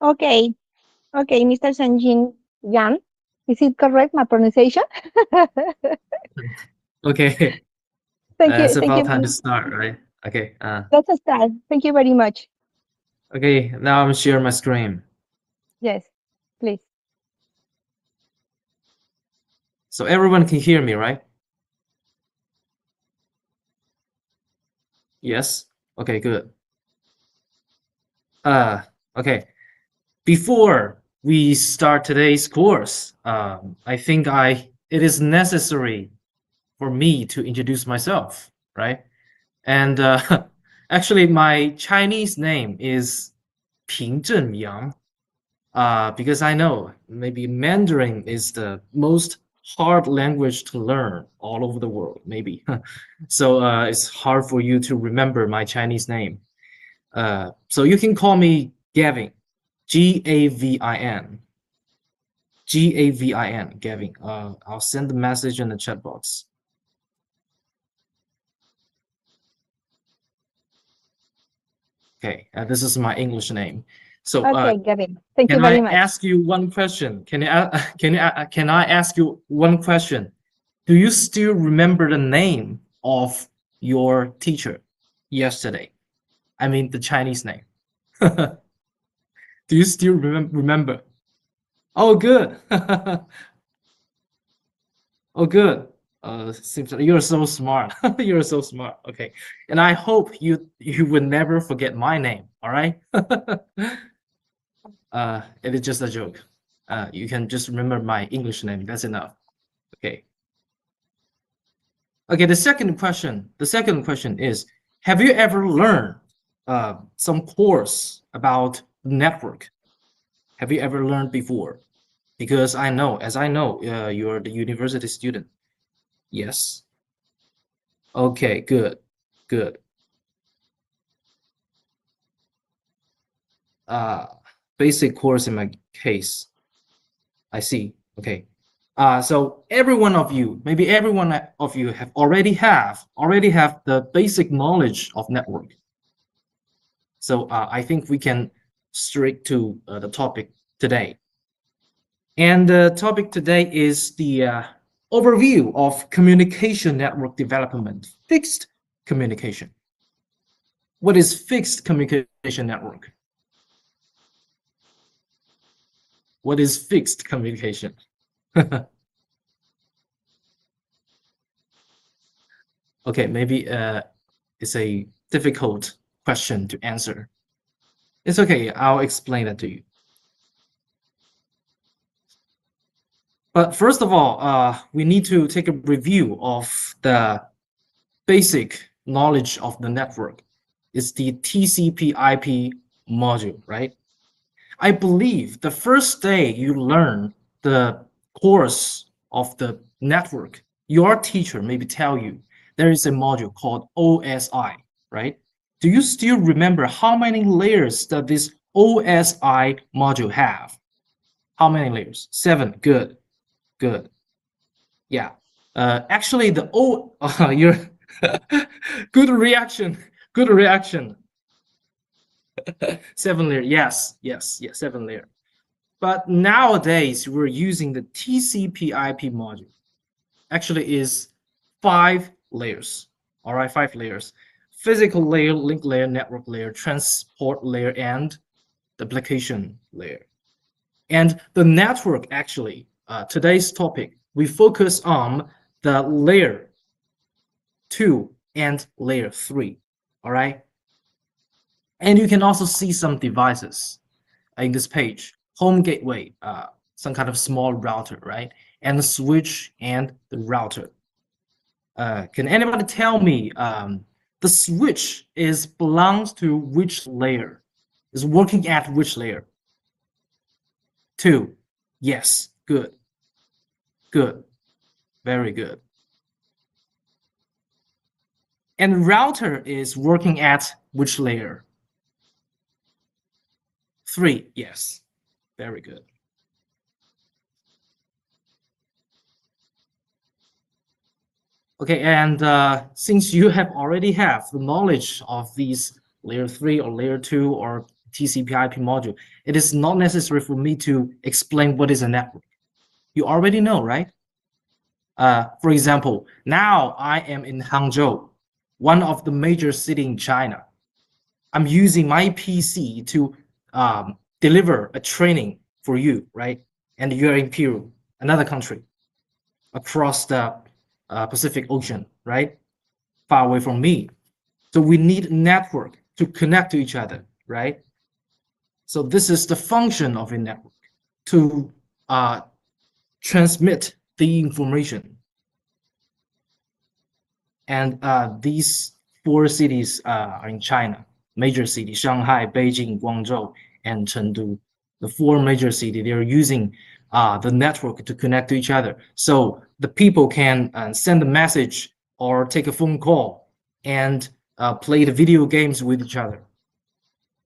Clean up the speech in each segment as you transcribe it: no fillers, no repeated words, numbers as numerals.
Okay, okay, Mr. Sanjin Yan. Is it correct, my pronunciation? Okay, it's Thank about you. time to start, right? Okay, Let's start. Thank you very much. okay. Now I'm sharing my screen, Yes, please. so everyone can hear me, right? Yes. Okay, good. Uh, okay. Before we start today's course, I think it is necessary for me to introduce myself, right? And actually, my Chinese name is Ping Zhenyang. Because I know maybe Mandarin is the most hard language to learn all over the world, maybe. So it's hard for you to remember my Chinese name. So you can call me Gavin, Gavin, Gavin, Gavin. I'll send the message in the chat box. Okay, this is my English name. So Okay, Gavin. Thank you can very I much. ask you one question? Can I ask you one question? Do you still remember the name of your teacher yesterday? I mean the Chinese name. Do you still remember? Oh, good. Oh, good. Seems like you're so smart. You're so smart. Okay, and I hope you would never forget my name. All right. It is just a joke. You can just remember my English name. That's enough. Okay. Okay. The second question is: have you ever learned some course about network? Have you ever learned before? Because as I know, you're the university student. Yes. Okay. Good. Good. Uh, basic course in my case. I see. Okay. So every one of you, maybe every one of you have already have the basic knowledge of network. So I think we can straight to the topic today. And the topic today is the overview of communication network development, fixed communication. What is fixed communication network? What is fixed communication? Okay, maybe it's a difficult question to answer. It's okay, I'll explain that to you. But first of all, we need to take a review of the basic knowledge of the network. It's the TCP/IP module, right? I believe the first day you learn the course of the network, your teacher maybe tell you there is a module called OSI, right? Do you still remember how many layers does this OSI module have? How many layers? 7. Good, good. Yeah. Actually, the you're good reaction. Good reaction. 7 layer. Yes, yes, yes. 7 layer. But nowadays, we're using the TCP/IP module. Actually, is 5 layers. All right, 5 layers: physical layer, link layer, network layer, transport layer, and the application layer. And the network, actually, today's topic, we focus on the layer 2 and layer 3. All right. And you can also see some devices in this page: home gateway, some kind of small router, right? And the switch and the router. Can anybody tell me the switch is belongs to which layer? Is working at which layer? 2. Yes, good, good, very good. And router is working at which layer? 3. Yes, very good. Okay, and since you have already have the knowledge of these layer 3 or layer 2 or TCP/IP module, it is not necessary for me to explain what is a network. You already know, right? For example, now I am in Hangzhou, one of the major cities in China. I'm using my PC to deliver a training for you, right? And you're in Peru, another country, across the Pacific Ocean, right? Far away from me. So we need a network to connect to each other, right? So this is the function of a network, to transmit the information. And these 4 cities are in China, major cities: Shanghai, Beijing, Guangzhou, and Chengdu. The 4 major cities, they're using the network to connect to each other. So the people can send a message or take a phone call and play the video games with each other,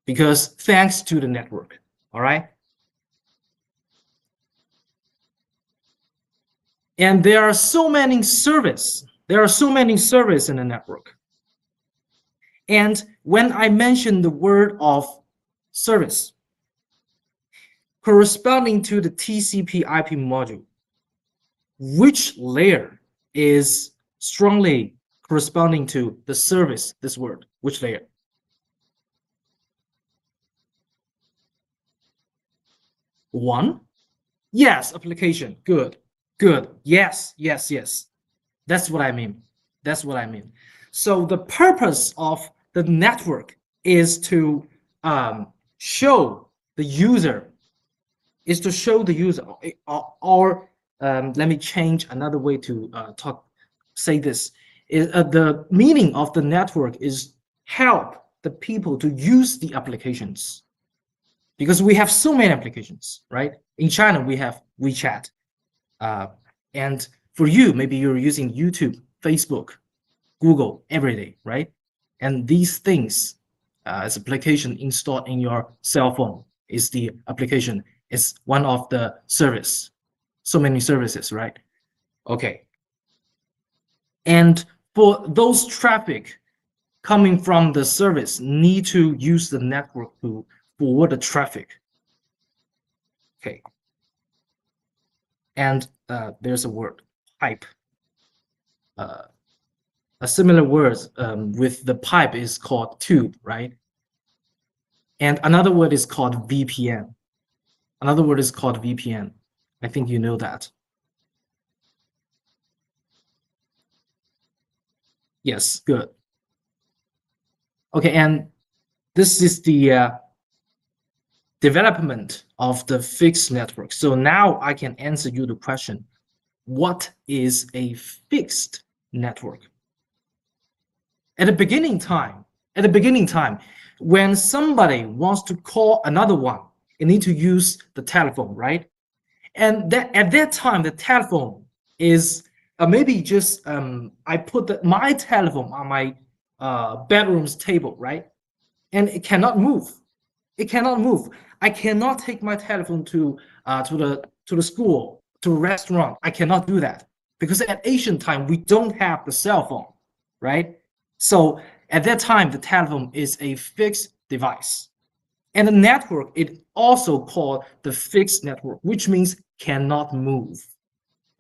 because thanks to the network. All right. And there are so many services. There are so many services in the network. And when I mention the word of service corresponding to the TCP/IP module, which layer is strongly corresponding to the service, this word? Which layer? One? Yes, application. Good. Good. Yes, yes, yes. That's what I mean. That's what I mean. So the purpose of the network is to show the user, or let me change another way to say this. The meaning of the network is help the people to use the applications, because we have so many applications, right? In China, we have WeChat. And for you, maybe you're using YouTube, Facebook, Google every day, right? And these things, as application installed in your cell phone, is the application. It's one of the service. So many services, right? Okay. And for those traffic coming from the service, need to use the network to forward the traffic. Okay. And there's a word, pipe. A similar word with the pipe is called tube, right? And another word is called VPN. Another word is called VPN. I think you know that. Yes, good. Okay, and this is the development of the fixed network. So now I can answer you the question, what is a fixed network? At the beginning time, when somebody wants to call another one, you need to use the telephone, right? And at that time, the telephone is maybe just I put my telephone on my bedroom's table, right? And it cannot move. It cannot move. I cannot take my telephone to the school, to a restaurant. I cannot do that, because at ancient time we don't have the cell phone, right? So at that time, the telephone is a fixed device. And the network, it also called the fixed network, which means cannot move,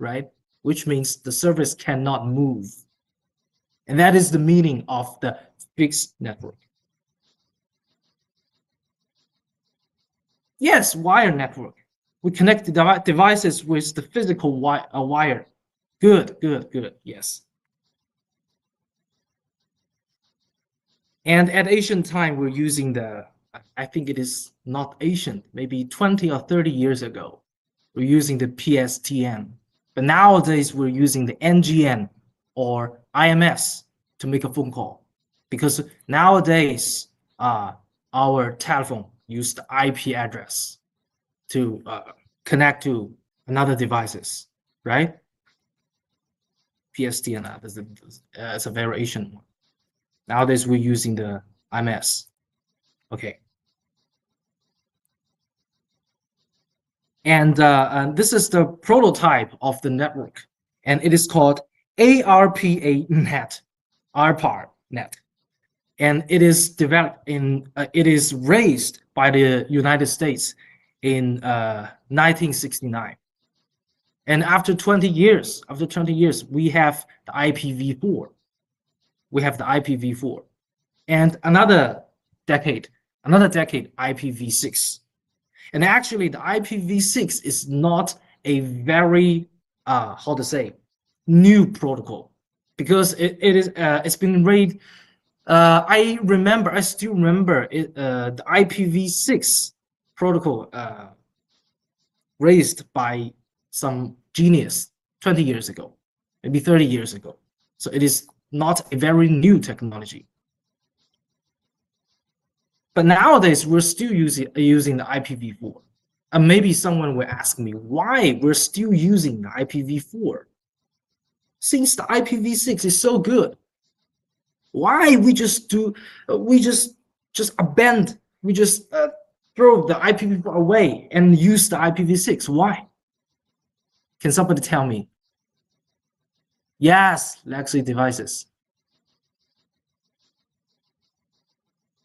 right? Which means the service cannot move. And that is the meaning of the fixed network. Yes, wire network. We connect the devices with the physical wire. Good, good, good, yes. And at ancient time, we're using I think it is not ancient, maybe 20 or 30 years ago, we're using the PSTN. But nowadays, we're using the NGN or IMS to make a phone call, because nowadays, our telephone use the IP address to connect to another devices, right? PSTN is a variation one. Nowadays, we're using the IMS. Okay. And this is the prototype of the network, and it is called ARPA net, ARPA net. And it is developed it is raised by the United States in 1969. And after 20 years, we have the IPv4. We have the IPv4. And another decade, IPv6. And actually, the IPv6 is not a very, how to say, new protocol, because it's been raised. I still remember it, the IPv6 protocol raised by some genius 20 years ago, maybe 30 years ago. So it is not a very new technology. But nowadays, we're still using the IPv4. And maybe someone will ask me why we're still using the IPv4. Since the IPv6 is so good, why we just abandon, throw the IPv4 away and use the IPv6? Why? Can somebody tell me? Yes, legacy devices.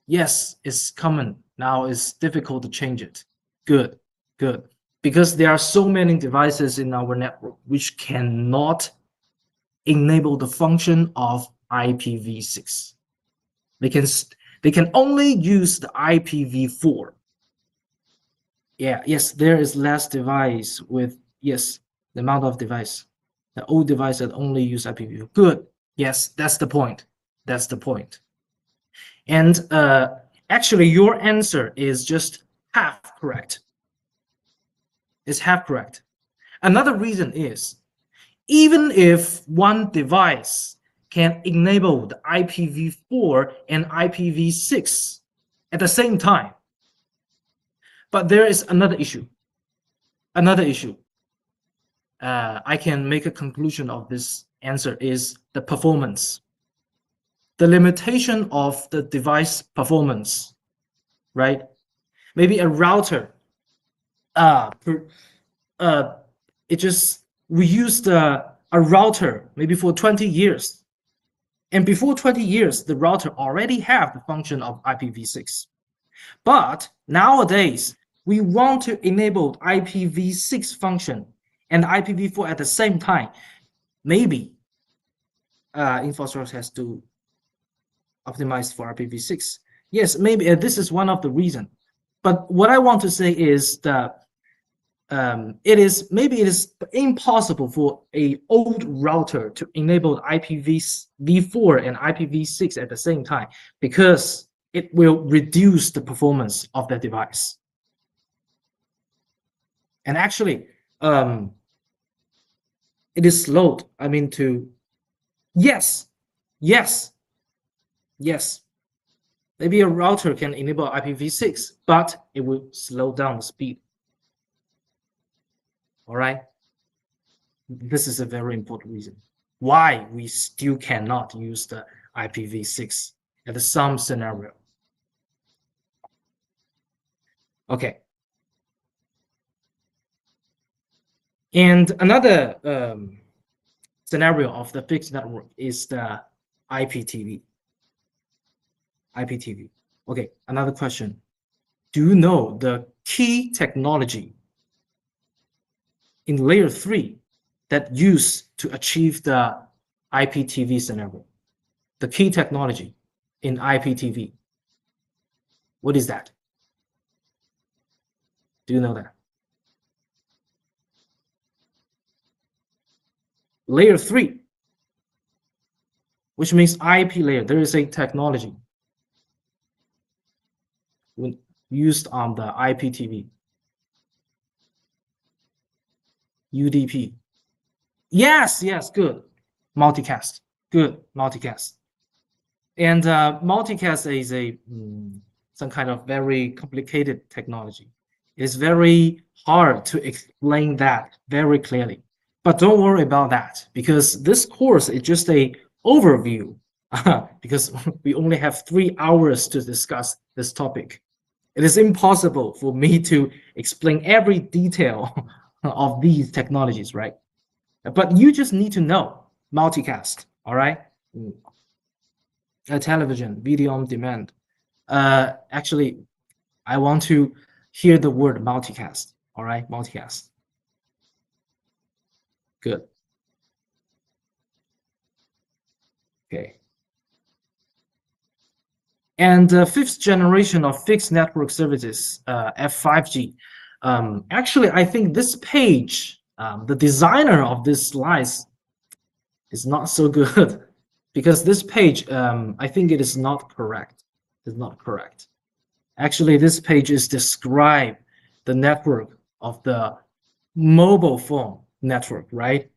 Yes, it's common. Now it's difficult to change it. Good, good. Because there are so many devices in our network which cannot enable the function of IPv6. They can only use the IPv4. Yeah, yes, there is less device with, yes, the amount of device. The old device that only use IPv4. Good. Yes, that's the point. That's the point. And actually, your answer is just half correct. It's half correct. Another reason is, even if one device can enable the IPv4 and IPv6 at the same time, but there is another issue. Another issue. I can make a conclusion of this answer is the performance. The limitation of the device performance, right? Maybe a router, we used a router maybe for 20 years. And before 20 years, the router already have the function of IPv6. But nowadays, we want to enable IPv6 function and IPv4 at the same time. Maybe infrastructure has to optimize for IPv6. Yes, maybe this is one of the reasons. But what I want to say is that it is impossible for an old router to enable IPv4 and IPv6 at the same time, because it will reduce the performance of the device. And actually, it is slowed. I mean, yes. Maybe a router can enable IPv6, but it will slow down the speed. All right. This is a very important reason why we still cannot use the IPv6 at some scenario. Okay. And another scenario of the fixed network is the IPTV. IPTV. Okay, another question. Do you know the key technology in layer 3 that used to achieve the IPTV scenario? The key technology in IPTV. What is that? Do you know that? Layer 3, which means IP layer. There is a technology used on the IPTV. UDP. Yes, good. Multicast. Good, multicast. And multicast is a some kind of very complicated technology. It's very hard to explain that very clearly. But don't worry about that, because this course is just an overview, because we only have 3 hours to discuss this topic. It is impossible for me to explain every detail of these technologies, right? But you just need to know multicast, all right? Television, video on demand. Actually, I want to hear the word multicast. All right, multicast. Good. Okay. And the fifth generation of fixed network services, F5G. Actually, I think this page, the designer of this slides is not so good because this page, I think it is not correct. It's not correct. Actually, this page is describe the network of the mobile phone network, right?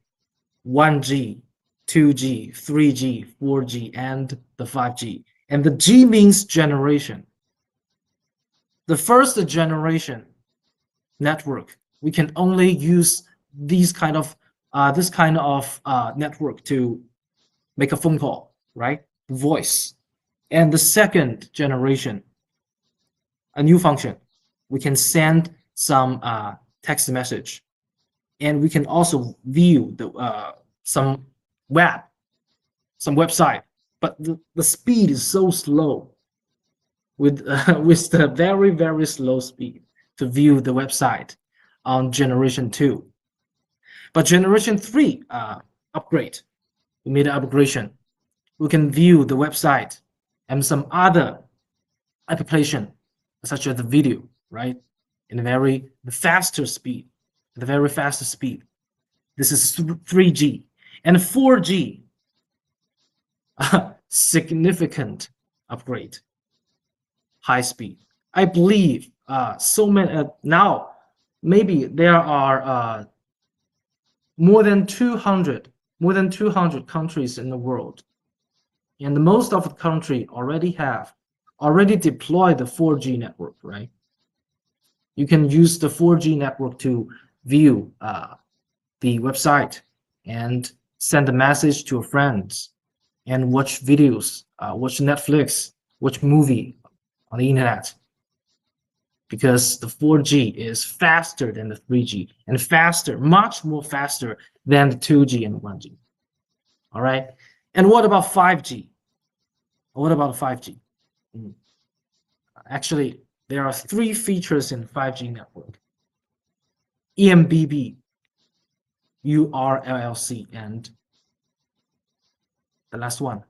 1G, 2G, 3G, 4G, and the 5G. And the G means generation. The first generation network, we can only use this kind of network to make a phone call, right? Voice. And the second generation, a new function, we can send some text message, and we can also view some website, but the speed is so slow with the very, very slow speed to view the website on generation 2. But generation 3 upgrade, we made an upgradation. We can view the website and some other application such as the video, right? In a very faster speed, the very fast speed. This is 3G. And 4G, significant upgrade, high speed. I believe so many now, maybe there are more than 200 countries in the world, and most of the country already deployed the 4G network, right? You can use the 4G network to view the website and send a message to your friends and watch videos, watch Netflix, watch movie on the internet, because the 4G is faster than the 3G and faster, much more faster than the 2G and 1G. All right. And what about 5G? What about 5G? Actually, there are 3 features in 5G network: eMBB, URLLC, and the last one.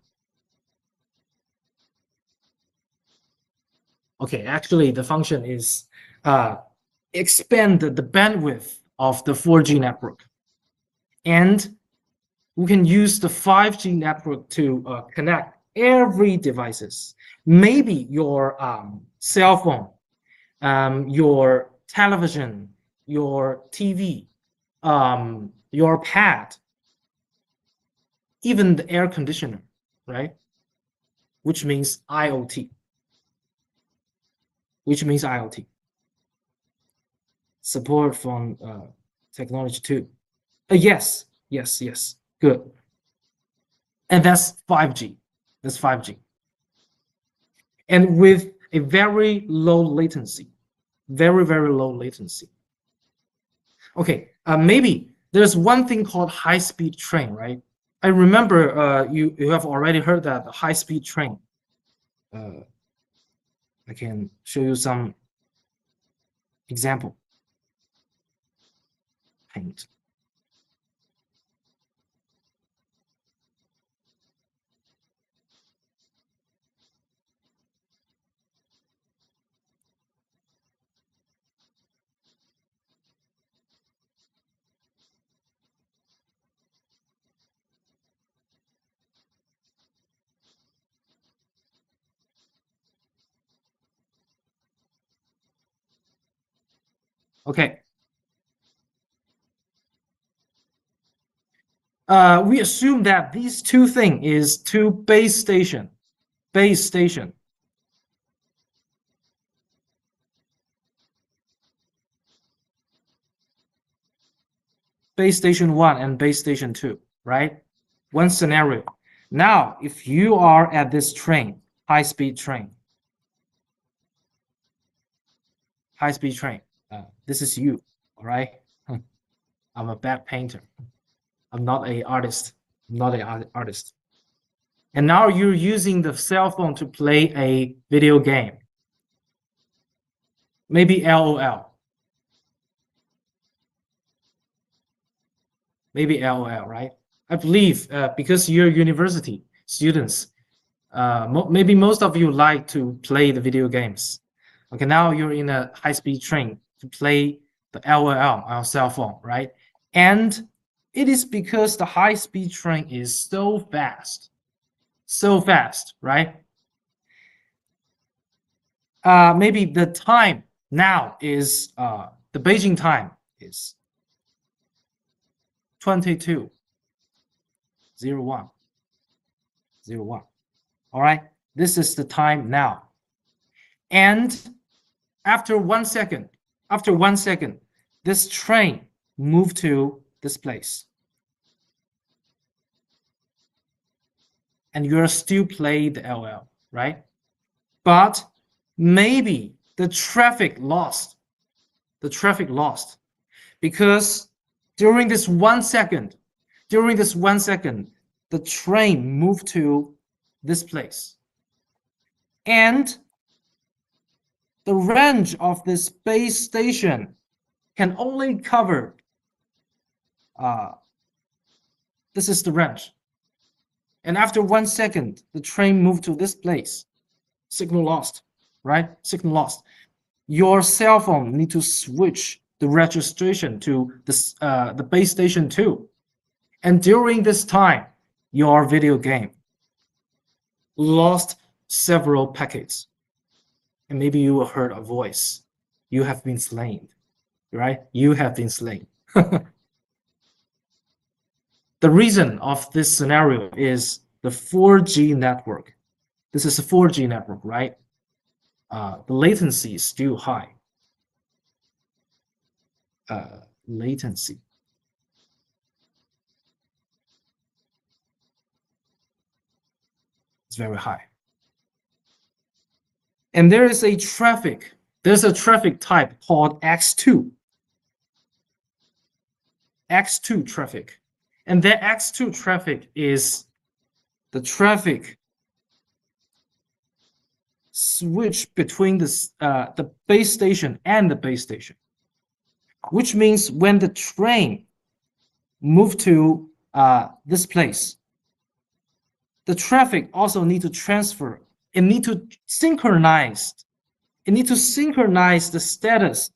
Okay, actually, the function is expand the bandwidth of the 4G network, and we can use the 5G network to connect every devices. Maybe your cell phone, your television, your TV, your pad, even the air conditioner, right? Which means IoT. Support from technology too. Yes, good. And that's 5G. That's 5G. And with a very low latency, very, very low latency. Okay, maybe there's one thing called high-speed train, right? I remember you have already heard that the high-speed train. I can show you some example. Paint. Okay. We assume that these two things is two base station. Base station 1 and base station 2, right? One scenario. Now, if you are at this train, high-speed train, this is you, all right? I'm a bad painter. I'm not an artist. And now you're using the cell phone to play a video game. Maybe LOL. Maybe LOL, right? I believe because you're university students, maybe most of you like to play the video games. Okay, now you're in a high-speed train to play the LOL on cell phone, right? And it is because the high-speed train is so fast, right? Maybe the time now is the Beijing time is 22:01. All right, this is the time now. And after 1 second, this train moved to this place. And you're still playing the LL, right? But maybe the traffic lost. Because during this 1 second, the train moved to this place. And the range of this base station can only cover, this is the range. And after 1 second, the train moved to this place. Signal lost, right? Signal lost. Your cell phone need to switch the registration to this, the base station 2. And during this time, your video game lost several packets. And maybe you heard a voice. You have been slain, right? You have been slain. The reason of this scenario is the 4G network. This is a 4G network, right? The latency is still high. Latency. It's very high. And there is a traffic. There's a traffic type called X2. X2 traffic. And that X2 traffic is the traffic switch between this, the base station and the base station, which means when the train moved to this place, the traffic also need to transfer. It need to synchronize. It need to synchronize the status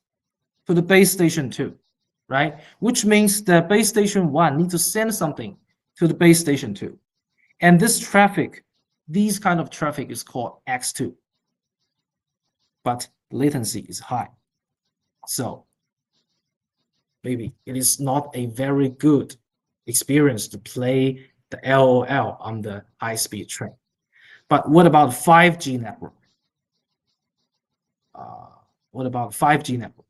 to the base station 2, right? Which means the base station 1 need to send something to the base station 2. And this traffic, these kind of traffic is called X2. But latency is high. So maybe it is not a very good experience to play the LOL on the high-speed train. But what about 5G network? What about 5G network?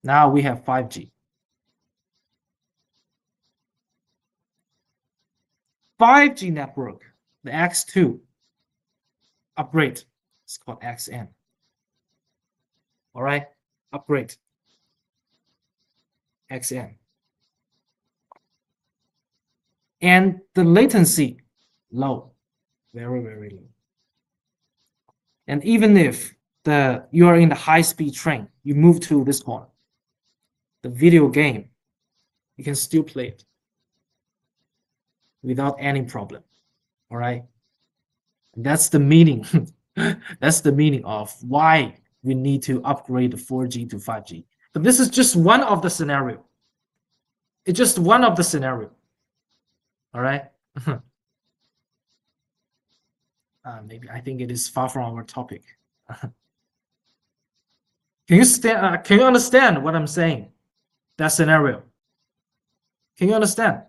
Now we have 5G. 5G network, the X2 upgrade, it's called XN. All right, upgrade, XN. And the latency, low, very, very low. And even if you are in the high-speed train, you move to this corner, the video game, you can still play it without any problem. All right, and that's the meaning. That's the meaning of why we need to upgrade the 4G to 5G. But this is just one of the scenario. It's just one of the scenario. All right. Maybe I think it is far from our topic. Can you understand what I'm saying? That scenario. Can you understand?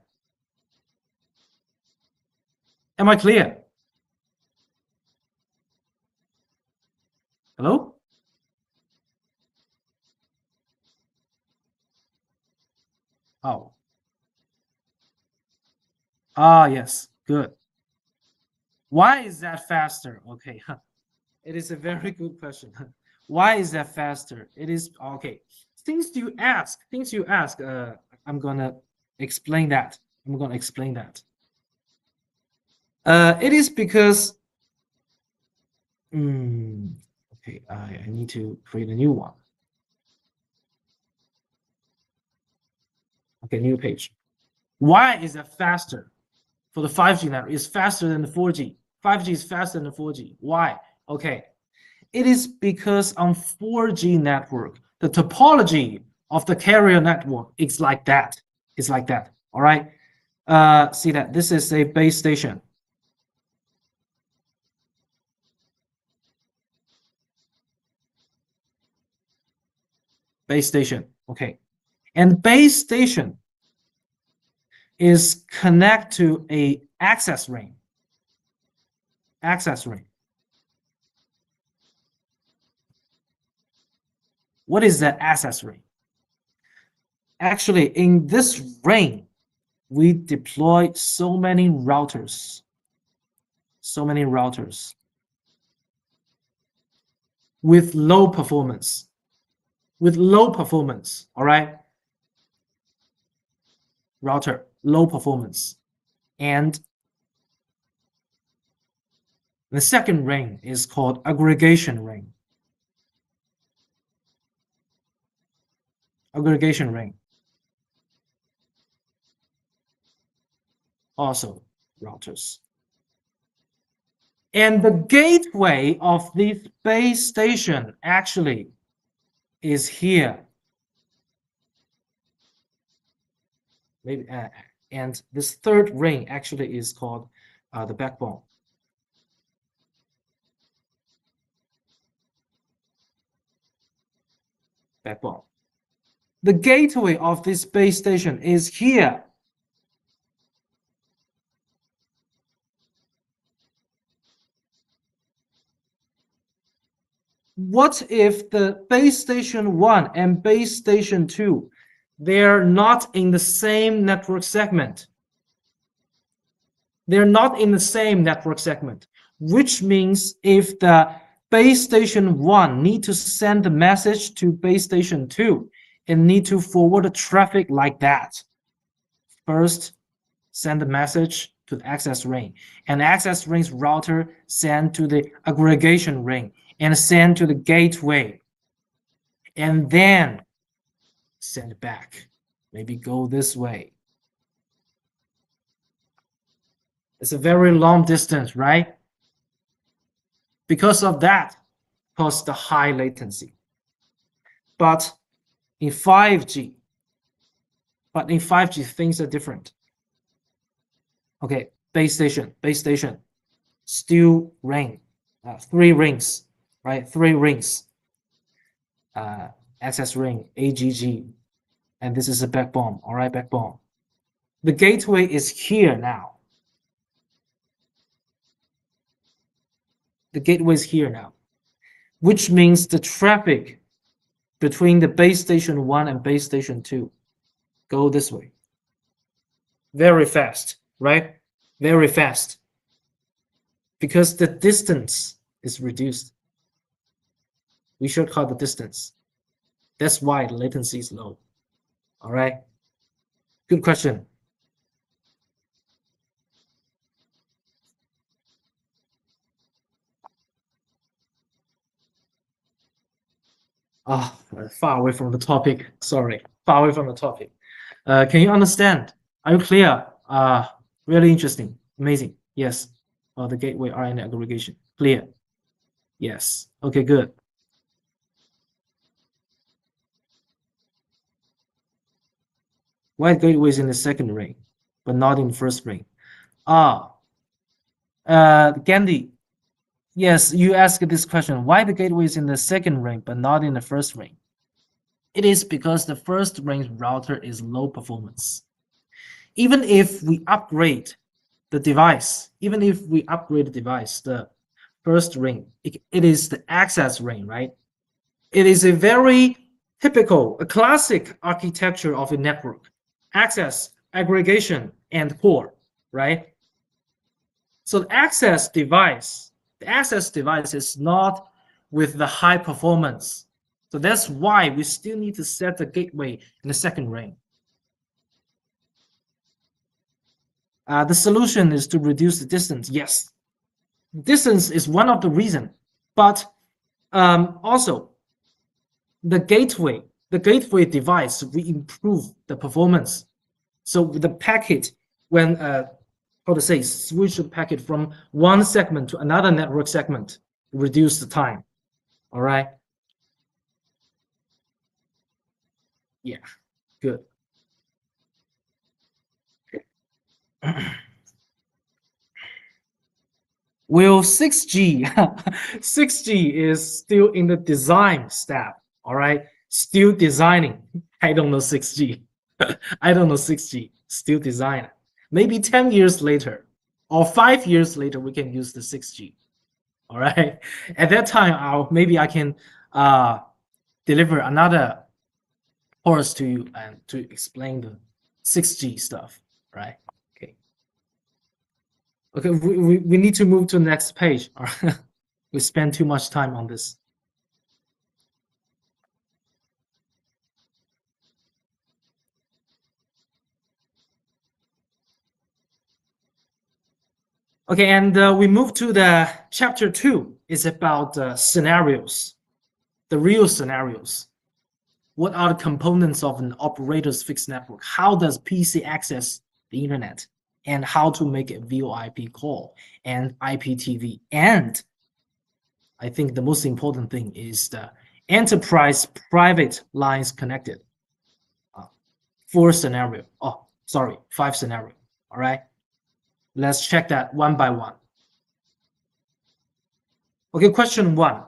Am I clear? Hello? Oh. Yes, good. Why is that faster? Okay, it is a very good question. Why is that faster? It is okay. Things you ask. I'm gonna explain that. It is because, okay. Okay, I need to create a new one. Okay, new page. Why is it faster for the 5G network? It's faster than the 4G. 5G is faster than the 4G. Why? Okay, it is because on 4G network, the topology of the carrier network is like that. It's like that. All right. See that this is a base station. Base station. Okay. And base station is connect to a access ring. Access ring. What is that access ring? Actually, in this ring, we deploy so many routers. So many routers with low performance. With low performance, all right? Router, low performance. And the second ring is called aggregation ring. Aggregation ring. Also routers. And the gateway of this base station actually is here. Maybe, and this third ring actually is called the backbone. Backbone. The gateway of this base station is here. What if the base station 1 and base station 2, they're not in the same network segment? They're not in the same network segment, which means if the base station 1 need to send the message to base station 2, it need to forward the traffic like that. First, send the message to the access ring, and access ring's router send to the aggregation ring and send to the gateway, and then send back. Maybe go this way. It's a very long distance, right? Because of that, cause the high latency. But in 5G, things are different. Okay, base station, still ring, 3 rings, right? 3 rings, access ring, AGG, and this is a backbone, all right, backbone. The gateway is here now. The gateway is here now, which means the traffic between the base station 1 and base station 2 go this way. Very fast, right? Very fast. Because the distance is reduced. We shortcut the distance. That's why the latency is low. All right. Good question. Far away from the topic. Sorry, far away from the topic. Can you understand? Are you clear? Really interesting, amazing. Yes. The gateway RNA aggregation. Clear. Yes. Okay, good. Why gateway is in the second ring, but not in the first ring? Gandhi. Yes, you asked this question. Why the gateway is in the second ring, but not in the first ring? It is because the first ring router is low performance. Even if we upgrade the device, the first ring, it is the access ring, right? It is a very typical, a classic architecture of a network. Access, aggregation, and core, right? So the access device is not with the high performance. So that's why we still need to set the gateway in the second ring. The solution is to reduce the distance. Yes, distance is one of the reasons, but Also, the gateway device, we improve the performance. So the packet, when how to say, switch the packet from one segment to another network segment, reduce the time. All right. Yeah, good. Will 6G 6G is still in the design step. All right, still designing. I don't know 6G. I don't know 6G. Still designing. Maybe 10 years later or 5 years later, we can use the 6G. All right. At that time, maybe I can deliver another course to you and to explain the 6G stuff. Right. Okay, we need to move to the next page. We spend too much time on this. Okay, and we move to the chapter 2. It's about scenarios, the real scenarios. What are the components of an operator's fixed network? How does PC access the internet? And how to make a VoIP call and IPTV. And I think the most important thing is the enterprise private lines connected. 5 scenario. All right. Let's check that one by one. Okay, question 1.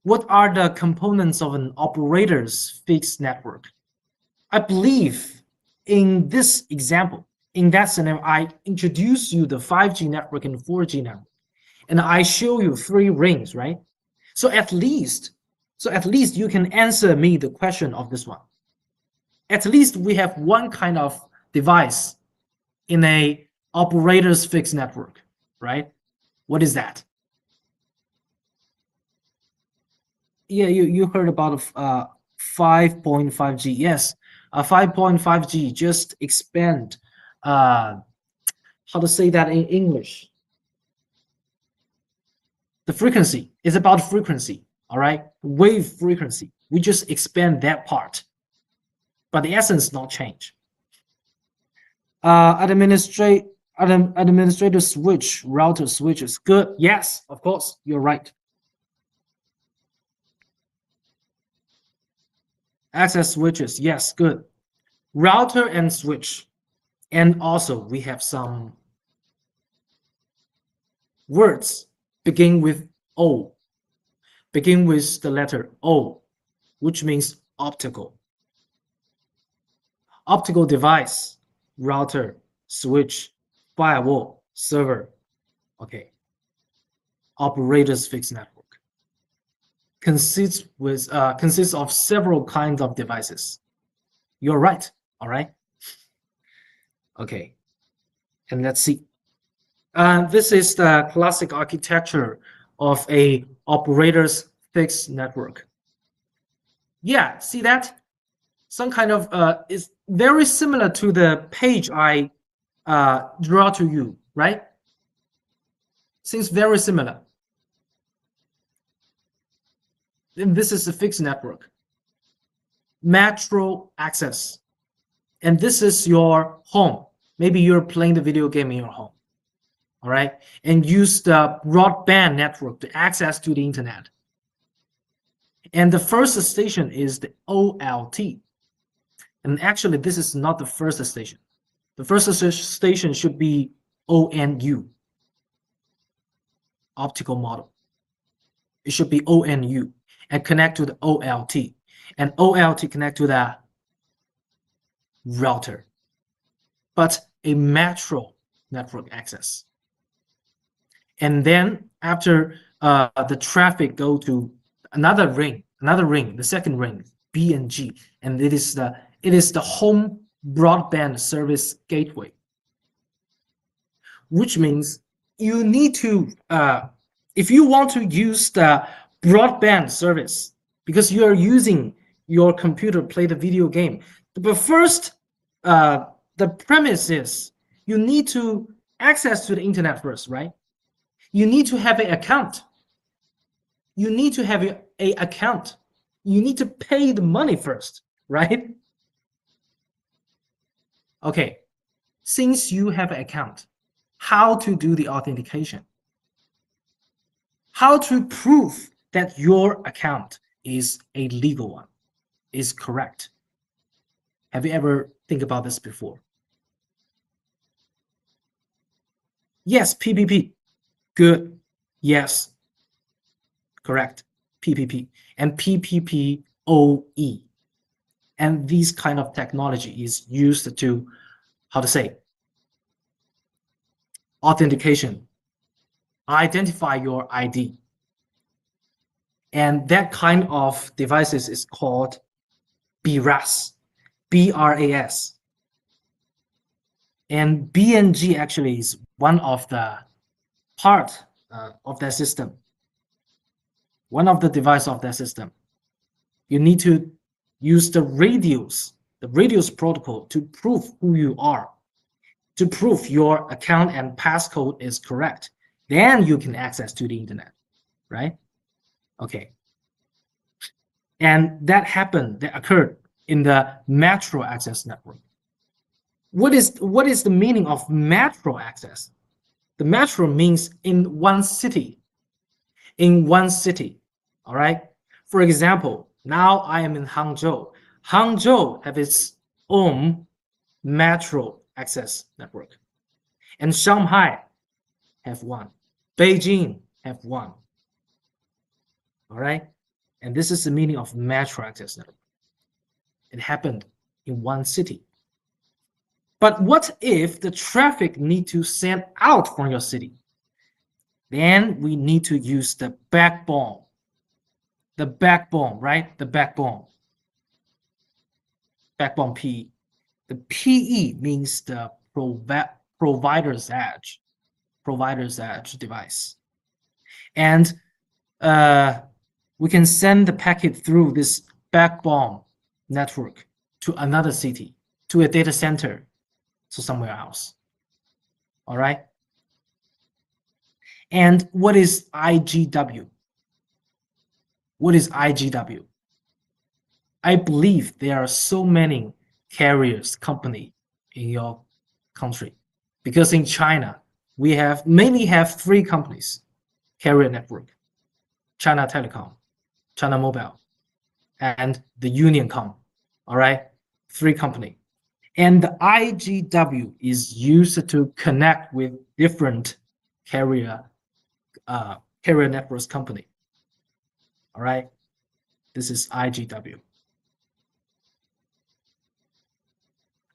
What are the components of an operator's fixed network? I believe in this example, in that scenario, I introduce you the 5G network and 4G network, and I show you 3 rings, right? So at least you can answer me the question of this one. At least we have one kind of device in a operator's fixed network, right? What is that? Yeah, you heard about 5.5G. Yes, 5.5G just expand. How to say that in English? The frequency is about frequency. All right, wave frequency. We just expand that part, but the essence not change. Administrator switch, router switches. Good. Yes, of course, you're right. Access switches. Yes, good. Router and switch. And also we have some words begin with O. Begin with the letter O, which means optical. Optical device, router, switch, firewall, server. Okay. Operator's fixed network consists of several kinds of devices. You're right. All right. Okay. And let's see. This is the classic architecture of a operator's fixed network. Yeah, see that? Some kind of is very similar to the page I draw to you, right? Seems very similar. And this is a fixed network. Metro access. And this is your home. Maybe you're playing the video game in your home. All right. And use the broadband network to access to the internet. And the first station is the OLT. And actually, this is not the first station. The first station should be ONU. Optical model. It should be ONU and connect to the OLT. And OLT connect to the router. But a metro network access. And then after the traffic go to another ring, the second ring, BNG, and it is the home broadband service gateway, which means you need to, if you want to use the broadband service, because you are using your computer to play the video game, but first, the premise is you need to access to the internet first, right? You need to have an account. you need to have a account. You need to pay the money first, right? Okay, since you have an account, how to do the authentication? How to prove that your account is a legal one, is correct? Have you ever think about this before? Yes, PPP. Good. Yes. Correct. PPP and PPPoE. And this kind of technology is used to, how to say, authentication, identify your ID. And that kind of devices is called BRAS, BRAS. And BNG actually is one of the part of that system, one of the device of that system. You need to use the radius protocol to prove who you are, to prove your account and passcode is correct. Then you can access to the internet, right? Okay. And that occurred in the metro access network. What is the meaning of metro access? The metro means in one city. In one city, all right? For example, now I am in Hangzhou. Hangzhou have its own metro access network. And Shanghai have one. Beijing have one. All right? And this is the meaning of metro access network. It happened in one city. But what if the traffic need to send out from your city? Then we need to use the backbone. The backbone, right? The backbone. Backbone PE. The PE means the provider's edge. Provider's edge device. And we can send the packet through this backbone network to another city, to a data center, so somewhere else. All right? And what is IGW? What is IGW? I believe there are so many carriers company in your country, because in China we mainly have 3 companies carrier network: China Telecom, China Mobile, and the Unioncom. All right, 3 company. And the IGW is used to connect with different carrier networks company. All right, this is IGW.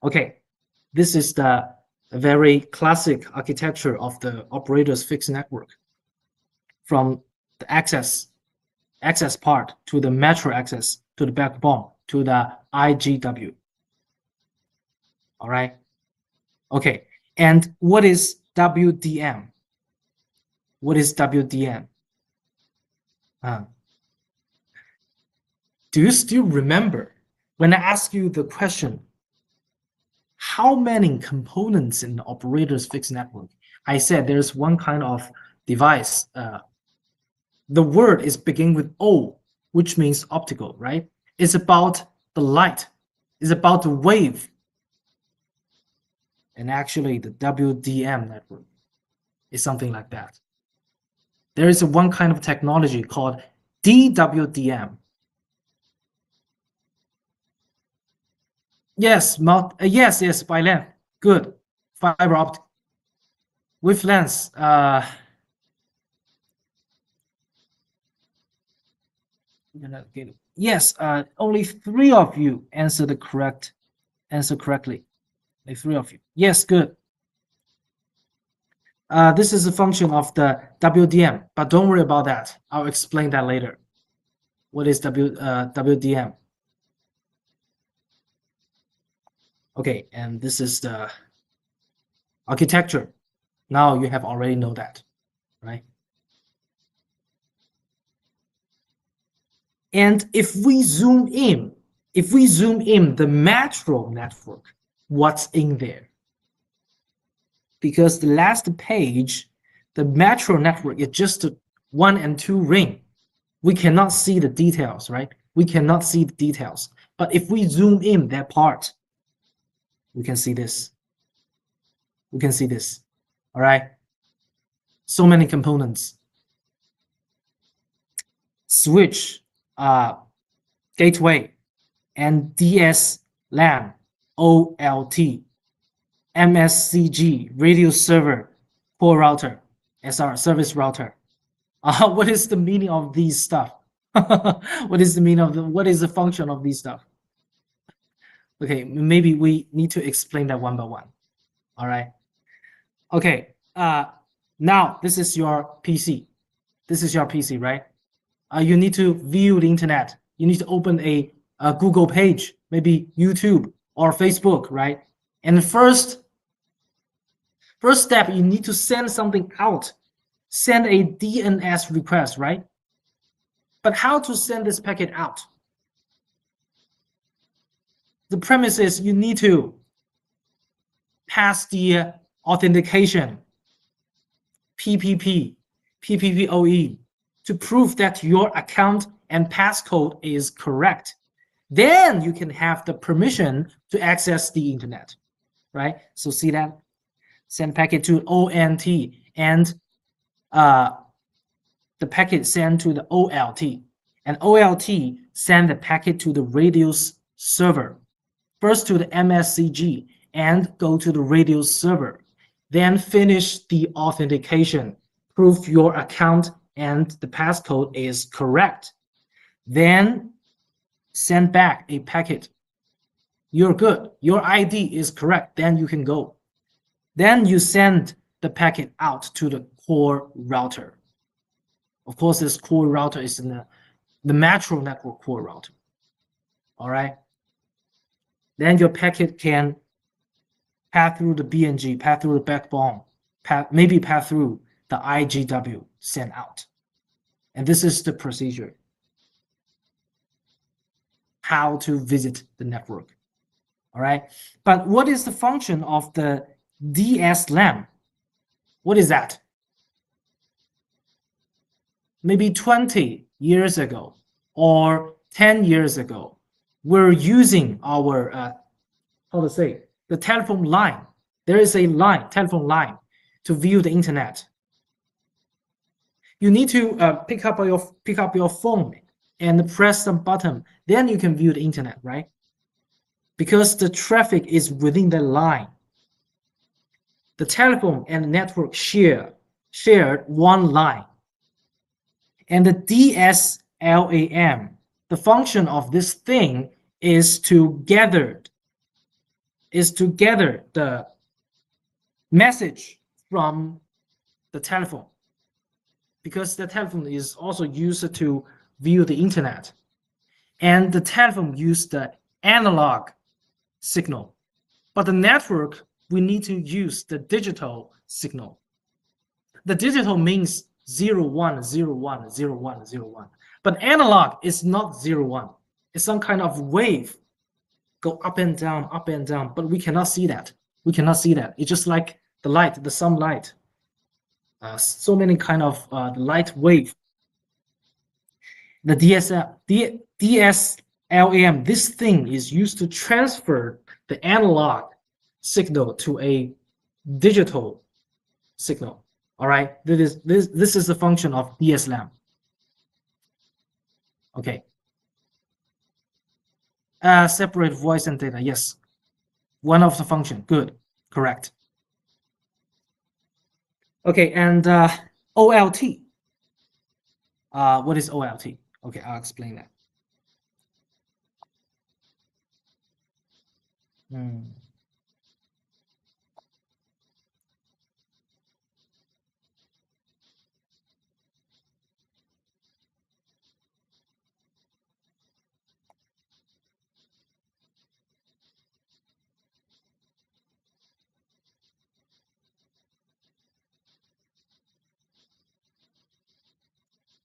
Okay, this is the very classic architecture of the operator's fixed network, from the access part to the metro access to the backbone to the IGW. All right. Okay. And what is WDM? What is WDM? Do you still remember when I asked you the question, how many components in the operator's fixed network? I said there's one kind of device. The word is beginning with O, which means optical, right? It's about the light. It's about the wave. And actually, the WDM network is something like that. There is one kind of technology called DWDM. Yes, yes, by length. Good. Fiber optic. With length. Yes, only 3 of you answer correctly. 3 of you. Yes, good. This is a function of the WDM, but don't worry about that. I'll explain that later. What is WDM? Okay, and this is the architecture. Now you have already know that, right? And if we zoom in the metro network, what's in there? Because the last page, the metro network is just 1 and 2 ring. we cannot see the details, right? We cannot see the details. But if we zoom in that part, we can see this. We can see this. All right. So many components. Switch, gateway, and DSLAM, OLT, MSCG, radio server, core router, SR, service router. What is the meaning of these stuff? What is the meaning of what is the function of these stuff? Okay, maybe we need to explain that one by one. All right. Okay. Now this is your PC. This is your PC, right? You need to view the internet. You need to open a Google page, maybe YouTube or Facebook, right? And the first step, you need to send something out. Send a DNS request, right? But how to send this packet out? The premise is you need to pass the authentication, PPPoE, to prove that your account and passcode is correct. Then you can have the permission to access the internet, right? So see that? Send packet to ONT, and the packet sent to the OLT, and OLT send the packet to the radio server, first to the MSCG and go to the radio server, then finish the authentication, prove your account and the passcode is correct, then send back a packet. You're good, your ID is correct, then you can go. Then you send the packet out to the core router. Of course, this core router is in the metro network core router. All right. Then your packet can pass through the BNG, pass through the backbone, maybe pass through the IGW, sent out. And this is the procedure. How to visit the network. All right. But what is the function of the DSLAM? What is that? Maybe 20 years ago or 10 years ago, we're using our, the telephone line. There is a telephone line to view the internet. You need to pick up your phone and press some button. Then you can view the internet, right? Because the traffic is within the line. The telephone and the network shared one line. And the DSLAM, the function of this thing is to gather the message from the telephone, because the telephone is also used to view the internet, and the telephone uses the analog signal, but the network, we need to use the digital signal. The digital means 0, 1, 0, 1, 0, 1, 0, 1. But analog is not 0, 1. It's some kind of wave, go up and down, but we cannot see that. We cannot see that. It's just like the light, the sunlight. So many kind of light wave. The DSLAM, this thing is used to transfer the analog signal to a digital signal. All right, this is the function of DSLAM. Okay. Separate voice and data. Yes, one of the function. Good, correct. Okay, and OLT. What is OLT? Okay, I'll explain that.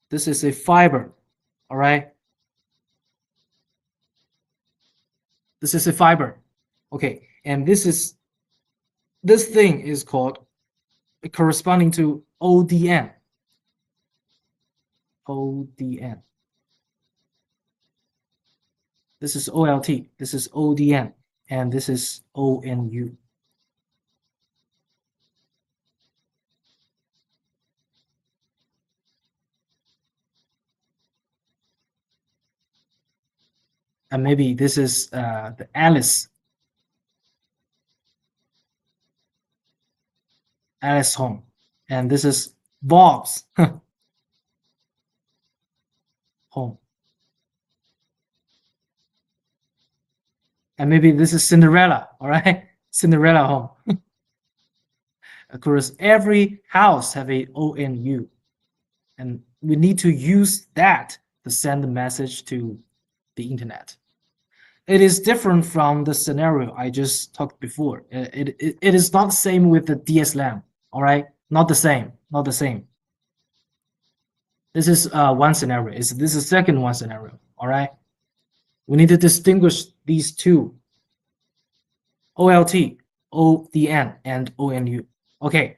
This is a fiber, all right? This is a fiber, okay? And this thing is called corresponding to ODN. ODN. This is OLT, this is ODN, and this is ONU. And maybe this is the Alice home, and this is Bob's home. And maybe this is Cinderella, all right? Cinderella home. Of course, every house have a ONU, and we need to use that to send the message to the internet. It is different from the scenario I just talked before. It is not the same with the DSLAM, all right? Not the same, not the same. This is one scenario. This is the second one scenario, all right? We need to distinguish these two, OLT, ODN, and ONU. Okay.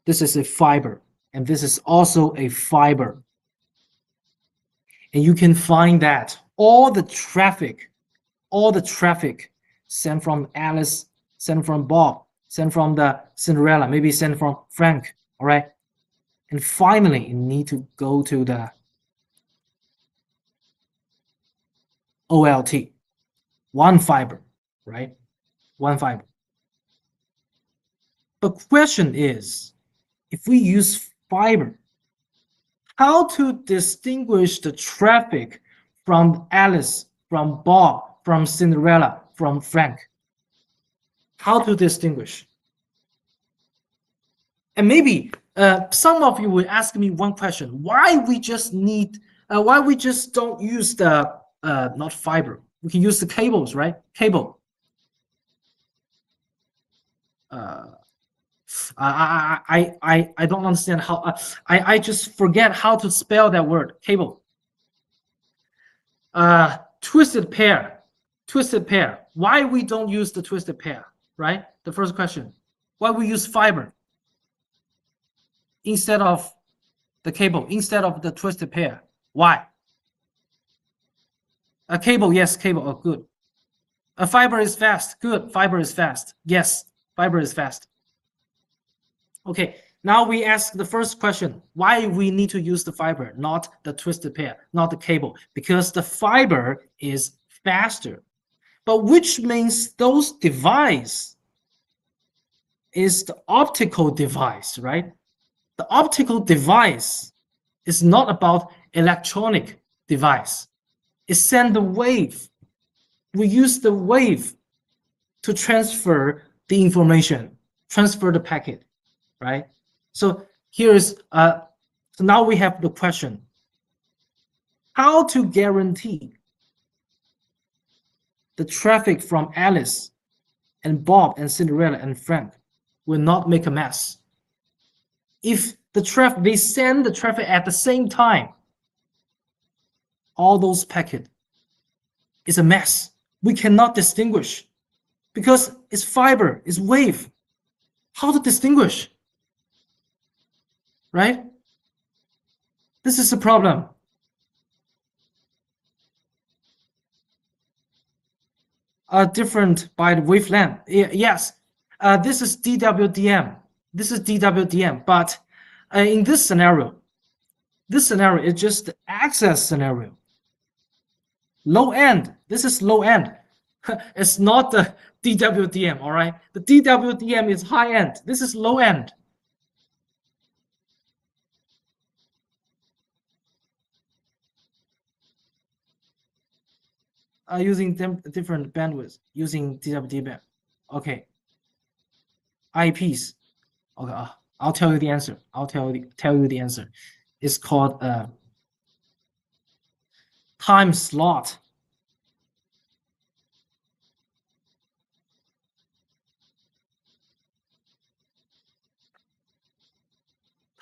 This is a fiber, and this is also a fiber. And you can find that all the traffic sent from Alice, sent from Bob, sent from the Cinderella, maybe sent from Frank, all right? And finally, you need to go to the OLT, one fiber, right? One fiber. The question is, if we use fiber, how to distinguish the traffic from Alice, from Bob, from Cinderella, from Frank? How to distinguish? And maybe some of you will ask me one question: why we just don't use the not fiber? We can use the cables, right? Cable. I don't understand how. I just forget how to spell that word. Cable. Twisted pair. Twisted pair. Why we don't use the twisted pair? Right. The first question. Why we use fiber instead of the cable, instead of the twisted pair? Why? A cable, yes, cable. Oh, good. A fiber is fast. Good. Fiber is fast. Yes, fiber is fast. Okay, now we ask the first question: why we need to use the fiber, not the twisted pair, not the cable? Because the fiber is faster. But which means those device is the optical device, right? The optical device is not about electronic device. It sends the wave. We use the wave to transfer the information, transfer the packet, right? So here is so now we have the question: how to guarantee the traffic from Alice and Bob and Cinderella and Frank will not make a mess? If they send the traffic at the same time, all those packets is a mess. We cannot distinguish because it's fiber, it's wave. How to distinguish? Right? This is the problem. Different by the wavelength. Yes, this is DWDM. This is DWDM, but in this scenario is just the access scenario. Low end. This is low end. It's not the DWDM, all right? The DWDM is high end. This is low end. Using different bandwidths, using DWDM. Okay. IPs. Okay, I'll tell you the answer. I'll tell you the answer. It's called time slot.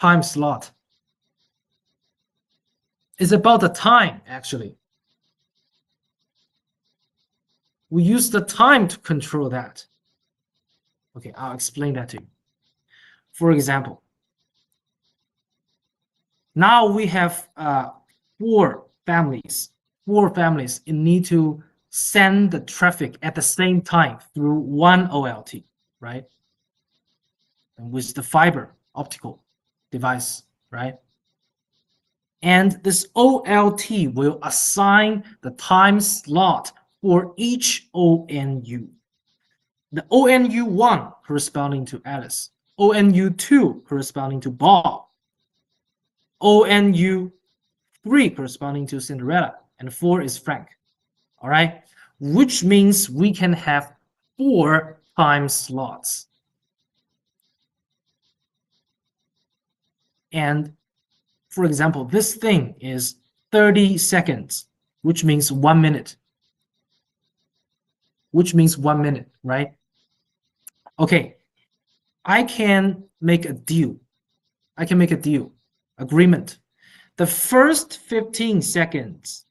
Time slot. It's about the time, actually. We use the time to control that. Okay, I'll explain that to you. For example, Now we have four families. Four families need to send the traffic at the same time through one OLT, right? And with the fiber optical device, right? And this OLT will assign the time slot for each ONU. The ONU1 corresponding to Alice, ONU2 corresponding to Bob, ONU3 corresponding to Cinderella, and 4 is Frank. All right, which means we can have 4 time slots. And for example, this thing is 30 seconds, which means 1 minute. Which means 1 minute, right? Okay, I can make a deal. I can make a deal, agreement. The first 15 seconds,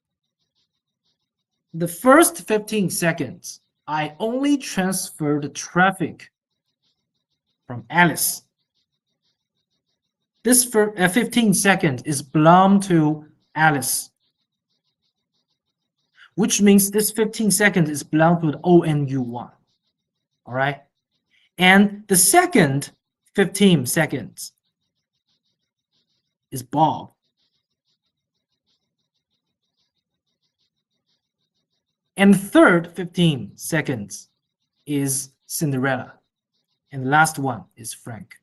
I only transfer the traffic from Alice. This 15 seconds is belong to Alice, which means this 15 seconds is belong to the ONU1. All right. And the second 15 seconds is Bob. And the third 15 seconds is Cinderella. And the last one is Frank.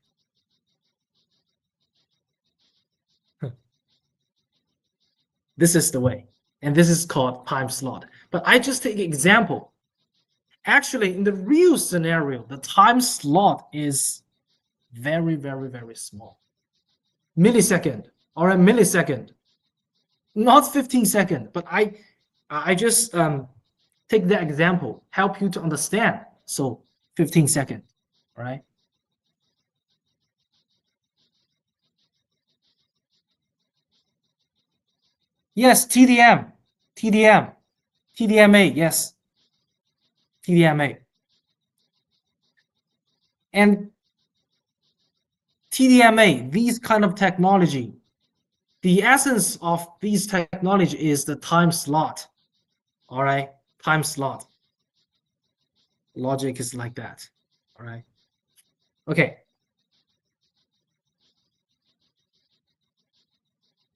This is the way. And this is called time slot. But I just take an example. Actually, in the real scenario, the time slot is very, very, very small. Millisecond or a millisecond. Not 15 seconds, but I just take the example, help you to understand. So 15 seconds, right? Yes, TDM, TDMA, yes, TDMA. And TDMA, these kind of technology, the essence of these technology is the time slot. All right, time slot. Logic is like that. All right. Okay.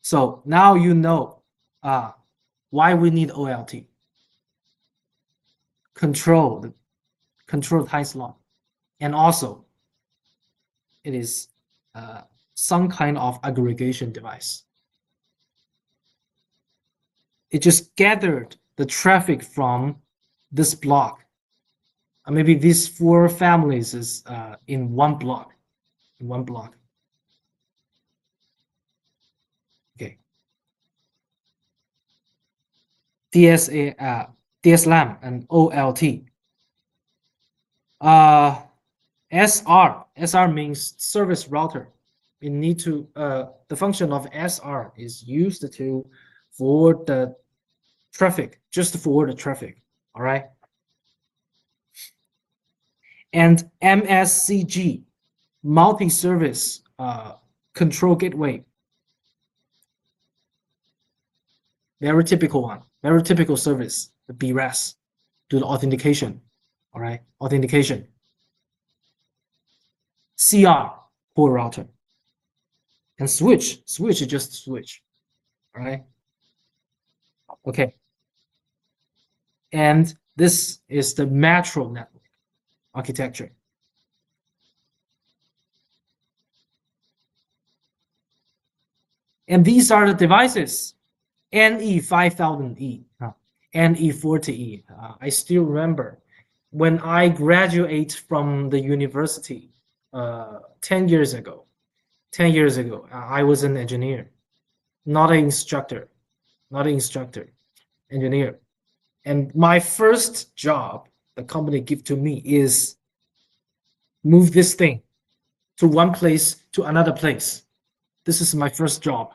So now you know why we need OLT. Control time slot, and also it is some kind of aggregation device. It just gathered the traffic from this block. Maybe these 4 families is in one block. Okay. DSLAM and OLT. SR means service router. You need to the function of SR is used to forward the traffic, just to forward the traffic. All right. And MSCG, multi-service control gateway. Very typical one, very typical service, the BRAS, do the authentication. All right, authentication. CR, core router. And switch is just switch. All right. Okay. And this is the metro network architecture. And these are the devices. NE5000E, NE40E. I still remember when I graduated from the university 10 years ago. 10 years ago, I was an engineer, not an instructor, engineer. And my first job the company give to me is move this thing to one place to another place. This is my first job.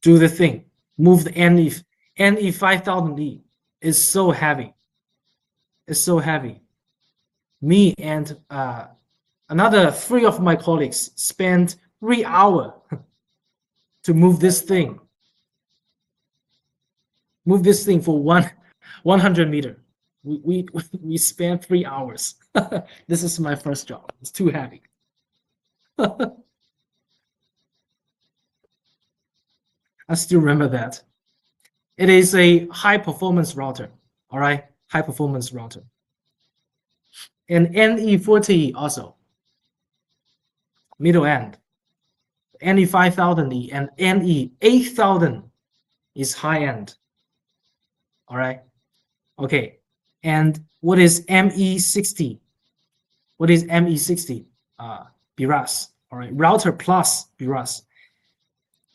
Do the thing. Move the NE5000E. Is so heavy. It's so heavy. Me and another 3 of my colleagues spent 3 hours to move this thing. Move this thing for 100 meters. We spent 3 hours. This is my first job. It's too heavy. I still remember that. It is a high performance router. All right, high performance router. And NE40 also. Middle end. NE5000E and NE8000 is high end. All right. Okay. And what is ME60? What is ME60? BRAS. All right. Router plus BRAS.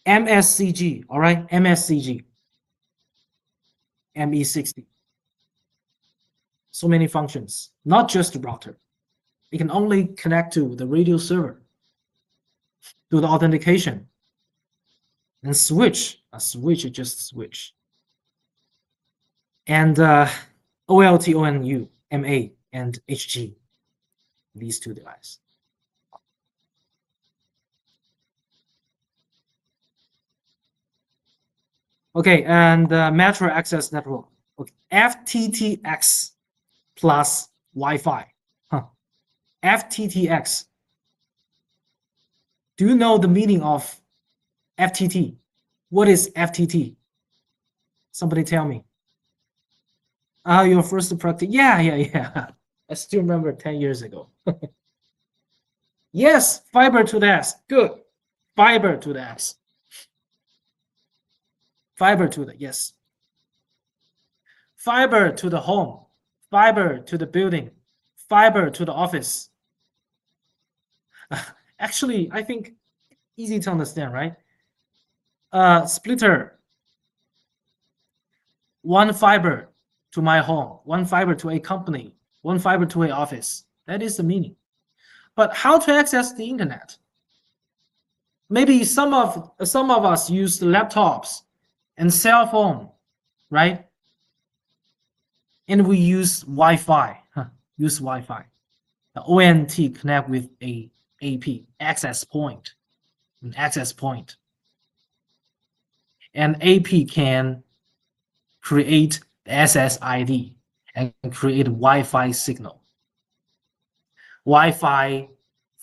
MSCG. All right. MSCG. ME60. So many functions, not just the router. It can only connect to the radio server, do the authentication, and switch. A switch is just switch. And OLT, ONU, MA, and HG. These two devices. Okay, and Metro Access Network. Okay. FTTX plus Wi-Fi. FTTX. Do you know the meaning of FTT? What is FTT? Somebody tell me. Your first practice. Yeah. I still remember 10 years ago. Yes, fiber to the X. Good. Fiber to the X. Fiber to the, yes. Fiber to the home. Fiber to the building. Fiber to the office. Actually, I think easy to understand, right? Splitter. One fiber to my home, one fiber to a company, one fiber to an office. That is the meaning. But how to access the internet? Maybe some of us use laptops and cell phone, right? And we use Wi-Fi. Use Wi-Fi. The ONT connect with a AP, access point, an access point. And AP can create the SSID and create Wi-Fi signal. Wi-Fi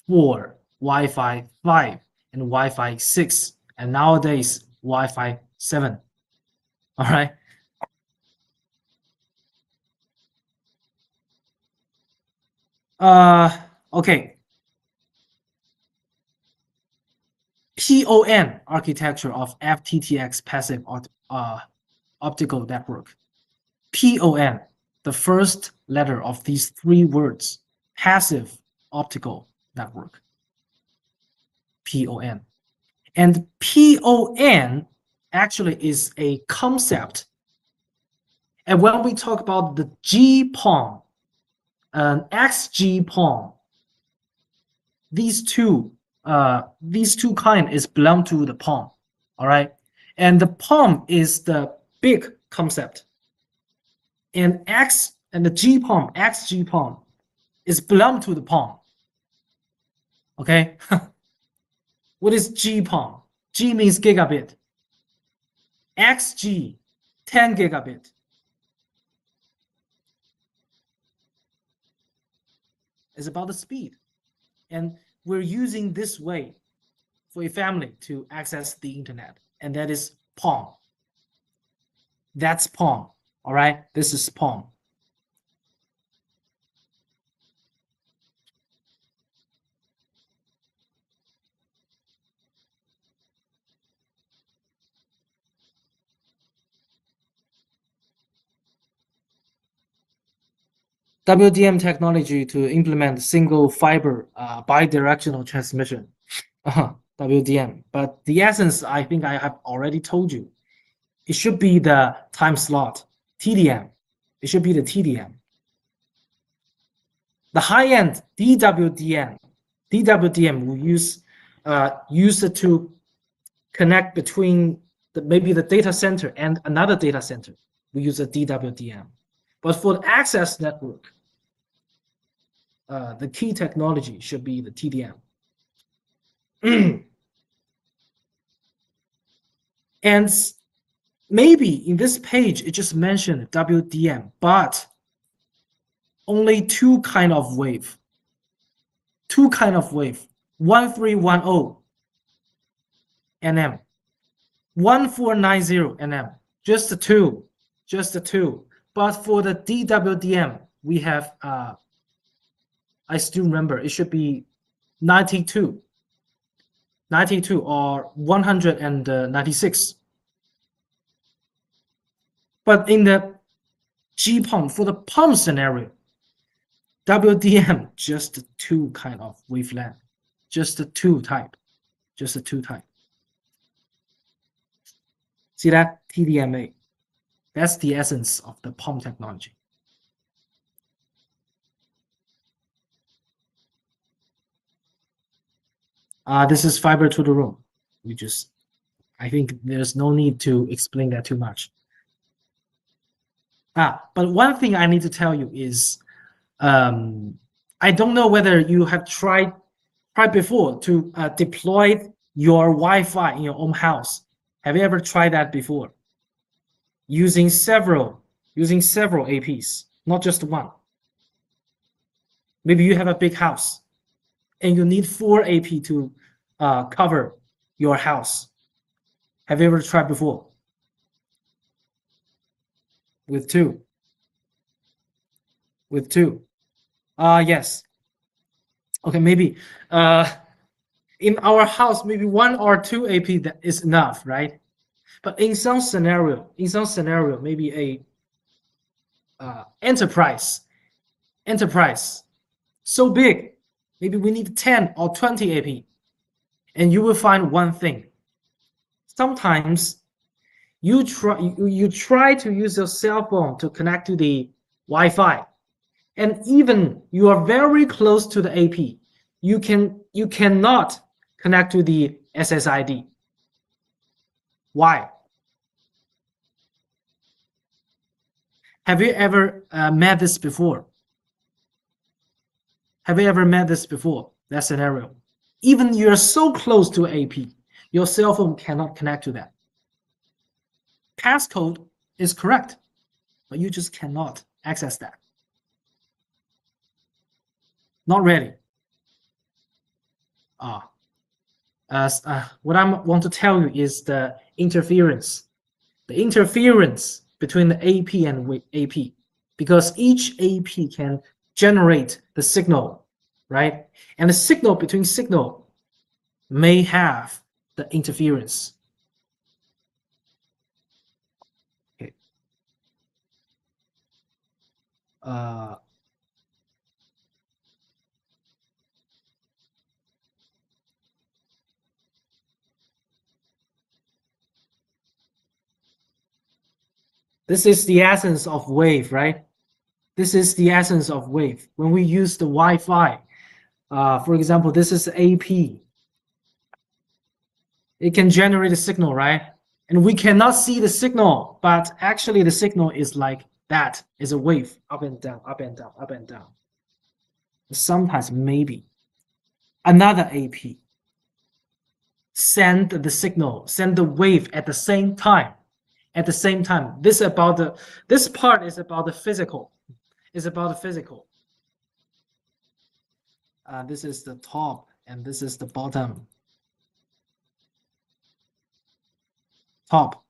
4, Wi-Fi 5, and Wi-Fi 6, and nowadays Wi-Fi 7. All right. Okay. PON architecture of FTTX passive optical network. PON, the first letter of these 3 words, passive optical network. PON. And PON actually is a concept. And when we talk about the GPON and XGPON, these two kind is belong to the PON. All right. And the PON is the big concept. And the GPON, XGPON, is belong to the PON. Okay. What is GPON? G means gigabit. XG, 10 gigabit. It's about the speed. And we're using this way for a family to access the internet. And that is PON. That's PON. All right. This is PON. WDM technology to implement single fiber bidirectional transmission. WDM. But the essence, I think I have already told you. It should be the time slot, TDM. It should be the TDM. The high-end DWDM. DWDM we use it to connect between maybe the data center and another data center. We use a DWDM. But for the access network, the key technology should be the TDM. And maybe in this page, it just mentioned WDM, but only two kind of wave. 1310 nm, 1490 nm, just the two. But for the DWDM, we have, I still remember, it should be 92 or 196. But in the G pump, for the pump scenario, WDM, just two kind of wavelength, just the two type. See that? TDMA. That's the essence of the pump technology. This is fiber to the room. I think there's no need to explain that too much. But one thing I need to tell you is, I don't know whether you have tried before to deploy your Wi-Fi in your own house. Have you ever tried that before? Using several APs, not just one. Maybe you have a big house and you need 4 AP to cover your house. Have you ever tried before? With two? Yes. Okay, maybe in our house, maybe 1 or 2 AP that is enough, right? But in some scenario, maybe a enterprise so big, maybe we need 10 or 20 AP, and you will find one thing. Sometimes you try to use your cell phone to connect to the Wi-Fi, and even you are very close to the AP, you cannot connect to the SSID. Why? Have you ever met this before? That scenario. Even you're so close to AP, your cell phone cannot connect to that. Passcode is correct, but you just cannot access that. Not ready. What I want to tell you is the interference. The interference between the AP and AP, because each AP can generate the signal, right? And the signal between signal may have the interference. Okay. This is the essence of wave, right? This is the essence of wave. When we use the Wi-Fi, for example, this is AP. It can generate a signal, right? And we cannot see the signal, but actually the signal is like that. It's a wave, up and down, up and down, up and down. Sometimes maybe another AP send the signal, send the wave at the same time. This part is about the physical. This is the top and this is the bottom. Top,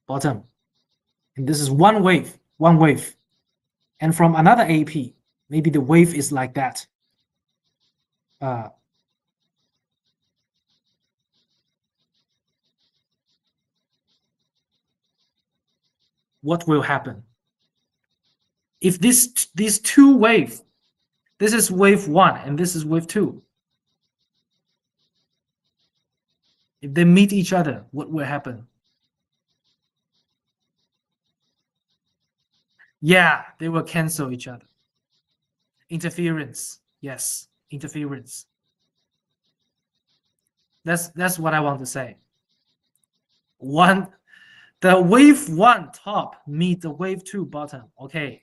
bottom, and this is one wave. And from another AP, maybe the wave is like that. What will happen if these two waves, this is wave 1 and this is wave 2, if they meet each other, what will happen? Yeah, they will cancel each other. Interference. Yes, interference. That's what I want to say. The wave 1 top meet the wave 2 bottom. Okay.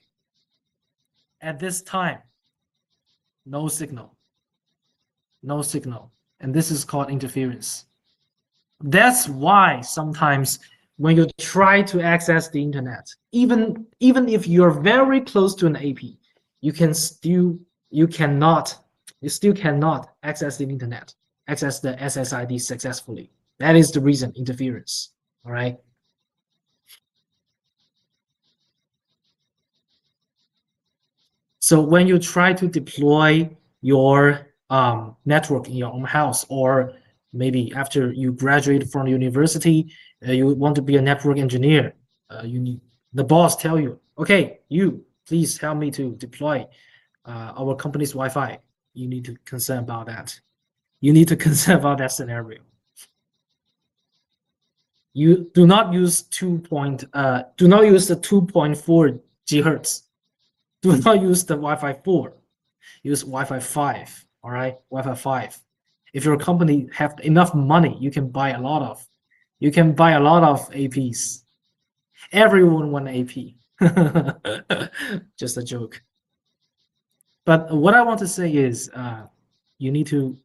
At this time, no signal. And this is called interference. That's why sometimes when you try to access the internet, even if you're very close to an AP, you still cannot access the internet, access the SSID successfully. That is the reason, interference. All right. So when you try to deploy your network in your own house, or maybe after you graduate from university, you want to be a network engineer, you need the boss tell you, okay, you please help me to deploy our company's Wi-Fi. You need to concern about that. You need to concern about that scenario. You do not use do not use the 2.4 gigahertz. Do not use the Wi-Fi 4. Use Wi-Fi 5. All right, Wi-Fi 5. If your company have enough money, you can buy a lot of APs. Everyone want AP. Just a joke. But what I want to say is, you need to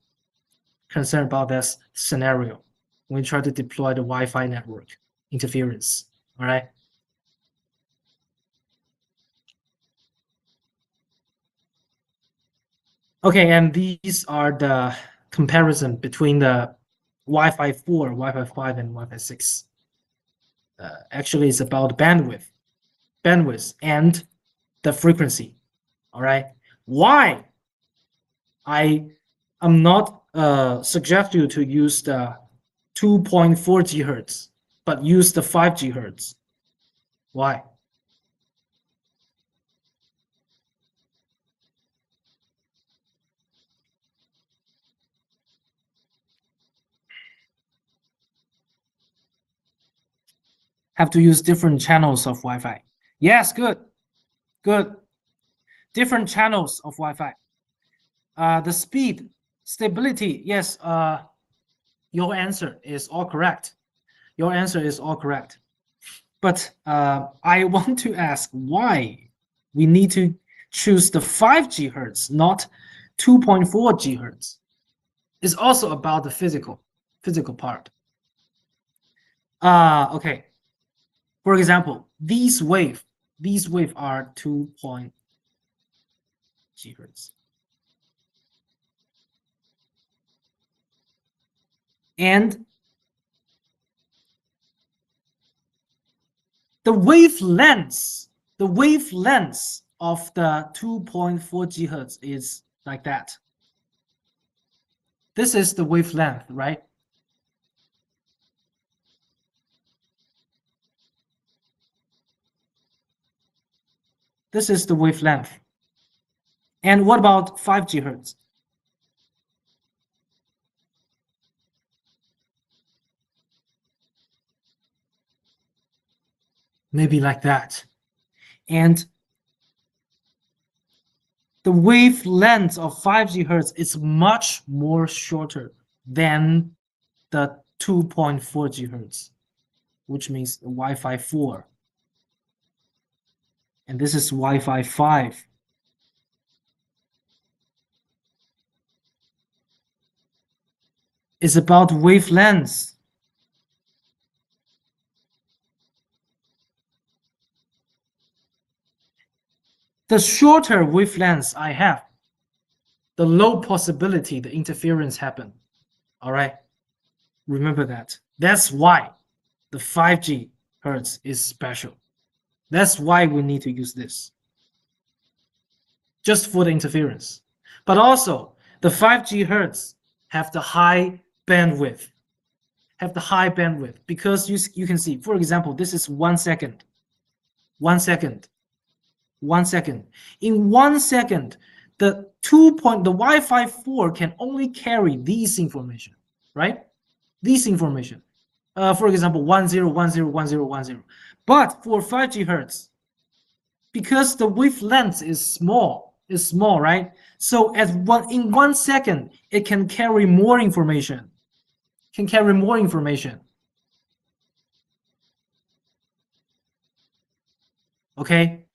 concern about this scenario when you try to deploy the Wi-Fi network interference. All right. Okay, and these are the comparison between the Wi-Fi 4, Wi-Fi 5, and Wi-Fi 6. Actually, it's about bandwidth and the frequency. All right. Why I am not suggest you to use the 2.4 gigahertz, but use the 5 gigahertz. Why? Have to use different channels of Wi-Fi. Yes, good. Different channels of Wi-Fi. The speed, stability, yes, your answer is all correct. But I want to ask why we need to choose the 5 gigahertz, not 2.4 gigahertz. It's also about the physical part. Okay. For example, these wave are 2 gigahertz. And the wavelengths of the 2.4 gigahertz is like that. This is the wavelength, right? This is the wavelength. And what about 5 gigahertz? Maybe like that. And the wavelength of 5 gigahertz is much more shorter than the 2.4 gigahertz, which means the Wi-Fi 4. And this is Wi-Fi 5. It's about wavelengths. The shorter wavelengths I have, the low possibility the interference happen. All right, remember that. That's why the 5 gigahertz is special. That's why we need to use this, just for the interference. But also, the 5 gigahertz have the high bandwidth. Because you can see, for example, this is 1 second. 1 second. 1 second. In 1 second, the Wi-Fi 4 can only carry these information, right? These information. For example, 10101010. But for 5 gigahertz, because the wavelength is small, right? So in 1 second, it can carry more information. Okay.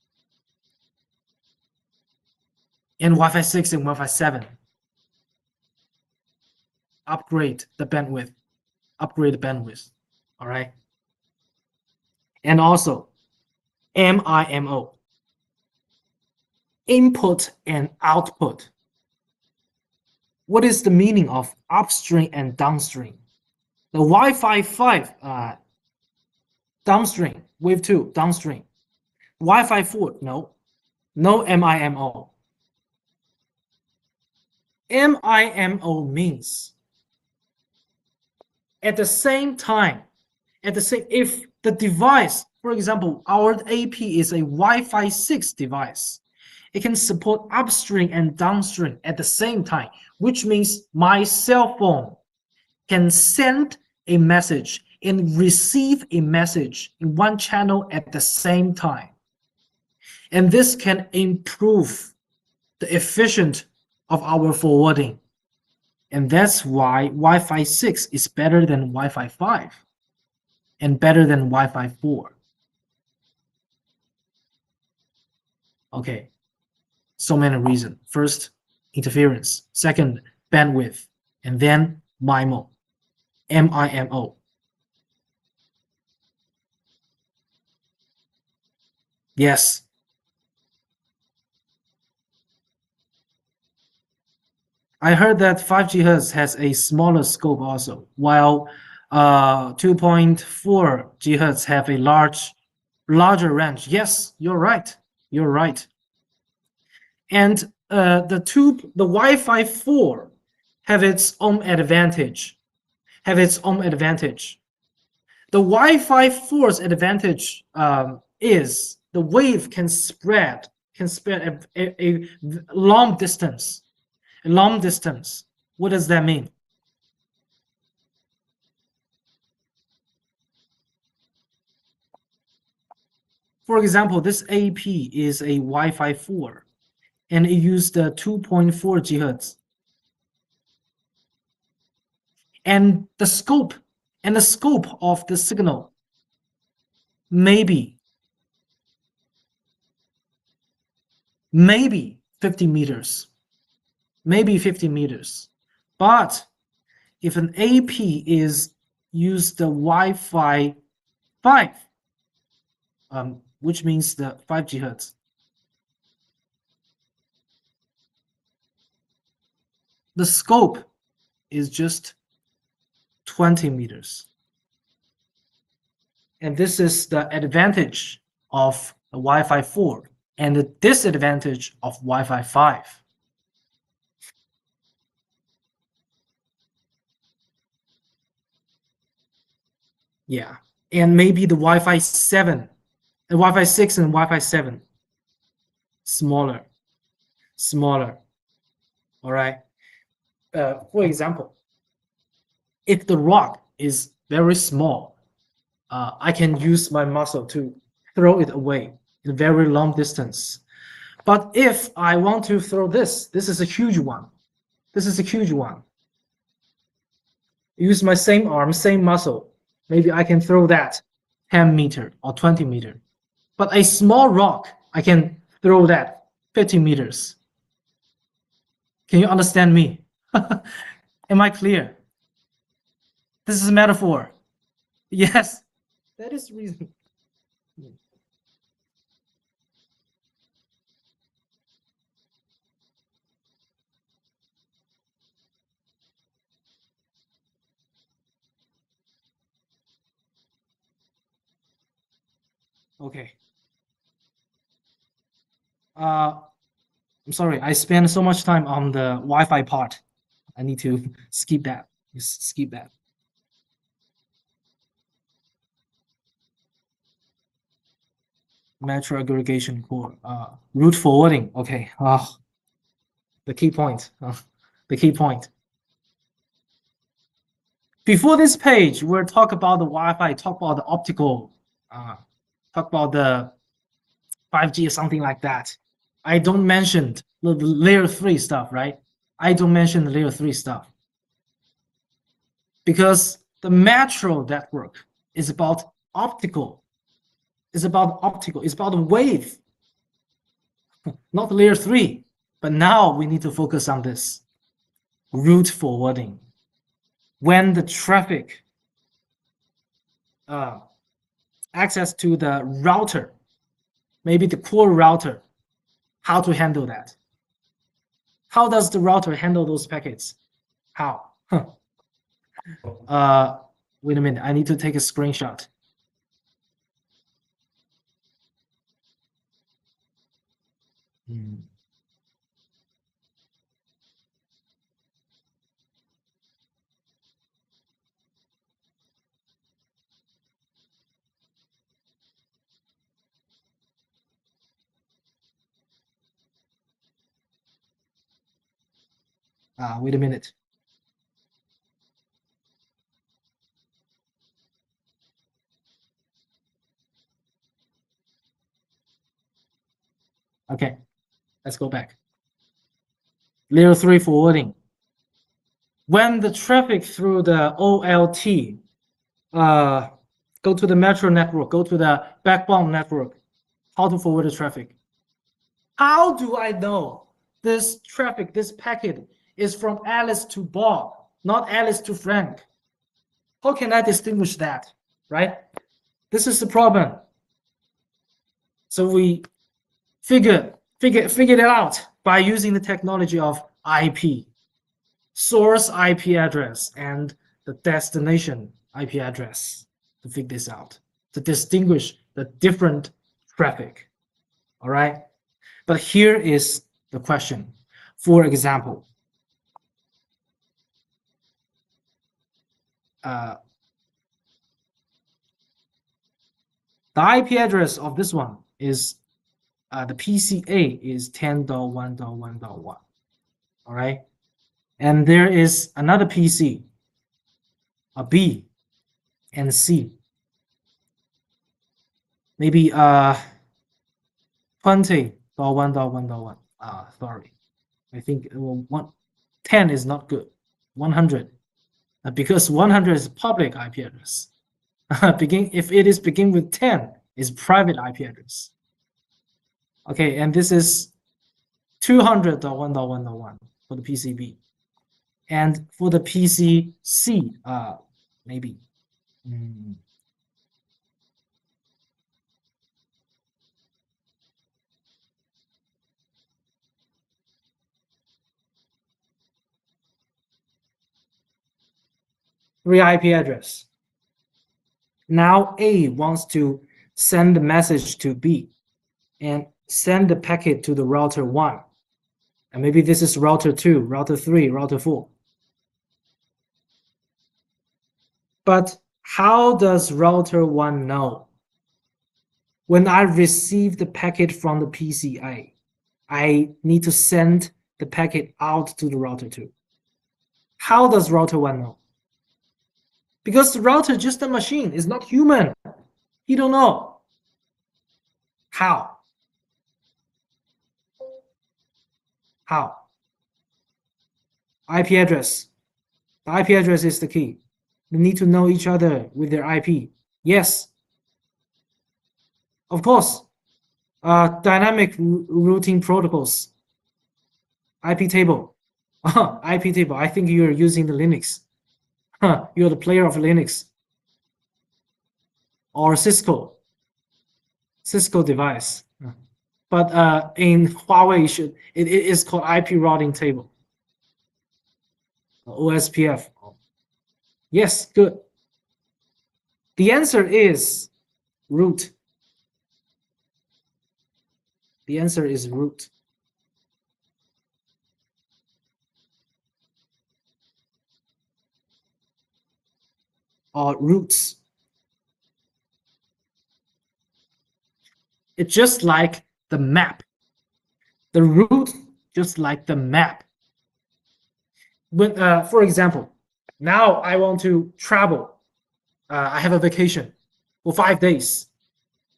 And Wi-Fi 6 and Wi-Fi 7 upgrade the bandwidth. upgrade bandwidth. All right. And also MIMO, input and output. What is the meaning of upstream and downstream? The Wi-Fi 5 downstream, wave 2 downstream. Wi-Fi 4, no MIMO. MIMO means at the same time, if the device, for example, our AP is a Wi-Fi 6 device, it can support upstream and downstream at the same time, which means my cell phone can send a message and receive a message in one channel at the same time. And this can improve the efficiency of our forwarding. And that's why Wi-Fi 6 is better than Wi-Fi 5 and better than Wi-Fi 4. Okay, so many reasons. First, interference. Second, bandwidth. And then MIMO. MIMO. Yes. I heard that 5 GHz has a smaller scope also, while 2.4 GHz have a larger range. Yes, you're right. You're right. And the Wi-Fi 4 have its own advantage. The Wi-Fi 4's advantage is the wave can spread a long distance. Long distance. What does that mean? For example, this AP is a Wi-Fi 4 and it used 2.4 GHz. And the scope of the signal maybe 50 meters. Maybe 50 meters. But if an AP is used the Wi-Fi 5, which means the 5 GHz, the scope is just 20 meters. And this is the advantage of the Wi-Fi 4 and the disadvantage of Wi-Fi 5. Yeah, and maybe the Wi-Fi 7, the Wi-Fi 6 and Wi-Fi 7, smaller. All right. For example, if the rock is very small, I can use my muscle to throw it away in a very long distance. But if I want to throw this is a huge one. Use my same arm, same muscle. Maybe I can throw that 10 meter or 20 meter. But a small rock, I can throw that 50 meters. Can you understand me? Am I clear? This is a metaphor. Yes, that is the reason. Okay. I'm sorry, I spent so much time on the Wi-Fi part. I need to skip that. Just skip that. Metro aggregation core, route forwarding. Okay. The key point. Before this page, we'll talk about the Wi-Fi, talk about the optical, talk about the 5G or something like that. I don't mention the layer 3 stuff, right? I don't mention the layer 3 stuff. Because the metro network is about optical. It's about the wave. Not layer 3. But now we need to focus on this. Route forwarding. When the traffic access to the router, maybe the core router, how to handle that. How does the router handle those packets? How? Wait a minute, I need to take a screenshot. Wait a minute. Okay, let's go back. Layer 3 forwarding. When the traffic through the OLT go to the metro network, go to the backbone network, how to forward the traffic? How do I know this traffic, this packet is from Alice to Bob, not Alice to Frank? How can I distinguish that, right? This is the problem. So we figured it out by using the technology of IP, source IP address and the destination IP address to figure this out, to distinguish the different traffic. All right. But here is the question. For example, the IP address of this one is the PCA is 10.1.1.1. All right. And there is another PC, a B and C. Maybe 20.1.1.1. Sorry. I think 10 is not good. 100. Because 100 is public IP address. If it is begin with 10, is private IP address. Okay, and this is 200.1.1.1 for the PCB. And for the PCC, maybe. Three IP address. Now A wants to send the message to B and send the packet to the router 1. And maybe this is router 2, router 3, router 4. But how does router 1 know? When I receive the packet from the PCA, I need to send the packet out to the router 2. How does router 1 know? Because the router is just a machine, it's not human. He don't know. How? How? IP address. The IP address is the key. They need to know each other with their IP. Yes. Of course. Dynamic routing protocols. IP table. IP table. I think you're using the Linux. You're the player of Linux. Or Cisco device. But in Huawei, it is called IP routing table. OSPF. Yes, good. The answer is root. The answer is root. Or roots. It's just like the map. The route, just like the map. When, for example, now I want to travel. I have a vacation for 5 days.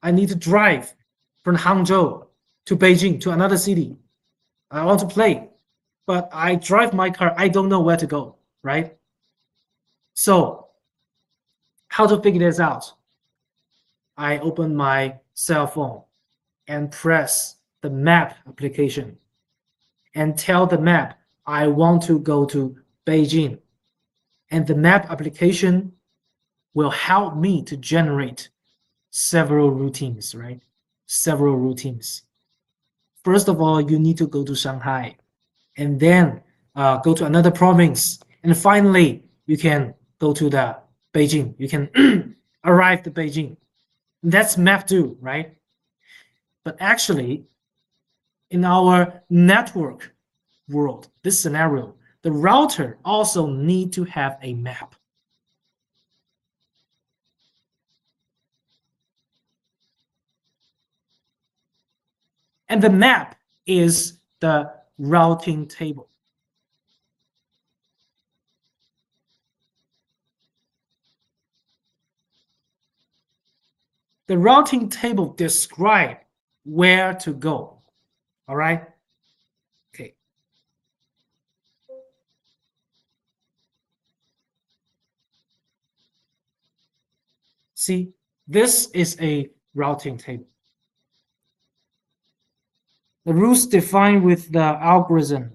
I need to drive from Hangzhou to Beijing, to another city. I want to play, but I drive my car. I don't know where to go, right? So how to figure this out? I open my cell phone and press the map application and tell the map I want to go to Beijing. And the map application will help me to generate several routines, right? Several routines. First of all, you need to go to Shanghai, and then go to another province, and finally you can go to the Beijing. You can arrive to Beijing. That's map 2, right? But actually, in our network world, this scenario, the router also need to have a map. And the map is the routing table. The routing table describes where to go. All right? Okay. See, this is a routing table. The rules defined with the algorithm.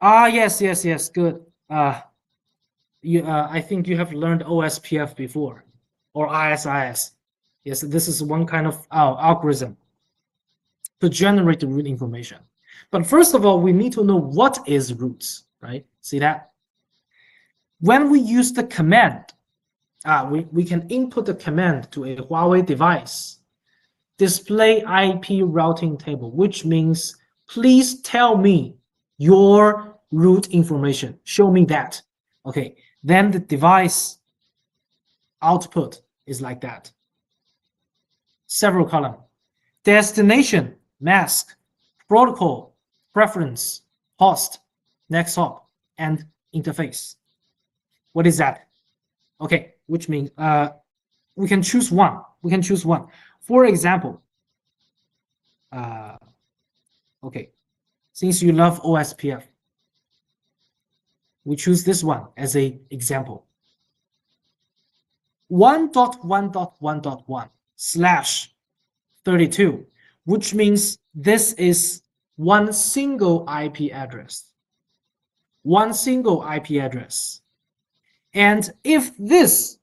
Yes, good. I think you have learned OSPF before, or ISIS. Yes, this is one kind of algorithm to generate the root information. But first of all, we need to know what is roots, right? See that? When we use the command, we can input the command to a Huawei device, display IP routing table, which means please tell me your root information. Show me that. Okay, then the device output is like that. Several columns. Destination, mask, protocol, preference, host, next hop, and interface. What is that? Okay, which means we can choose one. We can choose one. For example, okay, since you love OSPF, we choose this one as an example. 1.1.1.1/32, which means this is one single IP address. One single IP address. And if this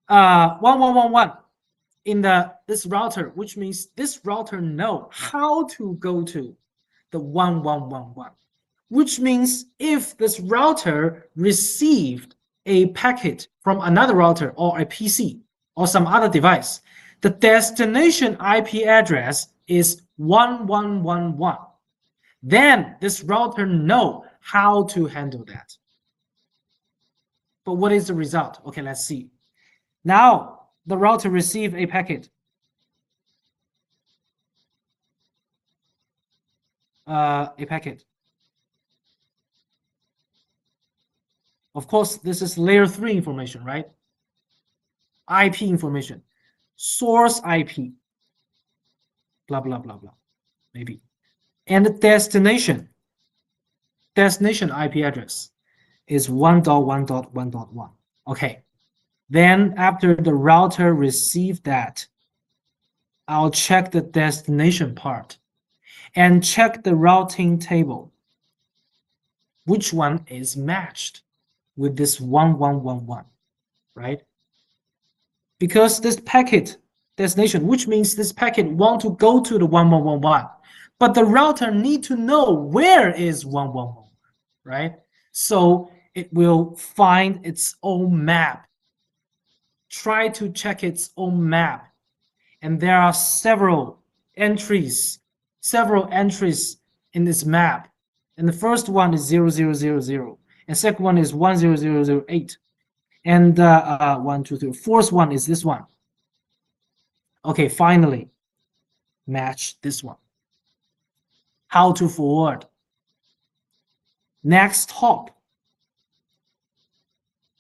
1111 in this router, which means this router know how to go to the 1111, which means if this router received a packet from another router or a PC or some other device, the destination IP address is 1111. Then this router know how to handle that. But what is the result? Okay, let's see. Now the router received a packet. Of course, this is layer 3 information, right? IP information, source IP, blah, blah, blah, blah, maybe. And the destination IP address is 1.1.1.1. Okay. Then after the router received that, I'll check the destination part and check the routing table. Which one is matched with this 1111, right? Because this packet destination, which means this packet want to go to the 1111, but the router need to know where is 1111, right? So it will find its own map. Try to check its own map. And there are several entries in this map. And the first one is 0000, and second one is 10008. And 1, 2, 3, fourth one is this one. Okay, finally, match this one. How to forward. Next hop,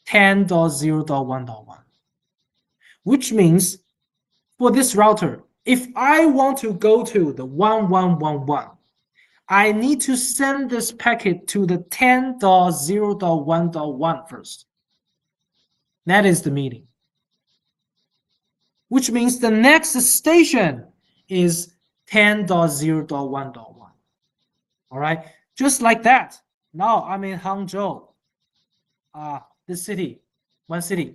10.0.1.1, which means for this router, if I want to go to the 1111, I need to send this packet to the 10.0.1.1 first. That is the meaning. Which means the next station is 10.0.1.1. All right, just like that. Now I'm in Hangzhou. this city, one city.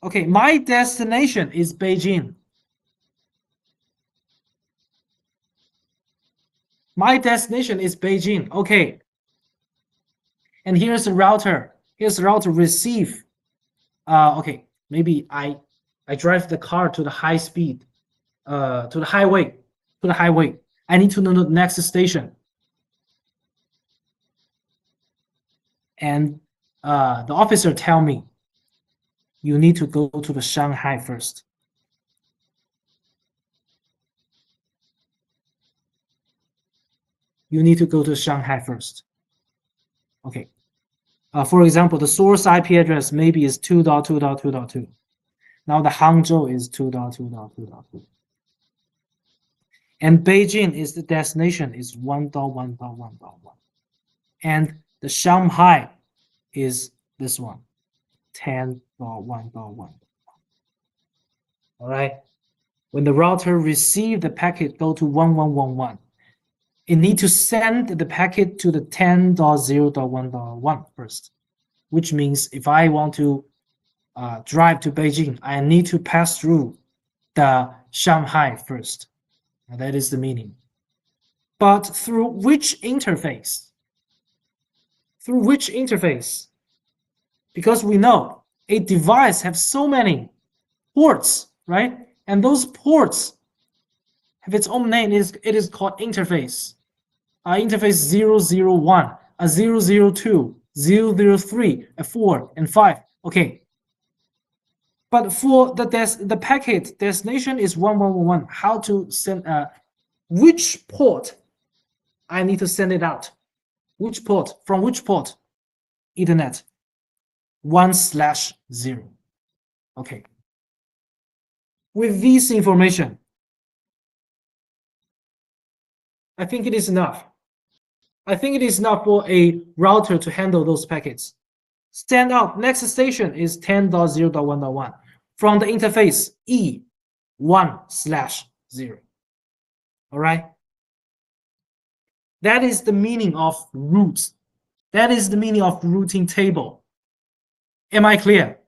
Okay, my destination is Beijing. My destination is Beijing. Okay. And here's the router. Here's the router receive. Okay, maybe I drive the car to the high speed, to the highway. I need to know the next station. And the officer tell me, you need to go to the Shanghai first. You need to go to Shanghai first. Okay. For example, the source IP address maybe is 2.2.2.2. Now the Hangzhou is 2.2.2.2. And Beijing is the destination is 1.1.1.1. And the Shanghai is this one, 10.1.1. All right. When the router receive the packet, go to 1111. It need to send the packet to the 10.0.1.1 first, which means if I want to drive to Beijing, I need to pass through the Shanghai first. Now that is the meaning. But through which interface? Through which interface? Because we know a device has so many ports, right? And those ports have its own name. It is called interface. Interface 001, 002, 003, 4, and 5. Okay. But for the packet destination is 1111. How to send which port I need to send it out? Which port? From which port? Ethernet 1/0. Okay. With this information, I think it is enough. I think it is enough for a router to handle those packets. Stand out. Next station is 10.0.1.1 from the interface E1/0. All right. That is the meaning of route. That is the meaning of routing table. Am I clear?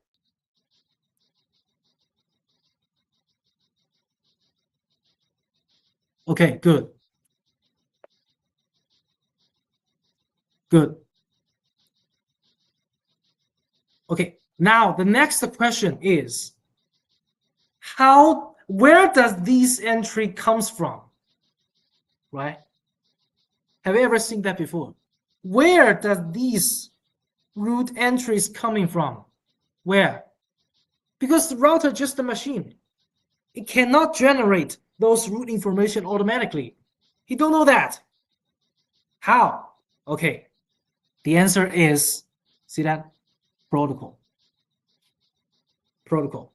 Okay, good. Good. Okay, now the next question is, where does this entry comes from? Right? Have you ever seen that before? Where does these route entries coming from? Where? Because the router is just a machine. It cannot generate those route information automatically. You don't know that. How? Okay. The answer is, see that? Protocol. Protocol.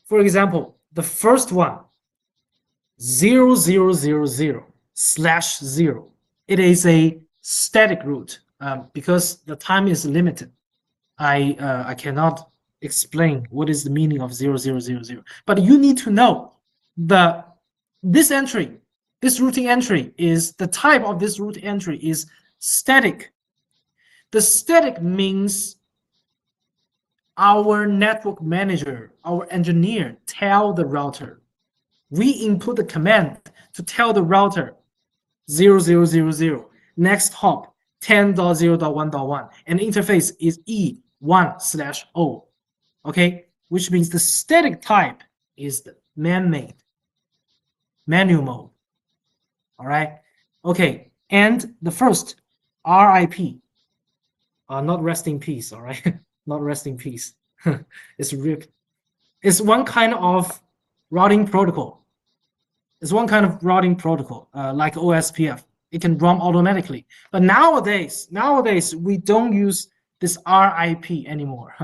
For example, the first one, 0000/0. It is a static route because the time is limited. I cannot explain what is the meaning of 0000. But you need to know this entry. This routing entry is the type of this route entry is static. The static means our network manager, our engineer tell the router. We input the command to tell the router 0000. Next hop 10.0.1.1 and interface is E1/0. Okay, which means the static type is the man-made, manual mode. All right. Okay. And the first RIP, not rest in peace. All right. Not rest in peace. It's RIP. It's one kind of routing protocol. It's one kind of routing protocol, like OSPF. It can run automatically. But nowadays we don't use this RIP anymore.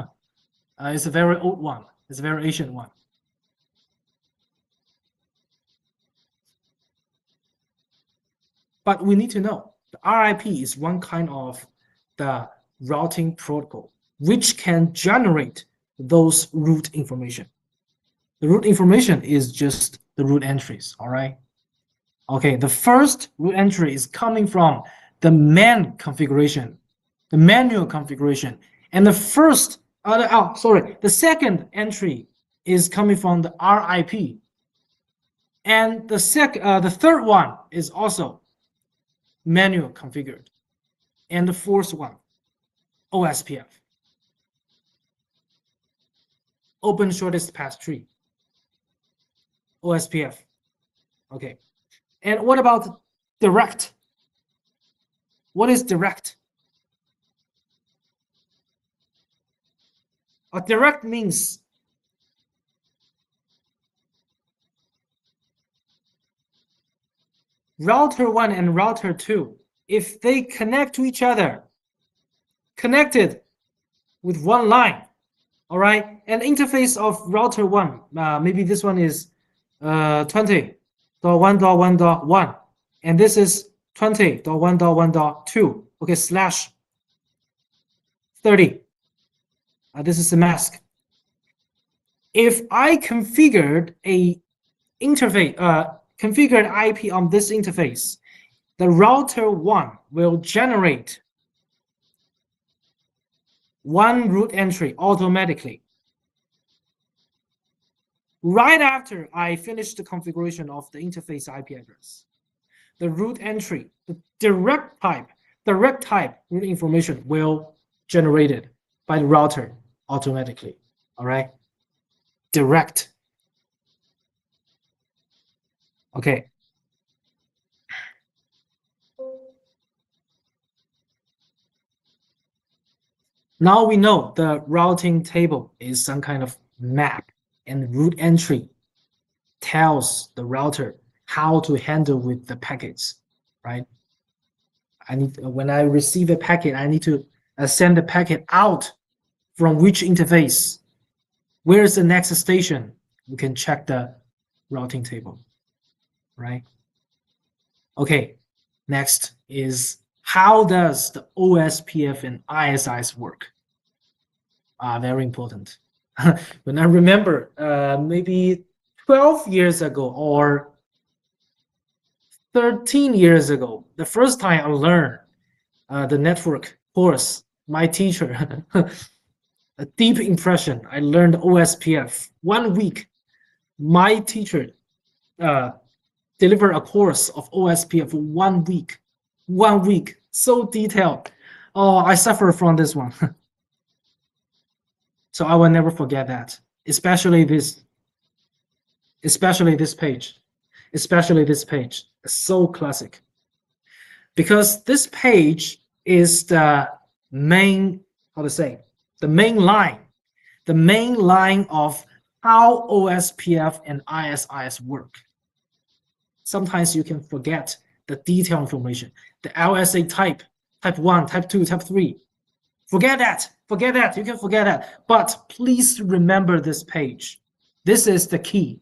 It's a very old one. It's a very ancient one. But we need to know the RIP is one kind of the routing protocol which can generate those route information. The route information is just the route entries, all right? Okay, the first route entry is coming from the man configuration. the manual configuration. And the second entry is coming from the RIP. And the third one is also manual configured. And the fourth one, OSPF, open shortest path tree, OSPF. Okay. And what about direct? What is direct? A direct means router 1 and router 2, if they connect to each other, connected with one line, all right, and interface of router 1, maybe this one is 20.1.1.1, and this is 20.1.1.2, okay, slash 30. This is the mask. If I configured a interface, configured IP on this interface, the router 1 will generate one root entry automatically. Right after I finish the configuration of the interface IP address, the root entry, the direct type root information will generated by the router automatically. All right, direct. Okay. Now we know the routing table is some kind of map, and root entry tells the router how to handle with the packets, right? When I receive a packet, I need to send the packet out from which interface. Where's the next station? We can check the routing table, right? Okay, next is how does the OSPF and ISIS work? Very important. When I remember, maybe 12 years ago or 13 years ago, the first time I learned the network course, my teacher, a deep impression. I learned OSPF. 1 week, my teacher delivered a course of OSPF for 1 week. 1 week, so detailed. Oh, I suffer from this one. So I will never forget that, especially this page. It's so classic. Because this page is the main, the main line of how OSPF and ISIS work. Sometimes you can forget the detailed information. The LSA type 1, type 2, type 3. Forget that, you can forget that. But please remember this page. This is the key.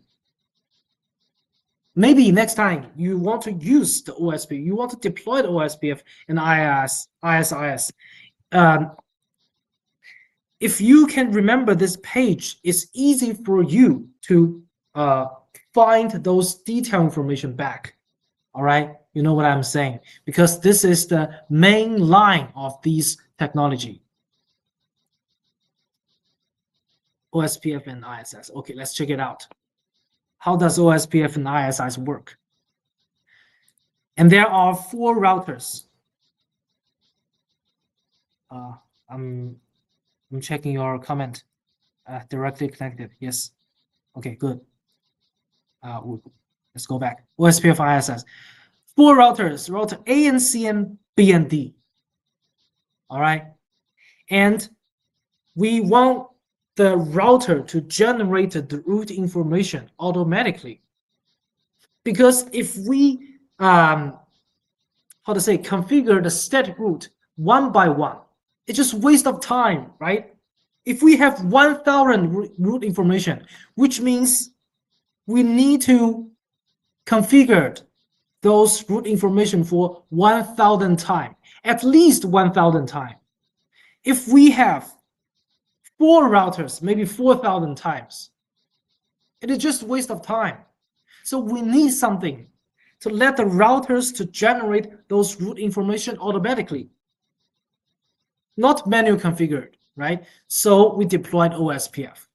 Maybe next time you want to use the OSPF, you want to deploy the OSPF and ISIS. If you can remember this page, it's easy for you to find those detailed information back. All right, you know what I'm saying? Because this is the main line of these technology. OSPF and ISIS. Okay, let's check it out. How does OSPF and ISIS work? And there are 4 routers. I'm checking your comment. Directly connected. Yes. Okay, good. Let's go back. OSPF ISIS. 4 routers. Router A and C and B and D. All right. And we want the router to generate the root information automatically. Because if we configure the static root one by one, it's just waste of time, right? If we have 1,000 root information, which means we need to configure those root information for 1,000 times, at least 1,000 times. If we have 4 routers, maybe 4,000 times, it is just waste of time. So we need something to let the routers to generate those root information automatically. not manual configured, right? So we deployed OSPF.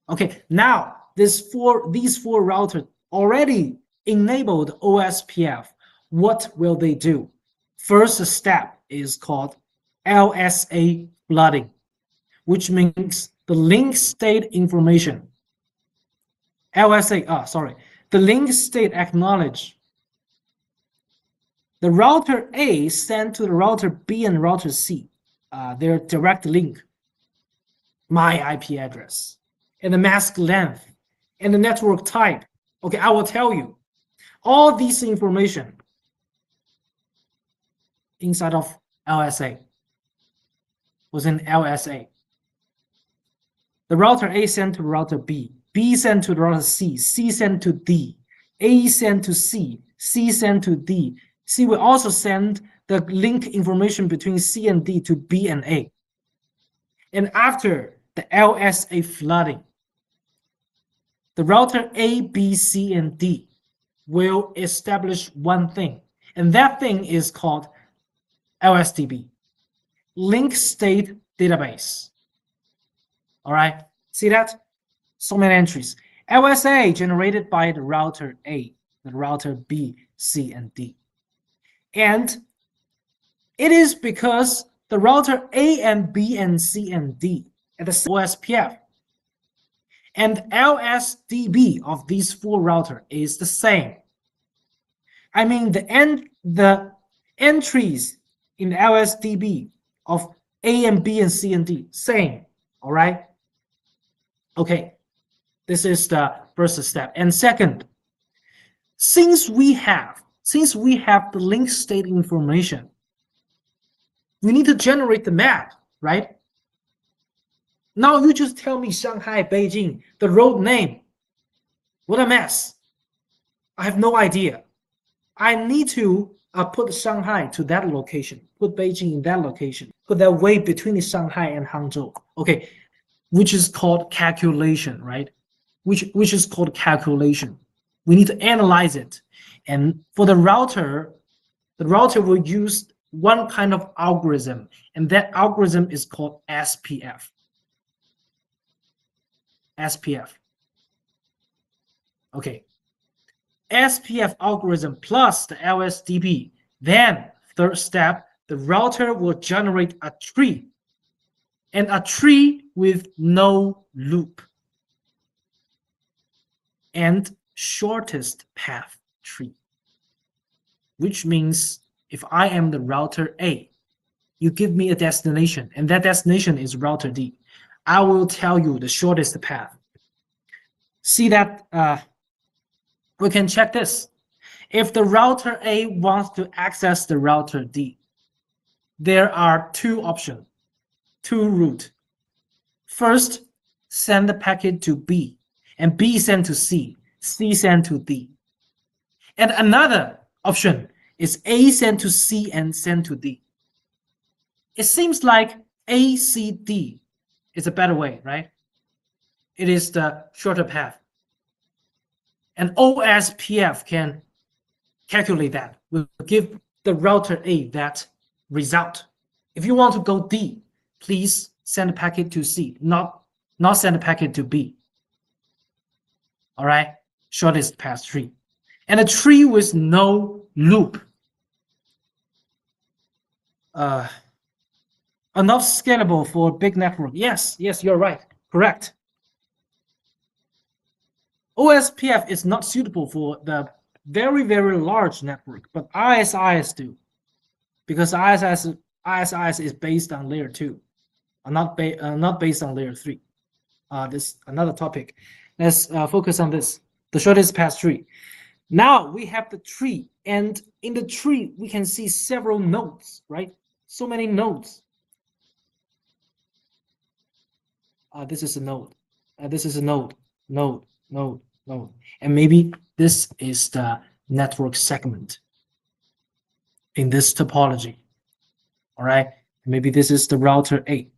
Okay, now these four routers already enabled OSPF. What will they do? First step is called LSA flooding, which means the link state information. The link state acknowledge. The router A sent to the router B and router C, their direct link, my IP address, and the mask length, and the network type. Okay, I will tell you all these information inside of LSA, within LSA. The router A sent to router B, B sent to router C, C sent to D, A sent to C, C sent to D. C will also send the link information between C and D to B and A. And after the LSA flooding, the router A, B, C, and D will establish one thing, and that thing is called LSDB, Link State Database. All right, see that? So many entries. LSA generated by the router A, the router B, C, and D. And it is because the router A and B and C and D at the OSPF and LSDB of these four routers is the same. I mean, the entries in LSDB of A and B and C and D, same, all right? Okay, this is the first step. And second, since we have the link state information, we need to generate the map, right? Now you just tell me Shanghai, Beijing, the road name. What a mess. I have no idea. I need to put Shanghai to that location, put Beijing in that location, put that way between Shanghai and Hangzhou. Okay, which is called calculation, right? Which is called calculation. We need to analyze it. And for the router will use one kind of algorithm, and that algorithm is called SPF. SPF. Okay. SPF algorithm plus the LSDB. Then, third step, the router will generate a tree, and a tree with no loop, and shortest path tree, which means if I am the router A, you give me a destination, and that destination is router D. I will tell you the shortest path. See that? We can check this. If the router A wants to access the router D, there are two options, two routes. First, send the packet to B, and B send to C, C send to D. And another option is A send to C and send to D. It seems like ACD is a better way, right? It is the shorter path. And OSPF can calculate that. We'll give the router A that result. If you want to go D, please send a packet to C, not send a packet to B. All right, shortest path tree. And a tree with no loop. Enough scalable for big network. Yes, you're right. Correct. OSPF is not suitable for the very, very large network, but ISIS do, because ISIS is based on layer 2, not based on layer 3. This another topic. Let's focus on this, the shortest path tree. Now we have the tree, and in the tree we can see several nodes, right? So many nodes. This is a node. This is a node. And maybe this is the network segment in this topology. All right, maybe this is the router A.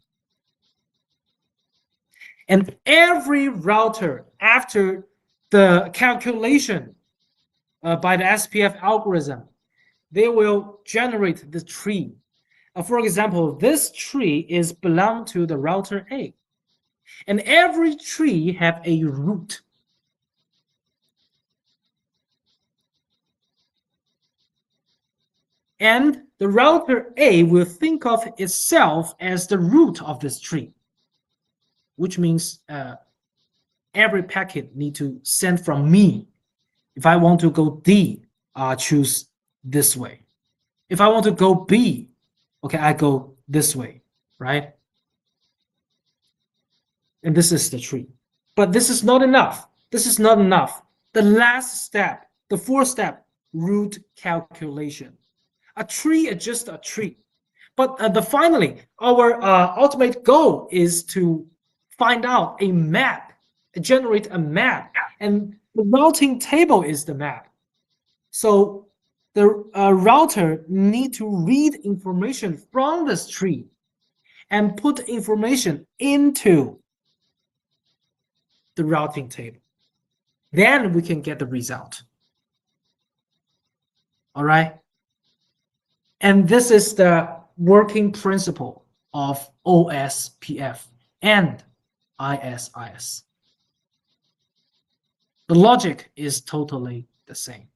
And every router, after the calculation by the SPF algorithm, they will generate the tree For example, this tree is belong to the router A. And every tree have a root. And the router A will think of itself as the root of this tree, which means every packet need to send from me. If I want to go D, choose this way. If I want to go B, okay, I go this way, right? And this is the tree. But this is not enough. This is not enough. The last step, the fourth step, root calculation. A tree is just a tree. But finally, our ultimate goal is to find out a map, generate a map. And the routing table is the map. So the router need to read information from this tree and put information into the routing table. Then we can get the result. All right. And this is the working principle of OSPF and ISIS. The logic is totally the same.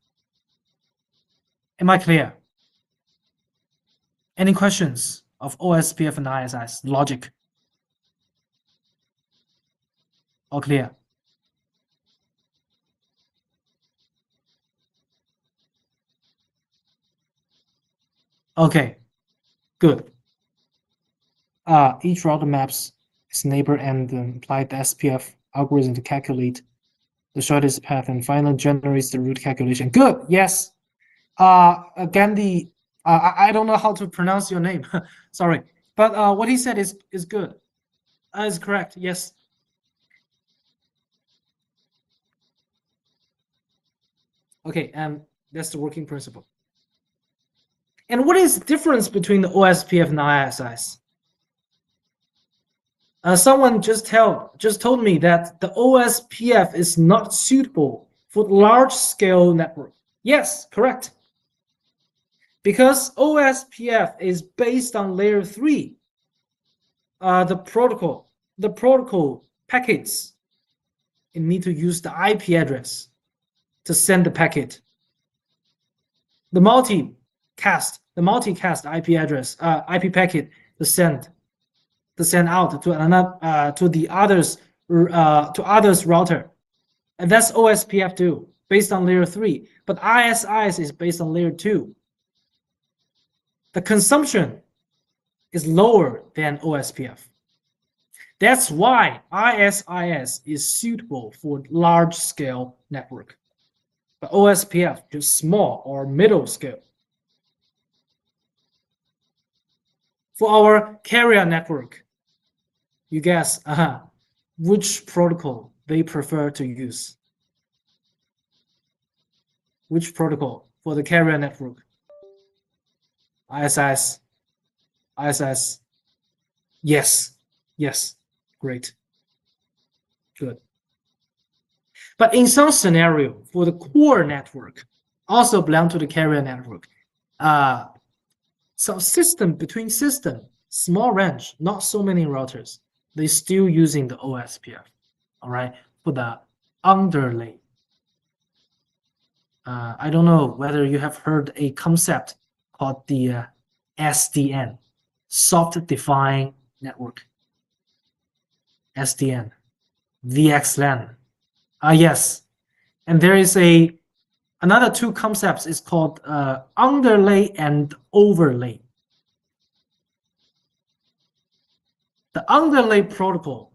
Am I clear? Any questions of OSPF and ISIS logic? All clear? Okay, good. Each router maps its neighbor and apply the SPF algorithm to calculate the shortest path and finally generates the root calculation. Good, yes. Gandhi, I don't know how to pronounce your name. Sorry, but what he said is good. Is correct. Yes. Okay, and that's the working principle. And what is the difference between the OSPF and ISIS? Someone just told me that the OSPF is not suitable for large-scale network. Yes, correct. Because OSPF is based on layer 3. The protocol packets, it need to use the IP address to send the packet. The multicast IP address, IP packet to send out to another to the others router, and that's OSPF too, based on layer 3. But ISIS is based on layer 2. The consumption is lower than OSPF. That's why ISIS is suitable for large-scale network, but OSPF just small or middle scale. For our carrier network, you guess which protocol they prefer to use? Which protocol for the carrier network? ISIS. Yes, great, good. But in some scenario, for the core network, also belong to the carrier network, some system between system, small range, not so many routers, they still using the OSPF, all right, for the underlay. I don't know whether you have heard a concept called the SDN, soft-defined network. SDN, VXLAN. Yes, and there is another two concepts is called underlay and overlay. The underlay protocol,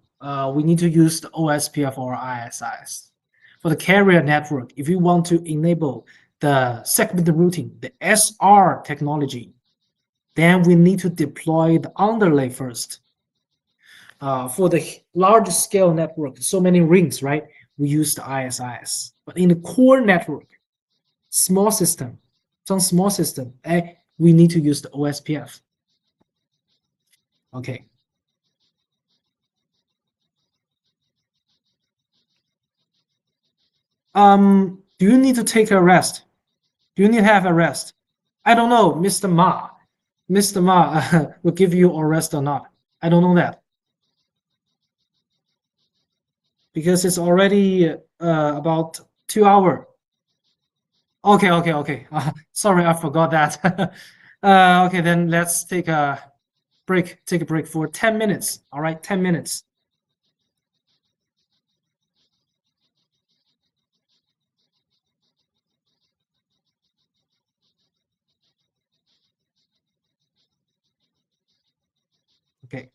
we need to use the OSPF or ISIS. For the carrier network, if you want to enable the segment routing, the SR technology, then we need to deploy the underlay first. For the large scale network, so many rings, right? We use the ISIS. But in the core network, small system, we need to use the OSPF. Okay. Do you need to take a rest? Do you need to have a rest? I don't know, Mr. Ma. Mr. Ma will give you a rest or not. I don't know that because it's already about 2 hours. Okay, okay, okay. Sorry, I forgot that. Okay, then let's take a break. Take a break for 10 minutes. All right, 10 minutes. Okay.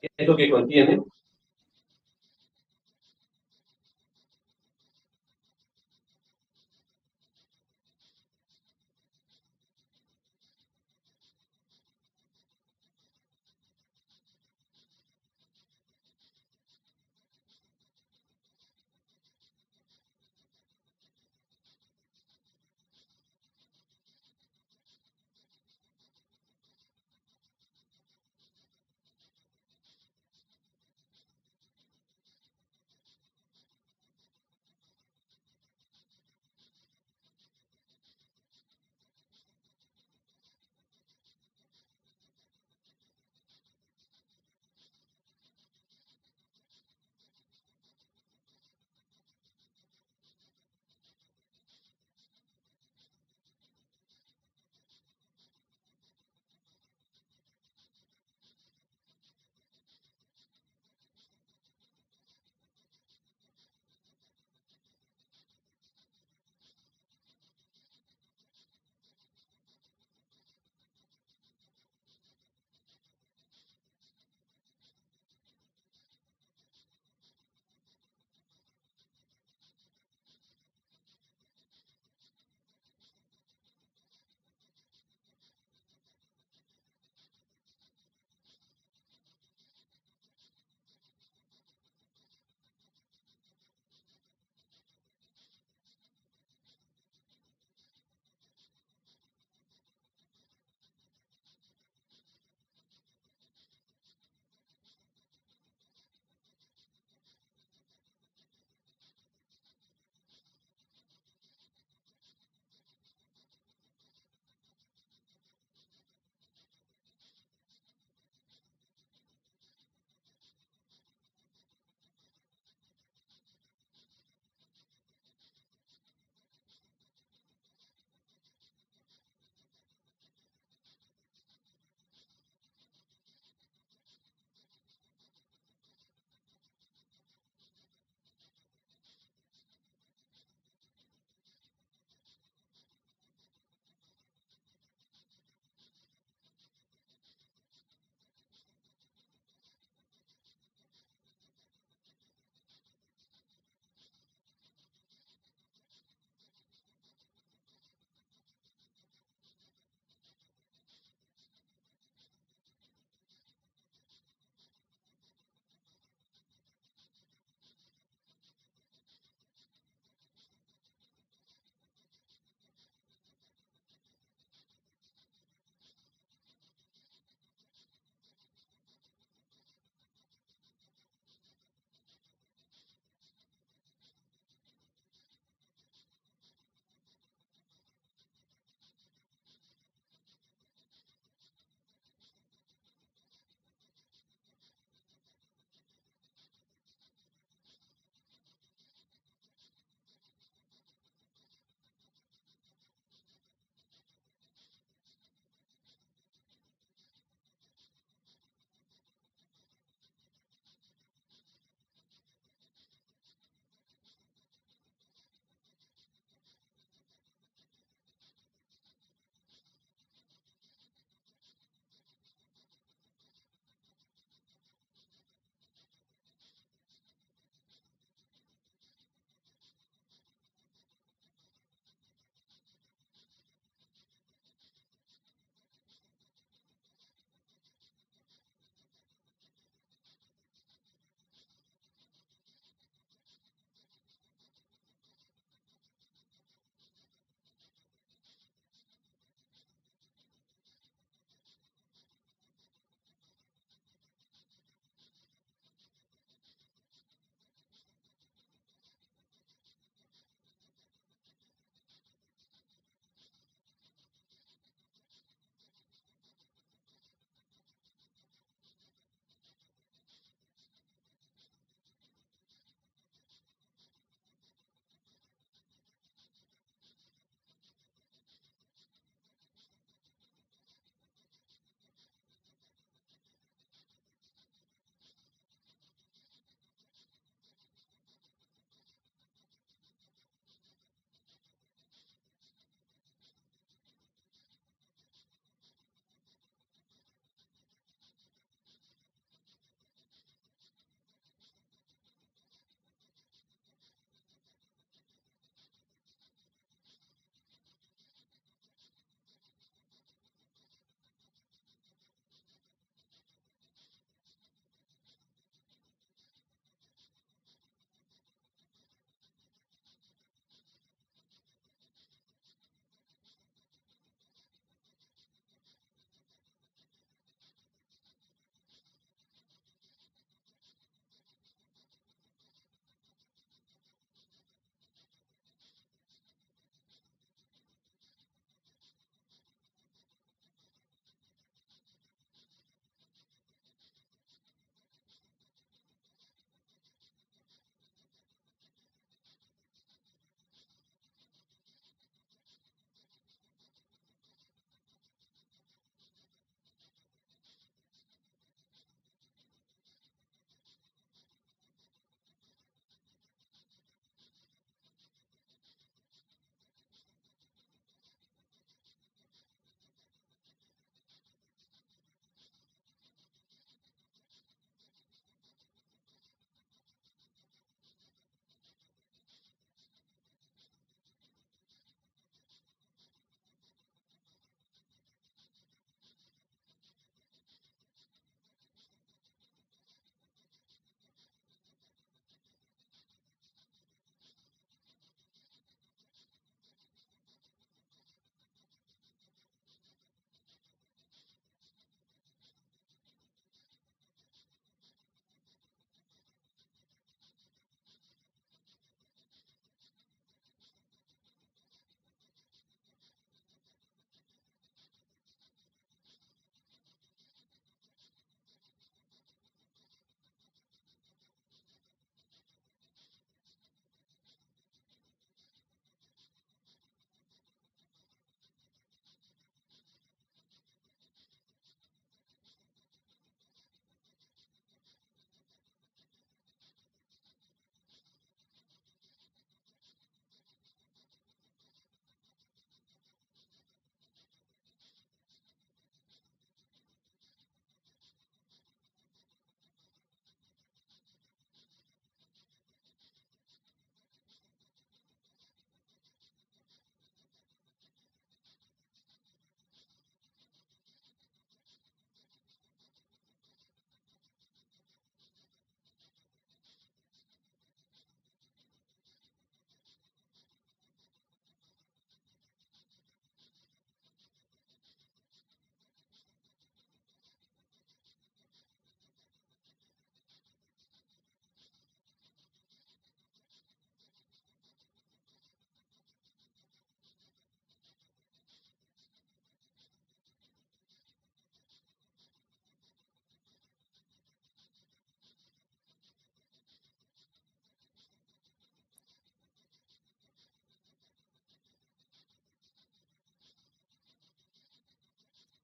Esto que contiene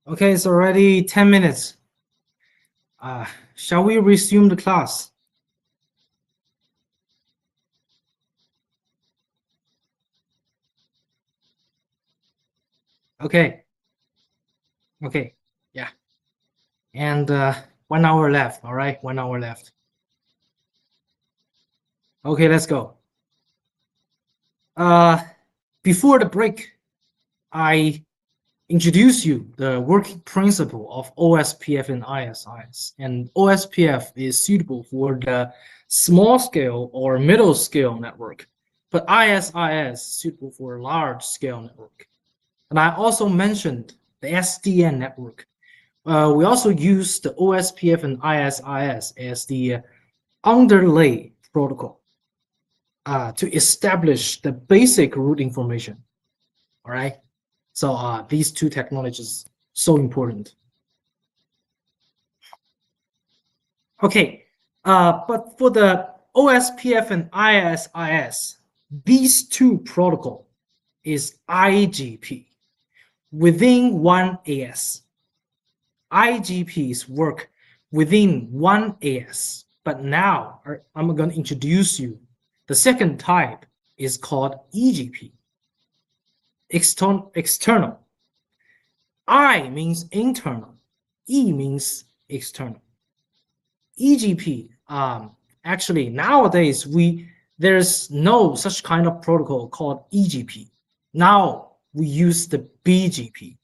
Okay, it's already 10 minutes. Shall we resume the class? Okay. Okay. Yeah. And 1 hour left. All right. 1 hour left. Okay, let's go. Before the break, I introduce you the working principle of OSPF and ISIS. And OSPF is suitable for the small scale or middle scale network, but ISIS suitable for a large scale network. And I also mentioned the SDN network. We also use the OSPF and ISIS as the underlay protocol to establish the basic route information. All right. So these two technologies so important. Okay, but for the OSPF and ISIS, these two protocol is IGP within one AS. IGPs work within one AS, but now I'm going to introduce you. The second type is called EGP, external. I means internal, E means external. EGP, actually nowadays there's no such kind of protocol called EGP. Now we use the BGP.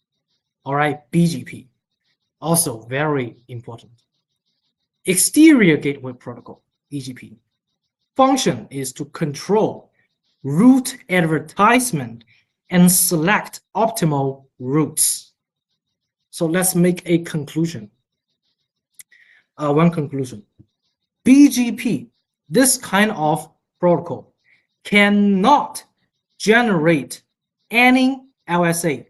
All right, BGP, also very important. Exterior gateway protocol, EGP. Function is to control route advertisement and select optimal routes. So let's make a conclusion. One conclusion. BGP, this kind of protocol, cannot generate any LSA,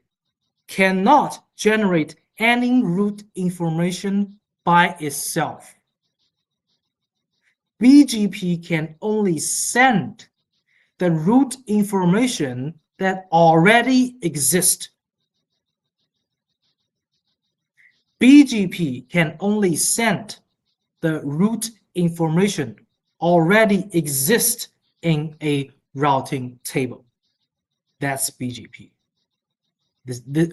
cannot generate any route information by itself. BGP can only send the route information that already exists. BGP can only send the route information already exists in a routing table. That's BGP.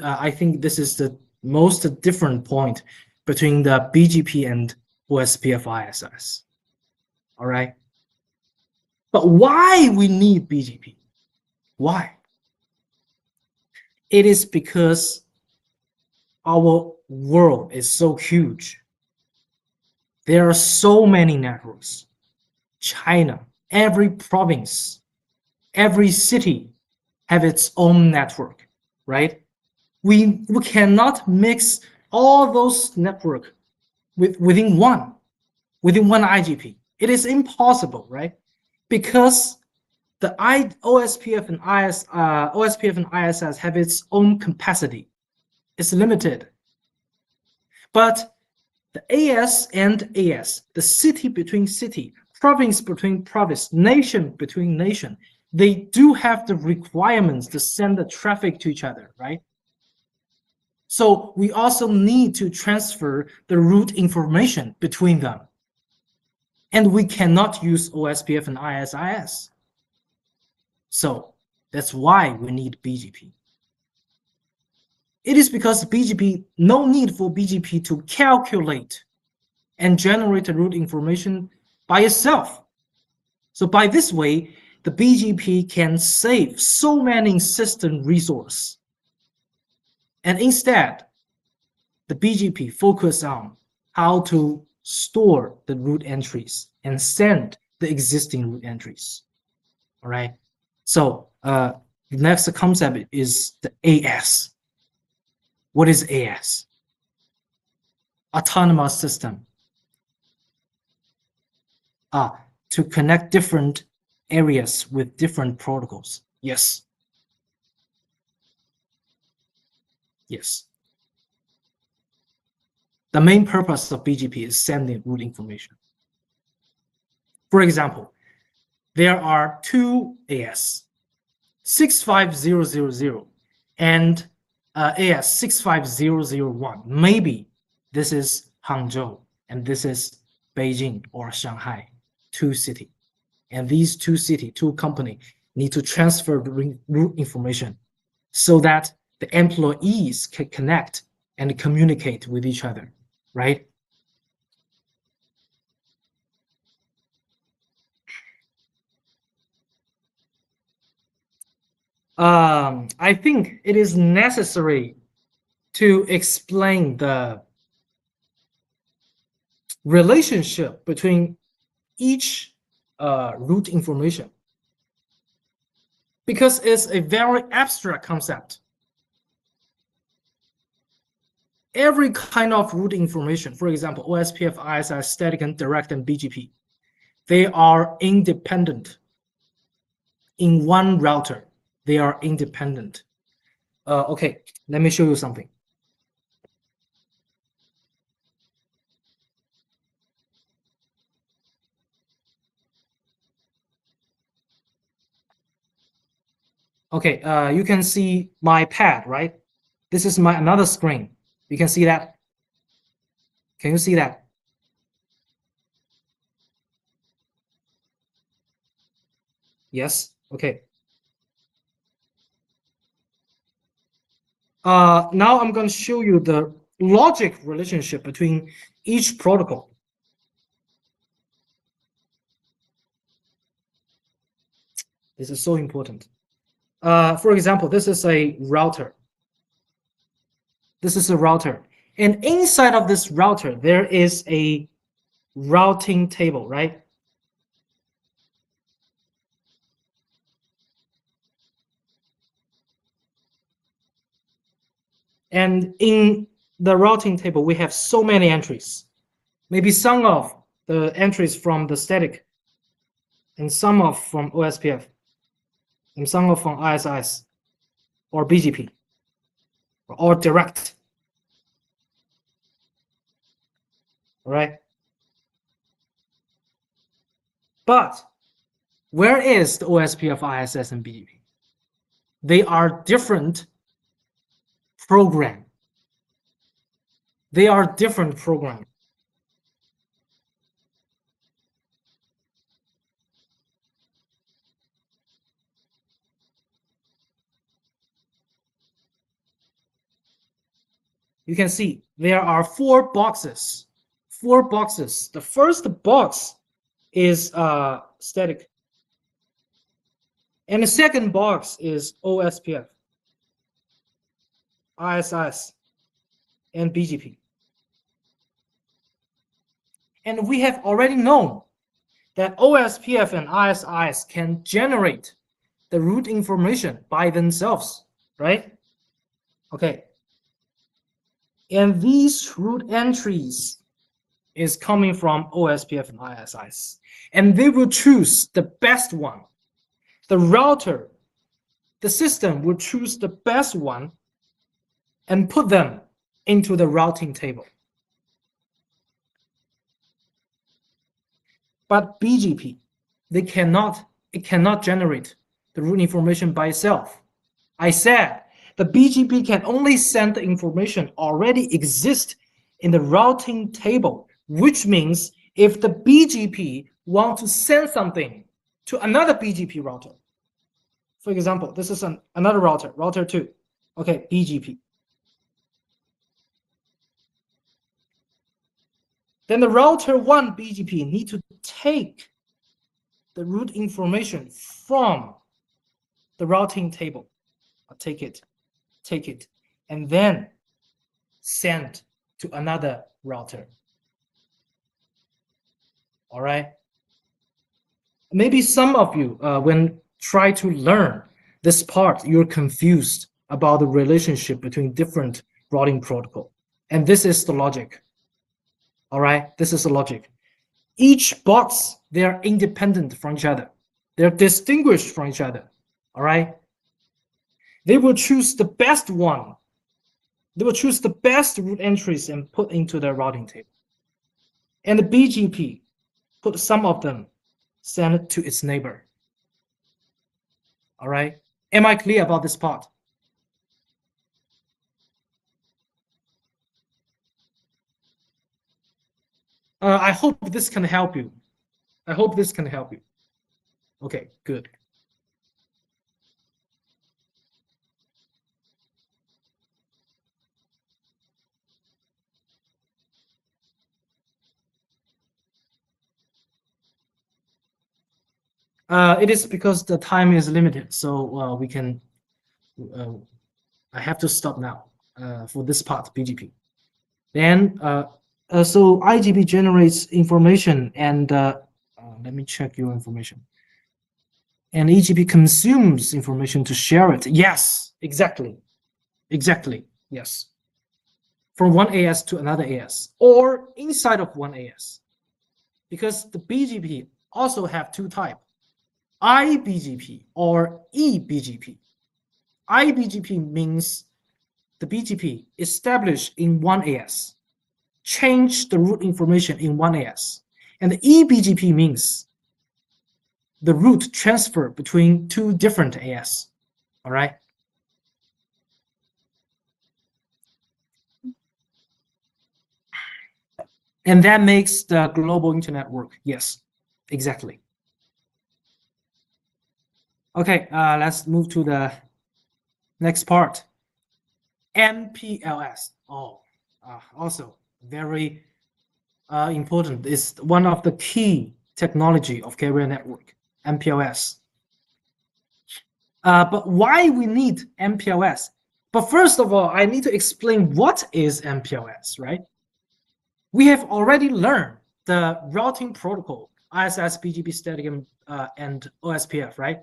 I think this is the most different point between the BGP and OSPF ISIS. All right. But why we need BGP? Why? It is because our world is so huge. There are so many networks. China, every province, every city have its own network, right? We cannot mix all those networks within one IGP. It is impossible, right? Because the OSPF and ISIS have its own capacity. It's limited. But the AS and AS, the city between city, province between province, nation between nation, they do have the requirements to send the traffic to each other, right? So we also need to transfer the route information between them. And we cannot use OSPF and ISIS. So that's why we need BGP. It is because BGP, no need for BGP to calculate and generate the route information by itself. So by this way, the BGP can save so many system resources. And instead, the BGP focus on how to store the route entries and send the existing route entries. All right. So the next concept is the AS. What is AS? Autonomous system. To connect different areas with different protocols. Yes. Yes. The main purpose of BGP is sending route information. For example, there are two AS, 65000 and AS65001. Maybe this is Hangzhou and this is Beijing or Shanghai, two cities. And these two cities, two companies need to transfer the route information so that the employees can connect and communicate with each other, right? I think it is necessary to explain the relationship between each route information, because it's a very abstract concept. Every kind of route information, for example, OSPF, ISI, static and direct, and BGP, they are independent. In one router, they are independent. Okay, let me show you something. Okay, you can see my pad, right? This is my another screen. You can see that. Can you see that? Yes. Okay. Now I'm going to show you the logic relationship between each protocol. This is so important. For example, this is a router. This is a router. And inside of this router, there is a routing table, right? And in the routing table, we have so many entries. Maybe some of the entries from the static, and some of from OSPF, and some of from ISIS, or BGP, or direct. All right. But where is the OSPF, ISS, and BGP? They are different program. They are different program. You can see there are four boxes. Four boxes. The first box is static. And the second box is OSPF, ISIS, and BGP. And we have already known that OSPF and ISIS can generate the route information by themselves, right? Okay. And these route entries is coming from OSPF and ISIS. And they will choose the best one. The router, the system will choose the best one and put them into the routing table. But BGP, it cannot generate the route information by itself. I said the BGP can only send the information already exist in the routing table, which means if the BGP wants to send something to another BGP router, for example, this is another router, router 2, okay, BGP. Then the router 1 BGP need to take the route information from the routing table. Take it, and then send to another router. All right. Maybe some of you, when try to learn this part, you're confused about the relationship between different routing protocol. And this is the logic. All right, this is the logic. Each box, they are independent from each other. They're distinguished from each other. All right. They will choose the best one. They will choose the best route entries and put into their routing table. And the BGP put some of them, send it to its neighbor. All right. Am I clear about this part? I hope this can help you. I hope this can help you. Okay, good. It is because the time is limited, so we can. I have to stop now for this part, BGP. Then, so IGP generates information, and let me check your information. And EGP consumes information to share it. Yes, exactly. Exactly, yes. From one AS to another AS, or inside of one AS. Because the BGP also have two types, IBGP or eBGP. IBGP means the BGP established in one AS, change the root information in one AS. And the eBGP means the root transfer between two different AS. All right. And that makes the global internet work. Yes, exactly. Okay, let's move to the next part. MPLS. Oh, also very important. It's one of the key technology of carrier network, MPLS. But why we need MPLS? But first of all, I need to explain what is MPLS, right? We have already learned the routing protocol, ISS, BGP static, and OSPF, right?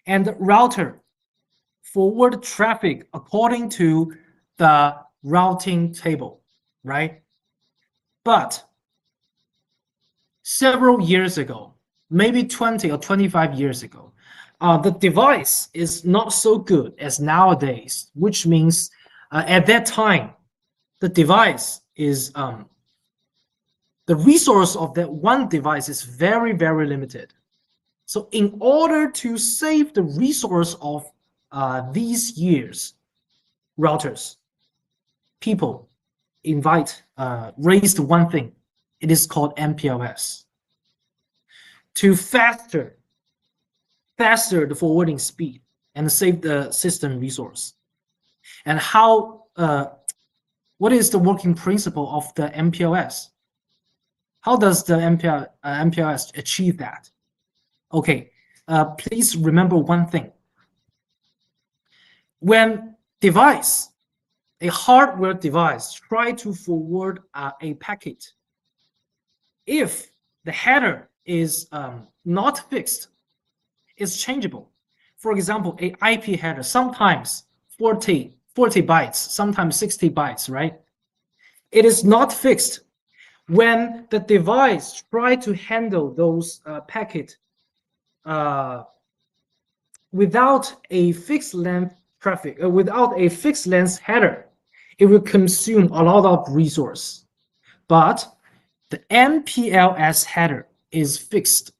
And the router forward traffic according to the routing table, right? But several years ago, maybe 20 or 25 years ago, the device is not so good as nowadays, which means at that time, the device is the resource of that one device is very, very limited. So in order to save the resource of these years, routers, people raised one thing. It is called MPLS. To faster the forwarding speed and save the system resource. And what is the working principle of the MPLS? How does the MPLS achieve that? Okay, please remember one thing. When a hardware device, try to forward a packet, if the header is not fixed, it's changeable. For example, a IP header, sometimes 40 bytes, sometimes 60 bytes, right? It is not fixed. When the device try to handle those packet without a fixed length traffic, without a fixed length header, it will consume a lot of resource. But the MPLS header is fixed.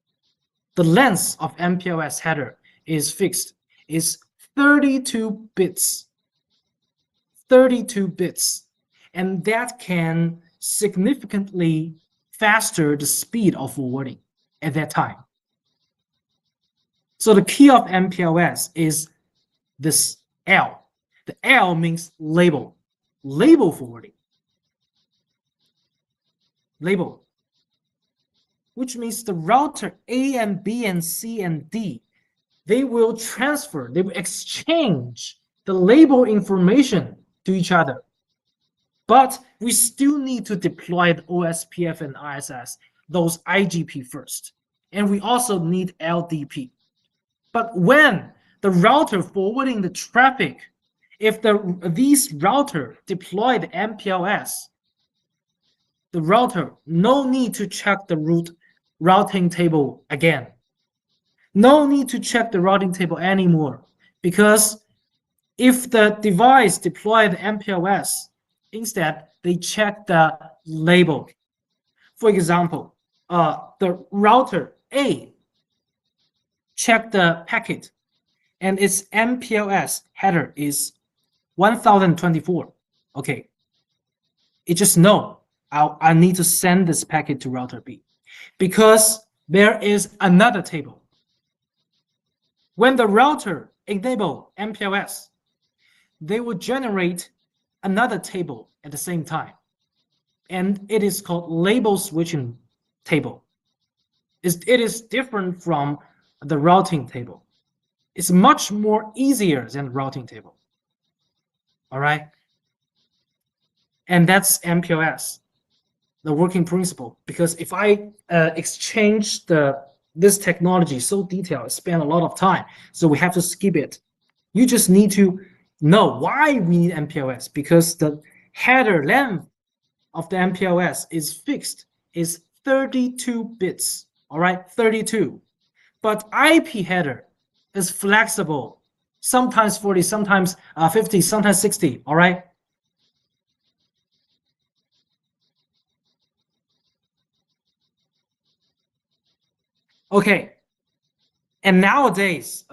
The length of MPLS header is fixed. Is 32 bits. 32 bits. And that can significantly faster the speed of forwarding at that time. So the key of MPLS is this L. The L means label forwarding. Label, which means the router A and B and C and D, they will exchange the label information to each other. But we still need to deploy the OSPF and ISS, those IGP first. And we also need LDP. But when the router forwarding the traffic, if these router deploy the MPLS, the router no need to check the routing table again. No need to check the routing table anymore, because if the device deploy the MPLS, instead they check the label. For example, the router A check the packet and its MPLS header is 1024. Okay, it just know I need to send this packet to router B, because there is another table. When the router enable MPLS, they will generate another table at the same time, and it is called label switching table. It is different from the routing table. It's much more easier than the routing table. All right, and that's MPLS, the working principle. Because if I exchange this technology so detailed, spend a lot of time, so we have to skip it. You just need to know why we need MPLS, because the header length of the MPLS is fixed, is 32 bits. All right, 32. But IP header is flexible, sometimes 40, sometimes 50, sometimes 60. All right. Okay. And nowadays,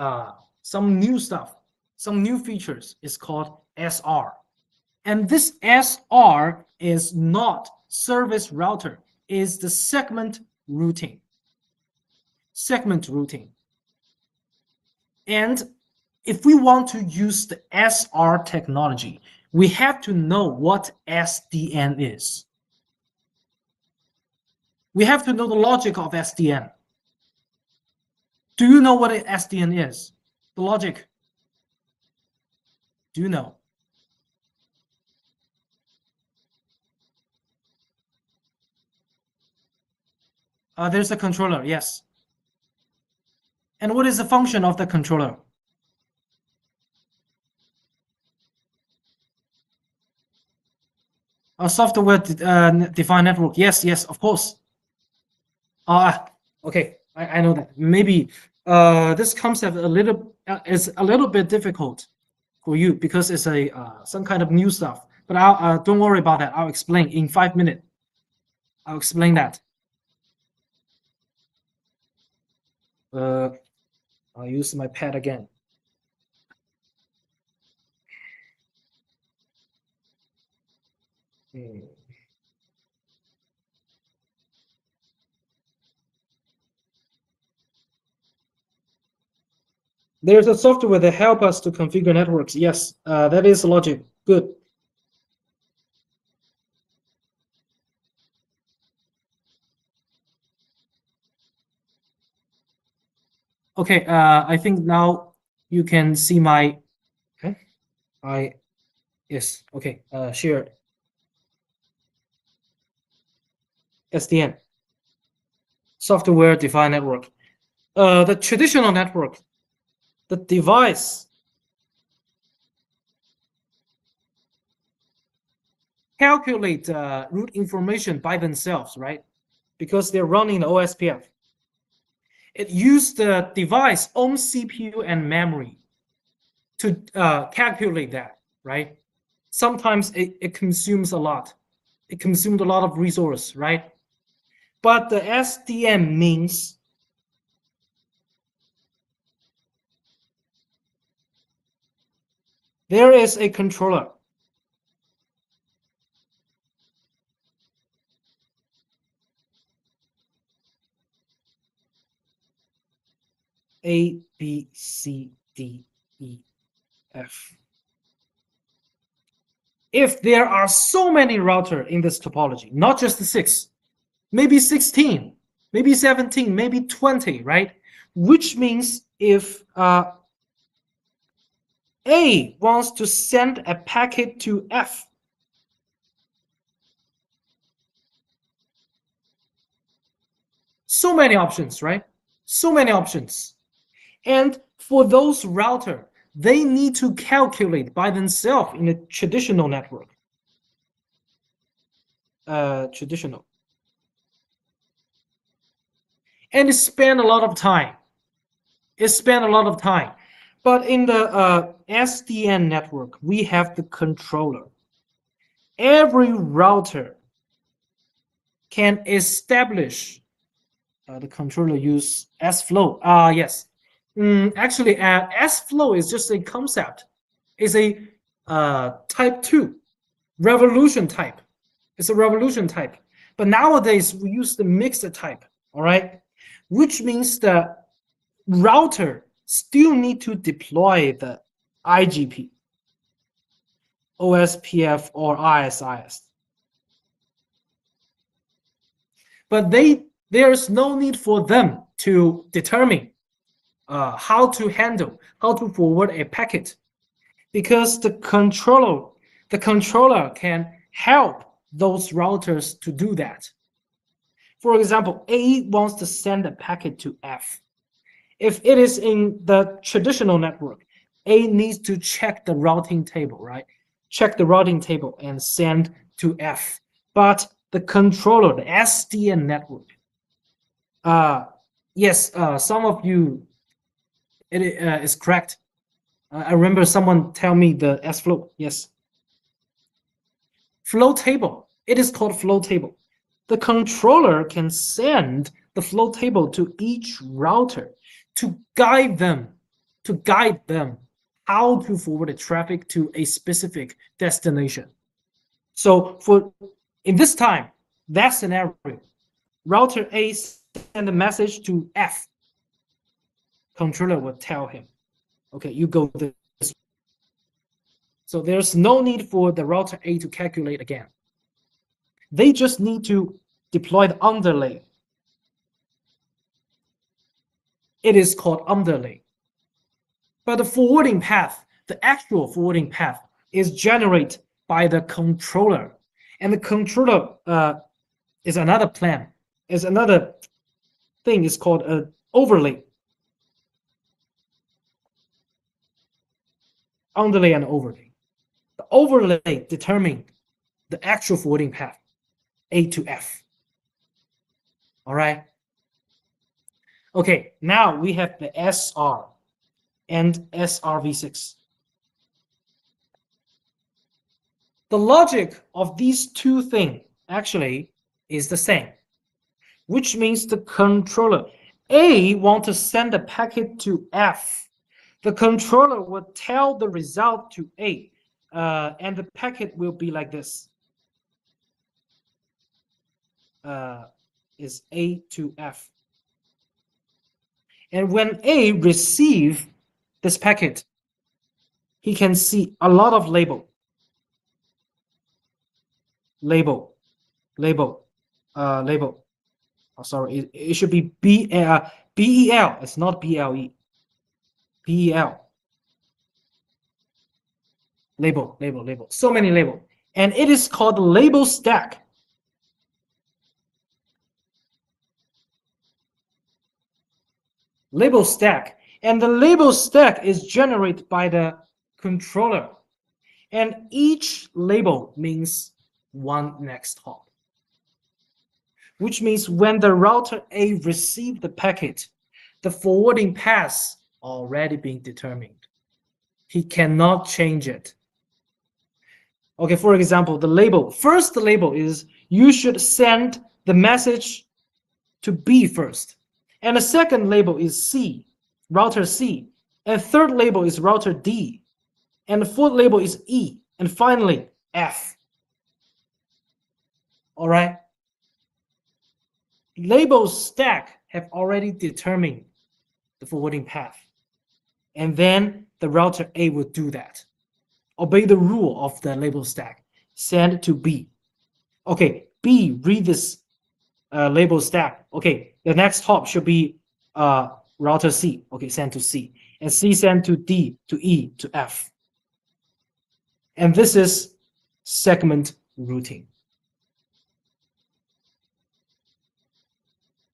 some new stuff, some new features is called SR. And this SR is not service router, is the segment routing. Segment routing. And if we want to use the SR technology, we have to know what SDN is. We have to know the logic of SDN. Do you know what SDN is? The logic. Do you know? There's a controller, yes. And what is the function of the controller? A software defined network. Yes, yes, of course. Okay, I know that. Maybe this concept is a little bit difficult for you, because it's a some kind of new stuff. But don't worry about that. I'll explain in 5 minutes. I'll explain that. I'll use my pad again. There's a software that helps us to configure networks. Yes, that is logic. Good. Okay, I think now you can see my. Okay, yes. Okay, shared. SDN. Software defined network. The traditional network, the device calculate root information by themselves, right? Because they're running the OSPF. It used the device own CPU and memory to calculate that, right? Sometimes it consumes a lot. It consumed a lot of resource, right? But the SDN means there is a controller. A, B, C, D, E, F. If there are so many routers in this topology, not just the 6, maybe 16, maybe 17, maybe 20, right? Which means if A wants to send a packet to F, so many options, right? So many options. And for those routers, they need to calculate by themselves in a traditional network. Traditional. And it spend a lot of time. But in the SDN network, we have the controller. Every router can establish the controller use S-flow. Yes. Actually, S-flow is just a concept. It's a type 2 revolution type. It's a revolution type. But nowadays we use the mixed type, all right? Which means the router still need to deploy the IGP, OSPF, or RSIS. But there's no need for them to determine how to handle, how to forward a packet, because the controller can help those routers to do that. For example, A wants to send a packet to F. If it is in the traditional network, A needs to check the routing table, right? Check the routing table and send to F. But the controller, the SDN network, yes, some of you, it is correct. I remember someone tell me the S-flow, yes. Flow table, it is called flow table. The controller can send the flow table to each router to guide them how to forward the traffic to a specific destination. So in this time, that scenario, router A send a message to F. Controller will tell him, okay, you go this way. So there's no need for the router A to calculate again. They just need to deploy the underlay. It is called underlay. But the forwarding path, the actual forwarding path, is generated by the controller. And the controller is another plan, is another thing is called an overlay. Underlay and overlay. The overlay determines the actual forwarding path, A to F. All right. Okay, now we have the SR and SRv6. The logic of these two things actually is the same, which means the controller A wants to send a packet to F. The controller will tell the result to A, and the packet will be like this. Is A to F. And when A receives this packet, he can see a lot of label. Oh, sorry, it should be BEL. It's not BLE. BEL. Label. So many label. And it is called label stack. Label stack. And the label stack is generated by the controller. And each label means one next hop. Which means when the router A receives the packet, the forwarding path already being determined. He cannot change it. Okay, for example, the label. First label is you should send the message to B first. And the second label is C, router C. And third label is router D. And the fourth label is E. And finally, F. All right. Label stack have already determined the forwarding path. And then the router A will do that. Obey the rule of the label stack. Send to B. Okay, B read this label stack. Okay, the next hop should be router C. Okay, send to C. And C send to D, to E, to F. And this is segment routing.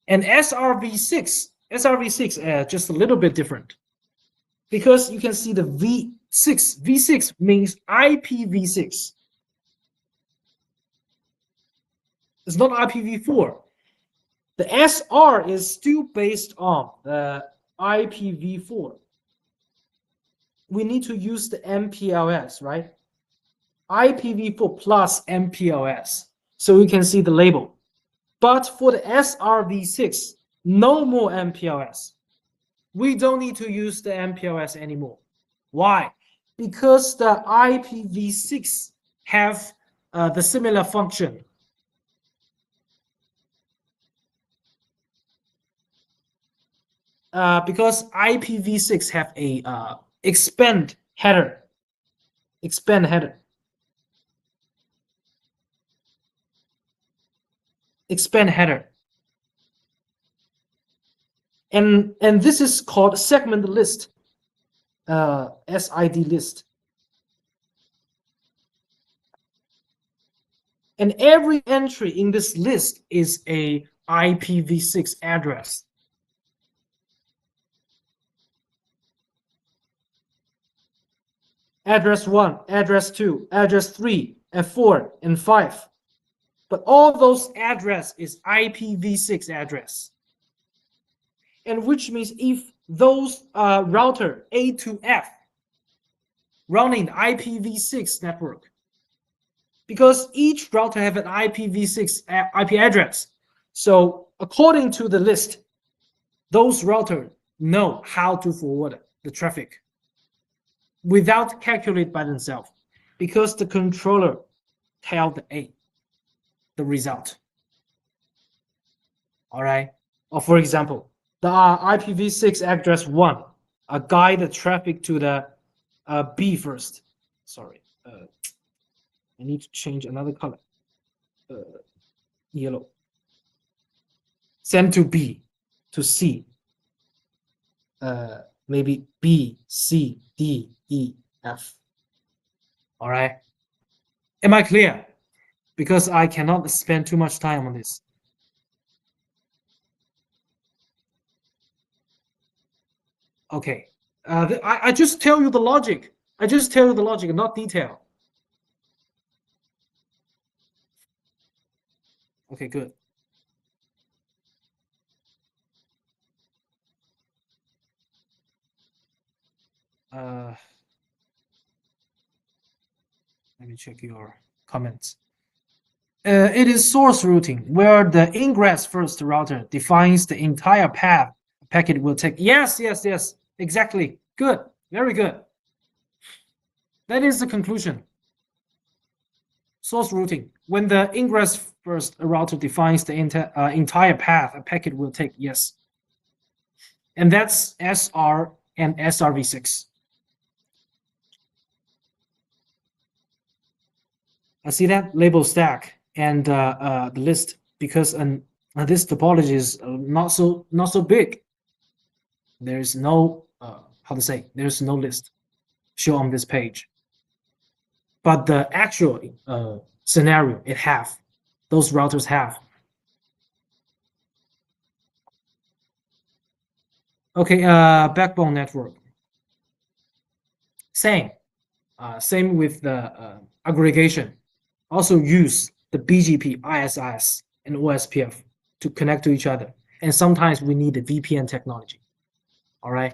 And SRv6 just a little bit different, because you can see the V6. V6 means IPv6. It's not IPv4. The SR is still based on the IPv4. We need to use the MPLS, right? IPv4 plus MPLS. So you can see the label. But for the SRv6, no more MPLS. We don't need to use the MPLS anymore. Why? Because the IPv6 have the similar function because IPv6 have a expand header. Expand header. Expand header. And this is called segment list. SID list. And every entry in this list is a IPv6 address. Address 1, address 2, address 3, and 4, and 5. But all those address is IPv6 address. And which means if those router A to F running IPv6 network, because each router have an IPv6 IP address. So according to the list, those routers know how to forward the traffic without calculate by themselves, because the controller tell the A the result. All right. Or for example, the IPv6 address 1 guide the traffic to the B first. Sorry. I need to change another color. Yellow. Send to B, to C. Maybe B, C, D, E, F. All right. Am I clear? Because I cannot spend too much time on this. Okay. I just tell you the logic. I just tell you the logic, not detail. Okay, good. Let me check your comments. It is source routing, where the ingress first router defines the entire path a packet will take. Yes, yes, yes, exactly. Good, very good. That is the conclusion. Source routing, when the ingress first router defines the entire path a packet will take. Yes. And that's SR and SRv6. I see that label stack and the list, because this topology is not so big. There's no there's no list shown on this page. But the actual scenario those routers have. Okay, backbone network. Same with the aggregation. Also use the BGP, ISIS, and OSPF to connect to each other. And sometimes we need the VPN technology. All right.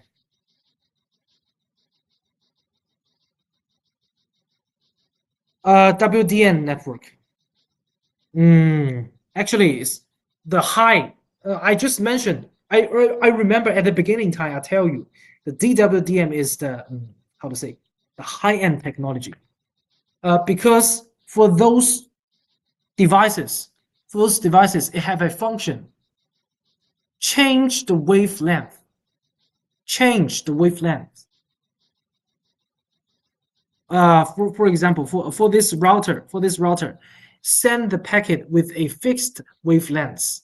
WDN network. Actually, it's the high. I just mentioned. I remember at the beginning time I tell you the DWDM is the the high-end technology. Because for those devices, it have a function. Change the wavelength. Change the wavelength. For example, for this router, send the packet with a fixed wavelength.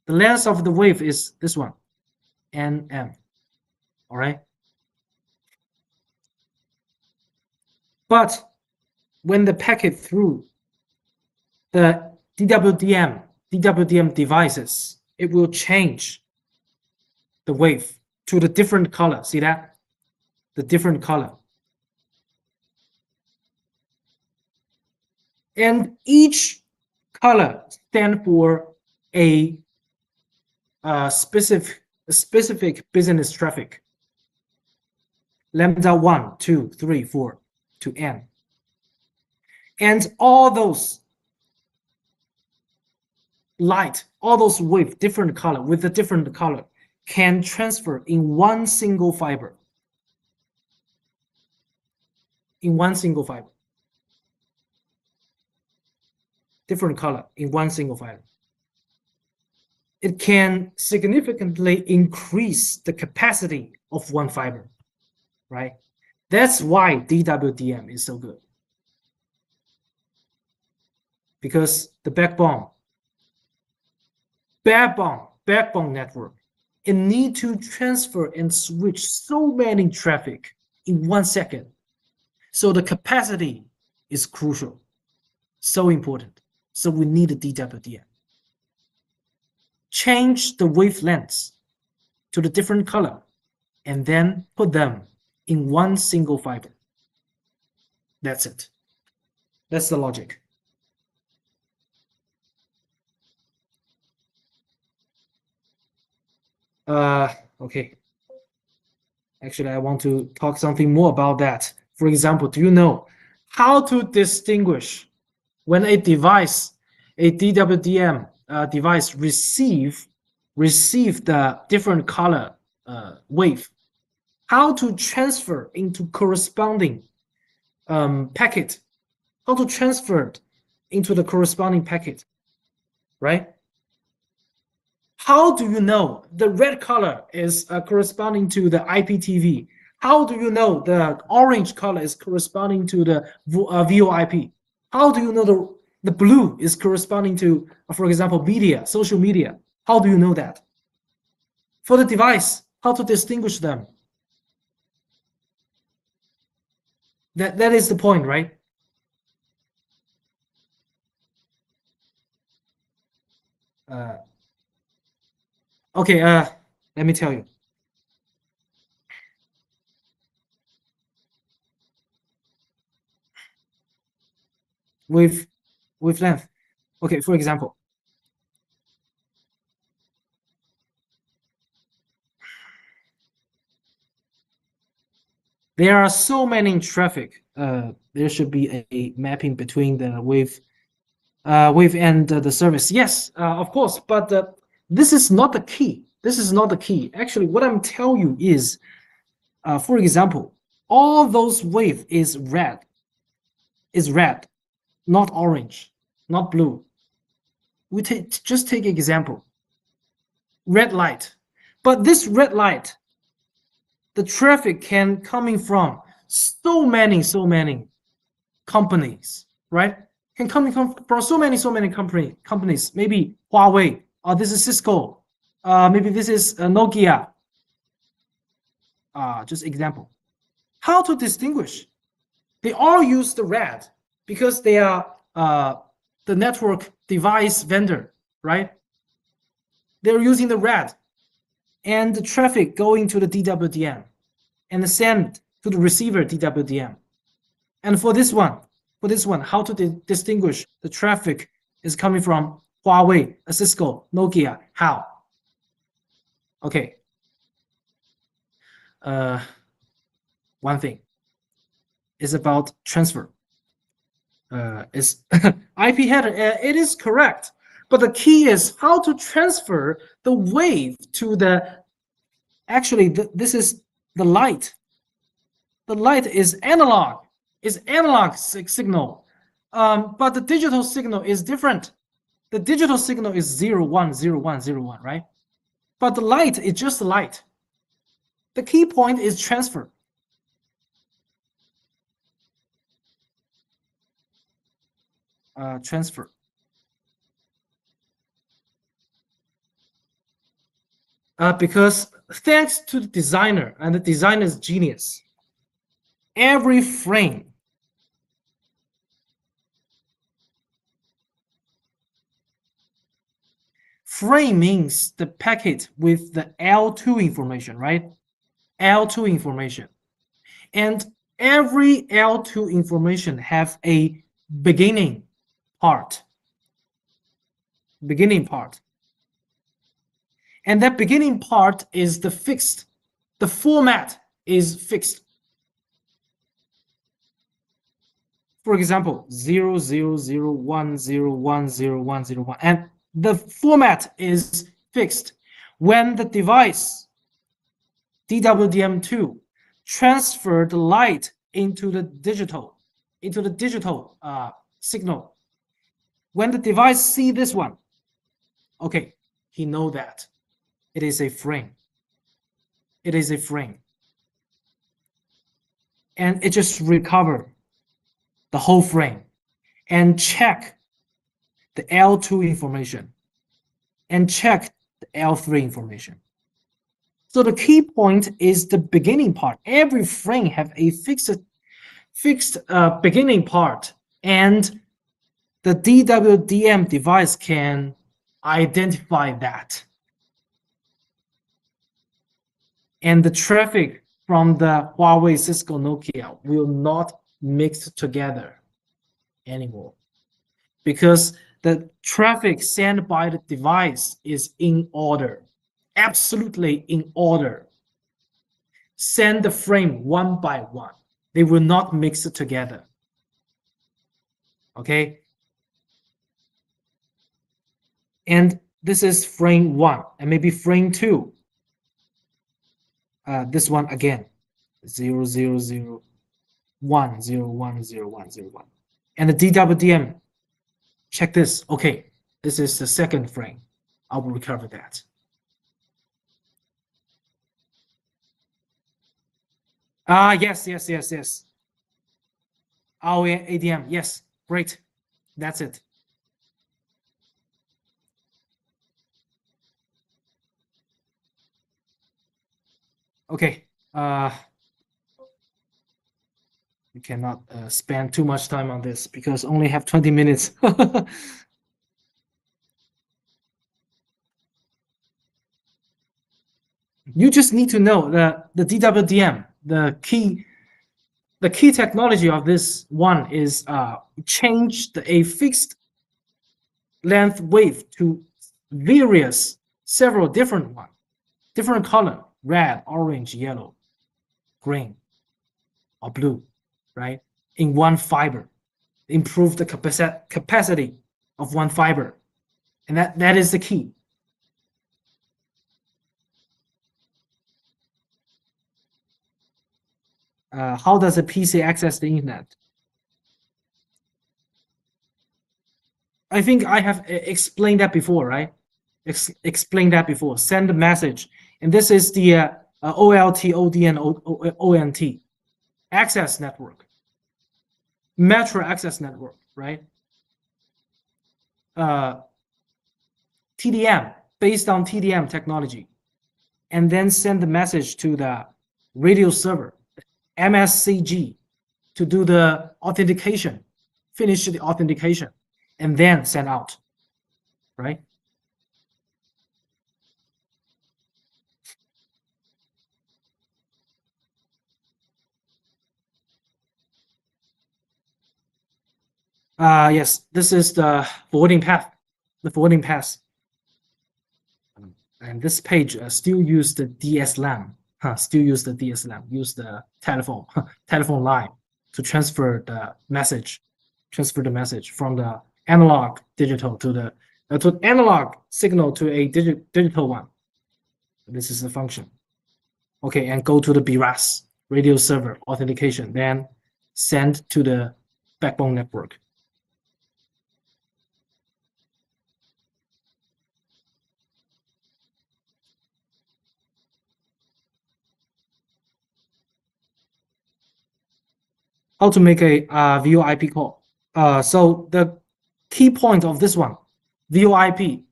The length of the wave is this one, NM. All right. But when the packet through the DWDM devices, it will change the wave to the different color. See that? The different color. And each color stands for a specific business traffic. Lambda 1, 2, 3, 4 to N. And all those light, all those with different color, with a different color, can transfer in one single fiber. In one single fiber. different color in one single fiber. It can significantly increase the capacity of one fiber, right? That's why DWDM is so good. Because the backbone network, it need to transfer and switch so many traffic in 1 second. So the capacity is crucial, so important. So we need a DWDM. Change the wavelengths to the different color and then put them in one single fiber. That's it. That's the logic. Okay. Actually, I want to talk something more about that. For example, do you know how to distinguish when a device, a DWDM device receive the different color wave? How to transfer into corresponding packet? How to transfer it into the corresponding packet, right? How do you know the red color is corresponding to the IPTV? How do you know the orange color is corresponding to the VoIP? How do you know the blue is corresponding to, for example, media, social media? How do you know that? For the device, how to distinguish them? That is the point, right? Okay, let me tell you. Wavelength. Okay, for example, there are so many traffic. There should be a mapping between the wave and the service. Yes, of course, but this is not the key. This is not the key. Actually, what I'm telling you is, for example, all those wave is red, not orange, not blue. We just take example, red light, but this red light, the traffic can coming from so many companies, right? Can come from so many companies. Maybe Huawei, or this is Cisco, maybe this is Nokia. Just example. How to distinguish? They all use the red because they are the network device vendor, right? They're using the red, and the traffic going to the DWDM and send to the receiver DWDM. And for this one, how to distinguish the traffic is coming from Huawei, Cisco, Nokia? How? Okay. One thing is about transfer. Is IP header. It is correct, but the key is how to transfer the wave to the. Actually, this is the light. The light is analog. Is analog signal, but the digital signal is different. The digital signal is 0, 1, 0, 1, 0, 1, right? But the light is just light. The key point is transfer. Transfer. Because thanks to the designer and the designer's genius, every frame means the packet with the L2 information, right? L2 information. And every L2 information have a beginning part. And that beginning part is the fixed. The format is fixed. For example, 0, 0, 0, 1, 0, 1, 0, 1, 0, 1. And the format is fixed. When the device, DWDM2, transfer the light into the digital signal, When the device see this one, okay, he know that it is a frame. It is a frame. And it just recover the whole frame and check the L2 information and check the L3 information. So the key point is the beginning part. Every frame have a fixed beginning part, and the DWDM device can identify that. And the traffic from the Huawei, Cisco, Nokia will not mix together anymore, because the traffic sent by the device is in order, absolutely in order. Send the frame one by one. They will not mix it together. Okay? And this is frame 1, and maybe frame 2. This one again, 0, 0, 0, 1, 0, 1, 0, 1, 0, 1. And the DWDM, check this. Okay, this is the second frame. I will recover that. Yes. ADM, yes, great. That's it. Okay, we cannot spend too much time on this because only have 20 minutes. You just need to know the DWDM, the key technology of this one is change a fixed length wave to several different one, different color, red, orange, yellow, green, or blue, right? In one fiber, improve the capacity of one fiber, and that is the key. How does a PC access the internet? I think I have explained that before, right? Explained that before. Send a message, and this is the OLT, ODN, ONT access network, metro access network, right? TDM, based on TDM technology, and then send the message to the radio server, MSCG, to do the authentication, finish the authentication, and then send out, right? Yes, this is the forwarding path, and this page still use the DSLAM, use the telephone line to transfer the message from the analog digital to the analog signal to a digital one. This is the function. Okay, and go to the BRAS radio server authentication, then send to the backbone network. How to make a VoIP call. So the key point of this one, VoIP,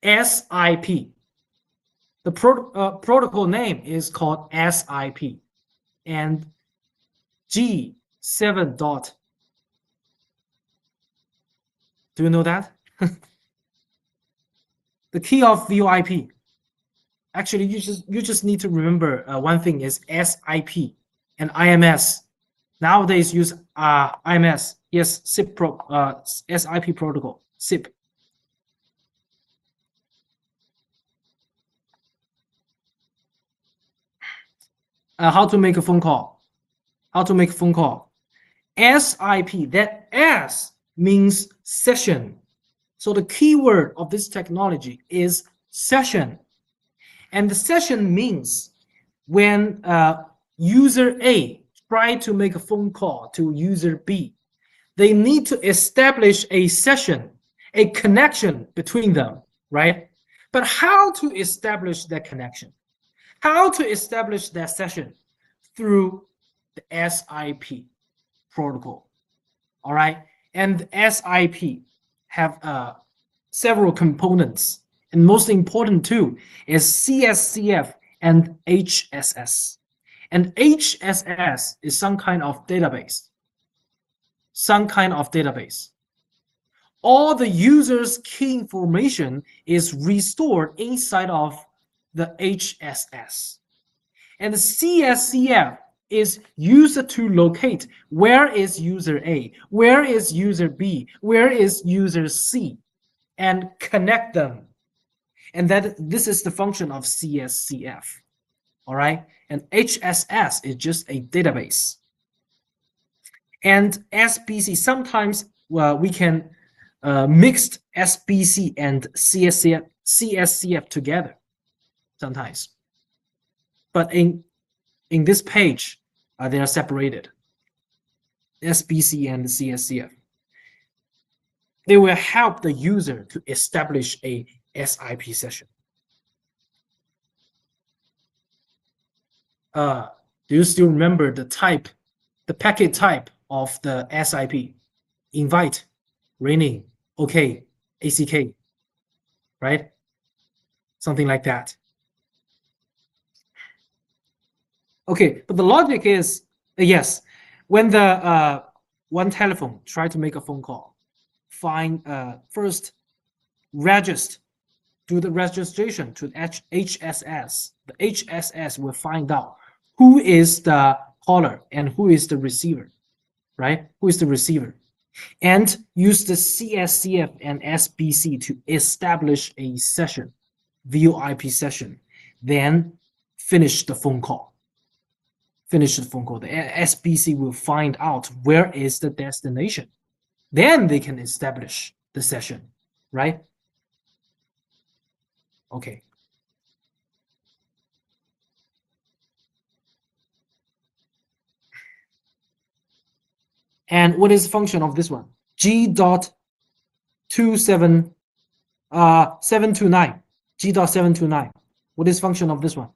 SIP. The protocol name is called SIP, and G7 dot. Do you know that? The key of VoIP. Actually, you just need to remember one thing is SIP and IMS. Nowadays use IMS. Yes, SIP SIP protocol, SIP. How to make a phone call? SIP, that S means session. So the keyword of this technology is session. And the session means when user A try to make a phone call to user B, they need to establish a session, a connection between them, right? But how to establish that connection? How to establish that session? Through the SIP protocol, all right? And the SIP have several components, and most important too is CSCF and HSS. And HSS is some kind of database. Some kind of database. All the user's key information is restored inside of the HSS. And the CSCF is used to locate where is user A, where is user B, where is user C, and connect them. And this is the function of CSCF. All right. And HSS is just a database. And SBC, sometimes we can mix SBC and CSCF together sometimes. But in this page, they are separated. SBC and CSCF. They will help the user to establish a SIP session. Do you still remember the type, the packet type of the SIP? Invite, raining, OK, ACK, right? Something like that. Okay, but the logic is, yes, when the one telephone try to make a phone call, first register, do the registration to HSS. The HSS will find out who is the caller and who is the receiver, right? Who is the receiver? And use the CSCF and SBC to establish a session, VoIP session, then finish the phone call. Finish the phone call. The SBC will find out where is the destination. Then they can establish the session, right? Okay. And what is the function of this one? G.729. G.729. What is function of this one?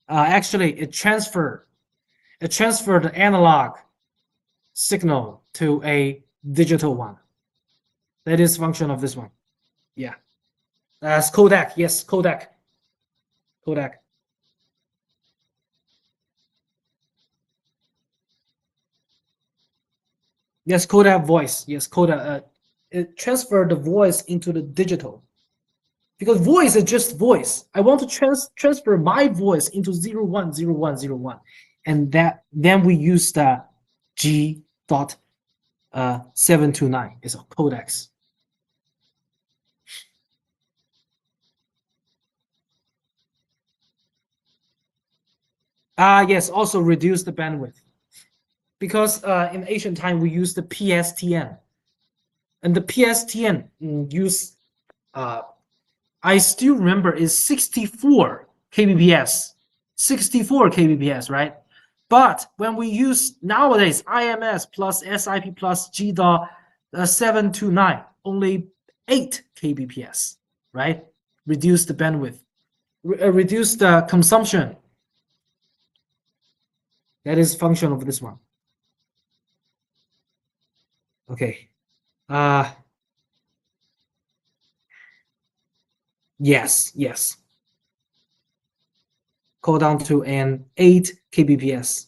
Actually, it transferred the analog signal to a digital one. That is function of this one. Yeah. That's codec. Yes, codec. Codec. Yes, codec voice. Yes, codec. It transferred the voice into the digital. Because voice is just voice. I want to transfer my voice into 010101. And then we use the G.729. It's a codecs. Yes, also reduce the bandwidth. Because in ancient time, we use the PSTN. And the PSTN use, I still remember, is 64 kbps. 64 kbps, right? But when we use nowadays IMS plus SIP plus G.729, only 8 kbps, right? Reduce the bandwidth, reduce the consumption. That is function of this one. Okay. Yes. Call down to an 8 kbps.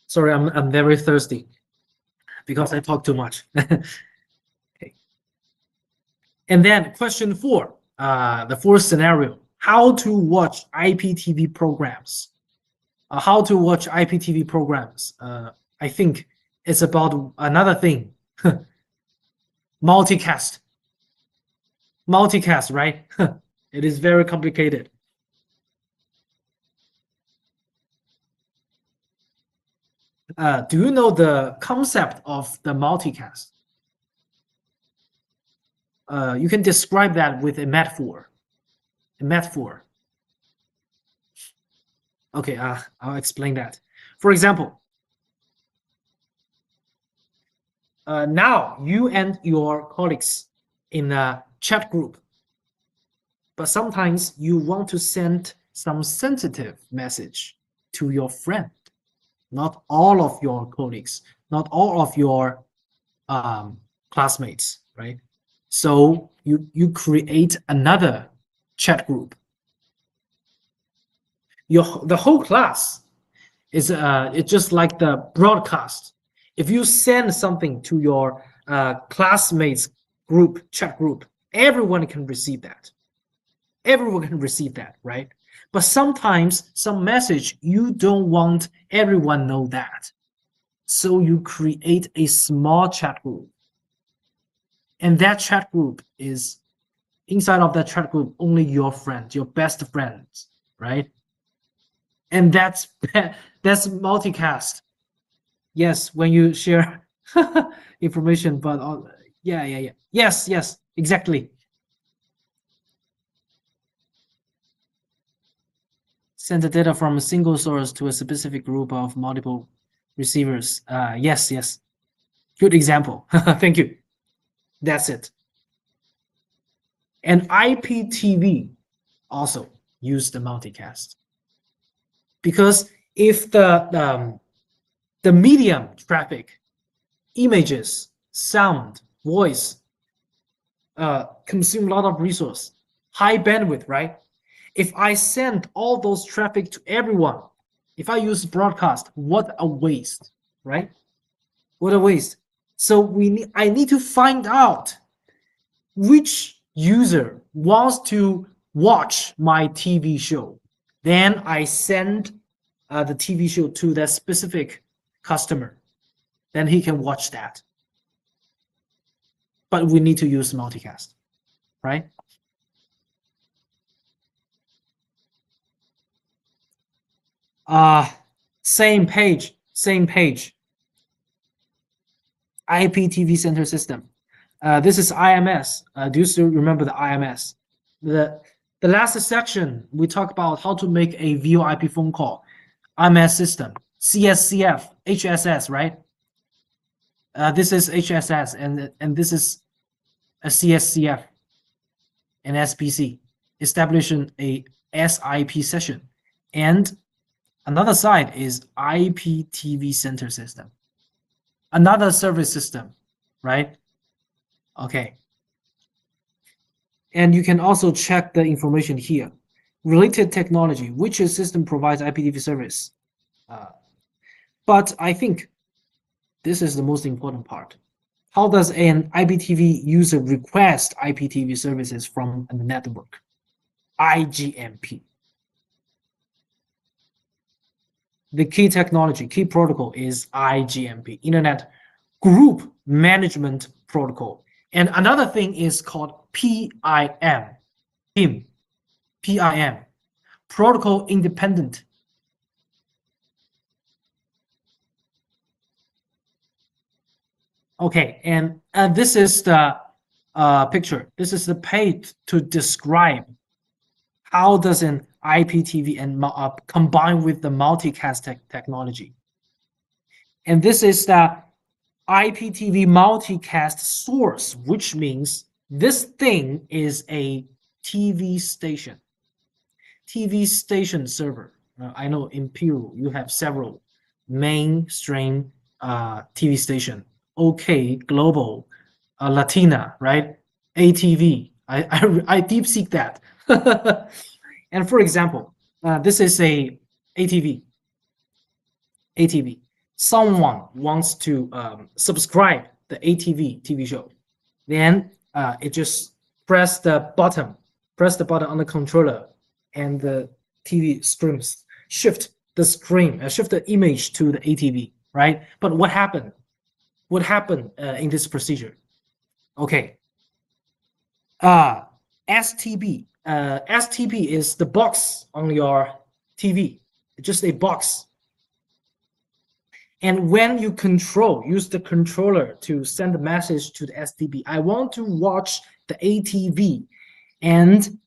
Sorry, I'm very thirsty because I talk too much. Okay. And then question 4, the fourth scenario: how to watch IPTV programs. How to watch IPTV programs. I think it's about another thing. Multicast, right? It is very complicated. Do you know the concept of the multicast? You can describe that with a metaphor. Okay, I'll explain that. For example, now you and your colleagues in a chat group, but sometimes you want to send some sensitive message to your friend, not all of your colleagues, not all of your classmates, right? So you create another chat group. The whole class is it's just like the broadcast. If you send something to your classmates group, chat group, everyone can receive that. Everyone can receive that, right? But sometimes some message you don't want everyone know that. So you create a small chat group. And that chat group is inside of that chat group only your friends, your best friends, right? And that's multicast. Yes, when you share information, but yeah. Yes, exactly. Send the data from a single source to a specific group of multiple receivers. Yes. Good example. Thank you. That's it. And IPTV also use the multicast. Because if the medium traffic, images, sound, voice, consume a lot of resource, high bandwidth, right? If I send all those traffic to everyone, if I use broadcast, what a waste, right? What a waste. So I need to find out which user wants to watch my TV show. Then I send the TV show to that specific customer. Then he can watch that. But we need to use multicast, right? Same page. IPTV center system. This is IMS. Do you still remember the IMS? The last section we talked about how to make a VoIP phone call. IMS system, CSCF, HSS, right? This is HSS, and this is a CSCF and SPC, establishing a SIP session. And another side is IPTV center system, another service system, right? Okay. And you can also check the information here. Related technology, which system provides IPTV service? But I think this is the most important part. How does an IPTV user request IPTV services from the network? IGMP. The key technology, key protocol is IGMP, Internet Group Management Protocol. And another thing is called PIM, Protocol Independent. Okay, and this is the picture. This is the page to describe how does an IPTV and combine with the multicast technology. And this is the IPTV multicast source, which means this thing is a TV station server. I know in Peru you have several mainstream TV station. OK Global, Latina, right? ATV. I deep seek that. And for example, this is a ATV. Someone wants to subscribe the ATV TV show. Then it just press the button on the controller, and the TV streams shift the image to the ATV, right? But what happened? What happened in this procedure? Okay. STB. STB is the box on your TV. It's just a box. And when you use the controller to send a message to the STB, I want to watch the ATV. And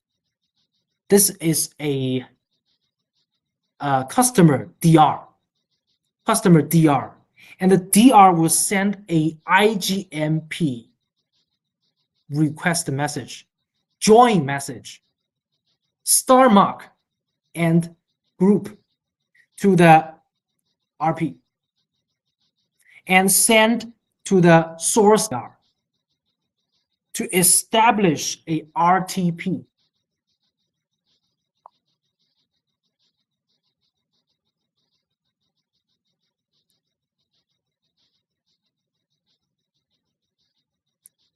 this is a customer DR, and the DR will send a IGMP request message, join message, star mark, and group to the RP, and send to the source DR to establish a RTP.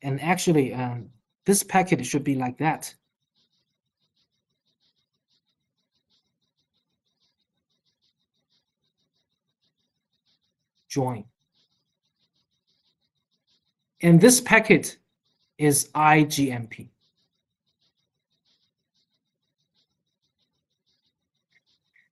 And actually, this packet should be like that. Join. And this packet is IGMP.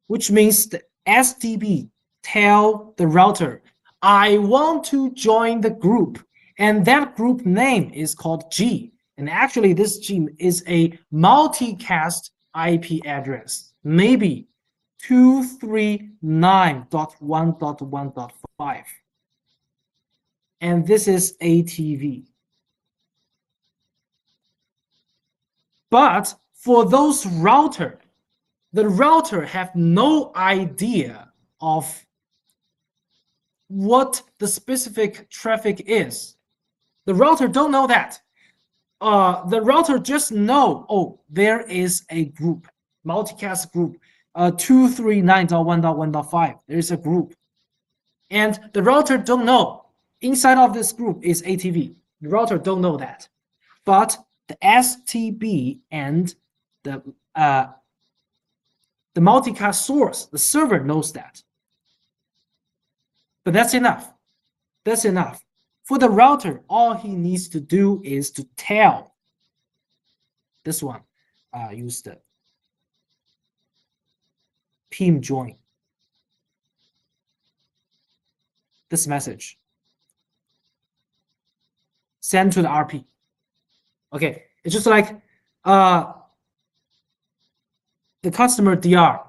Which means the STB tell the router, I want to join the group, and that group name is called G. And actually this G is a multicast IP address, maybe 239.1.1.5. And this is ATV. But for those router, the router have no idea of what the specific traffic is. The router don't know that. The router just know, oh, there is a group, multicast group, 239.1.1.5. There is a group. And the router don't know inside of this group is ATV. The router don't know that. But the STB and the multicast source, the server knows that. But that's enough. That's enough. For the router, all he needs to do is to tell this one, use the PIM join. This message. Send to the RP. Okay, it's just like the customer DR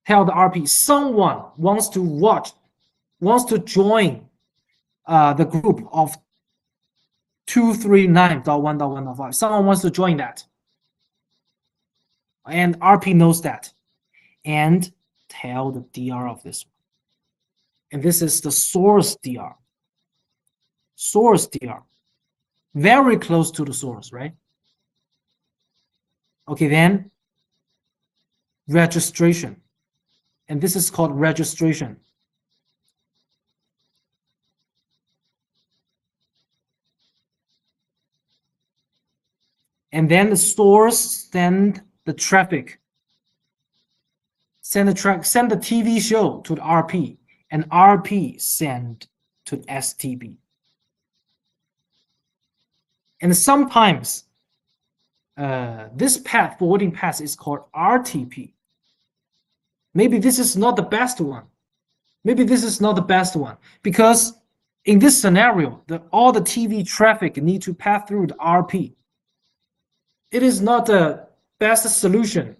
tell the RP someone wants to join the group of 239.1.1.5. Someone wants to join that, and RP knows that, and tell the DR of this one. And this is the source DR. Source DR, very close to the source, right? Okay, then registration, and this is called registration. And then the source send the traffic, send the TV show to the RP, and RP send to the STB. And sometimes this path, forwarding path, is called RTP. Maybe this is not the best one. Maybe this is not the best one, because in this scenario, all the TV traffic need to pass through the RP. It is not the best solution,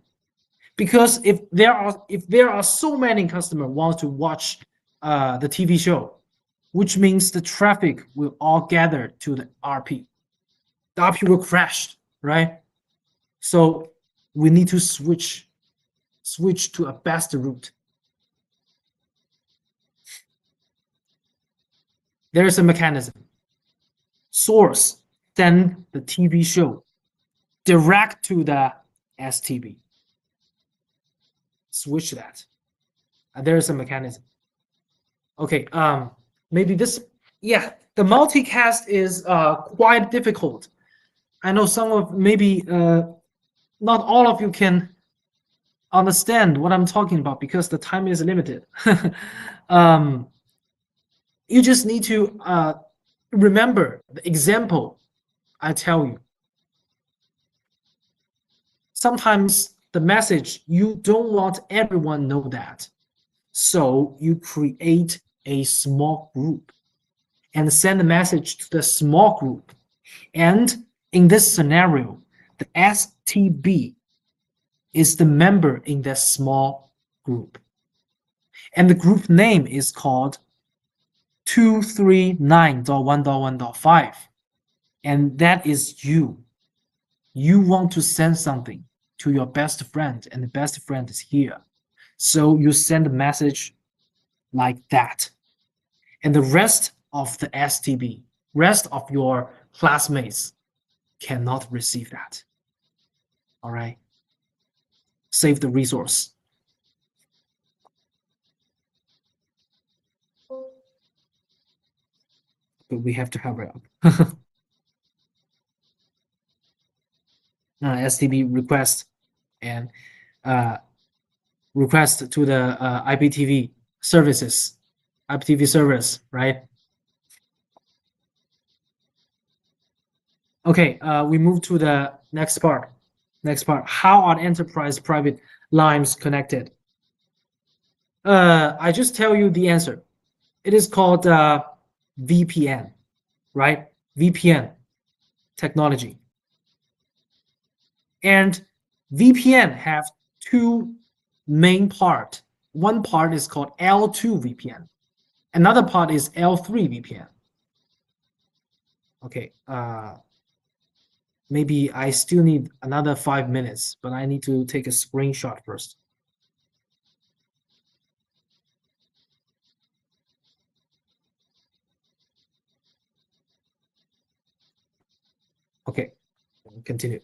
because if there are so many customers want to watch the TV show, which means the traffic will all gather to the RP. The RP will crash, right? So we need to switch to a best route. There is a mechanism. Source send the TV show direct to the STB. Switch that. There is a mechanism. Okay, maybe this, yeah, the multicast is quite difficult. I know some of, maybe not all of you can understand what I'm talking about because the time is limited. You just need to remember the example I tell you. Sometimes the message, you don't want everyone know that. So you create a small group and send a message to the small group. And in this scenario, the STB is the member in that small group. And the group name is called 239.1.1.5. And that is you. You want to send something to your best friend, and the best friend is here. So you send a message like that. And the rest of the STB, rest of your classmates cannot receive that. All right? Save the resource. But we have to hurry up. STB request and request to the IPTV services, IPTV service, right? Okay, we move to the next part. Next part, how are enterprise private lines connected? I just tell you the answer. It is called VPN, right? VPN technology. And VPN have two main parts. One part is called L2 VPN. Another part is L3 VPN. Okay, maybe I still need another 5 minutes, but I need to take a screenshot first. Okay, continue.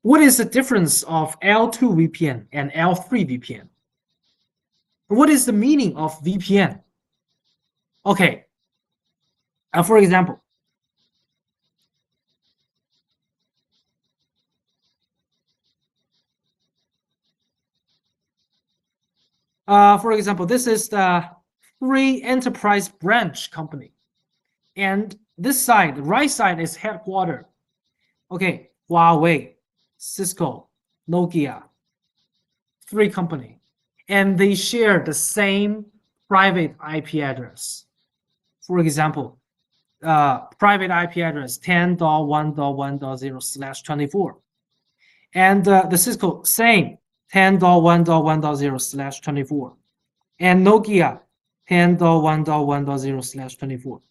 What is the difference of L2 VPN and L3 VPN? What is the meaning of VPN? Okay, for example, this is the Free Enterprise Branch Company. And this side, the right side is headquarters. Okay, Huawei, Cisco, Nokia, 3 companies. And they share the same private IP address. For example, private IP address 10.1.1.0/24. And the Cisco, same 10.1.1.0/24. And Nokia 10.1.1.0/24.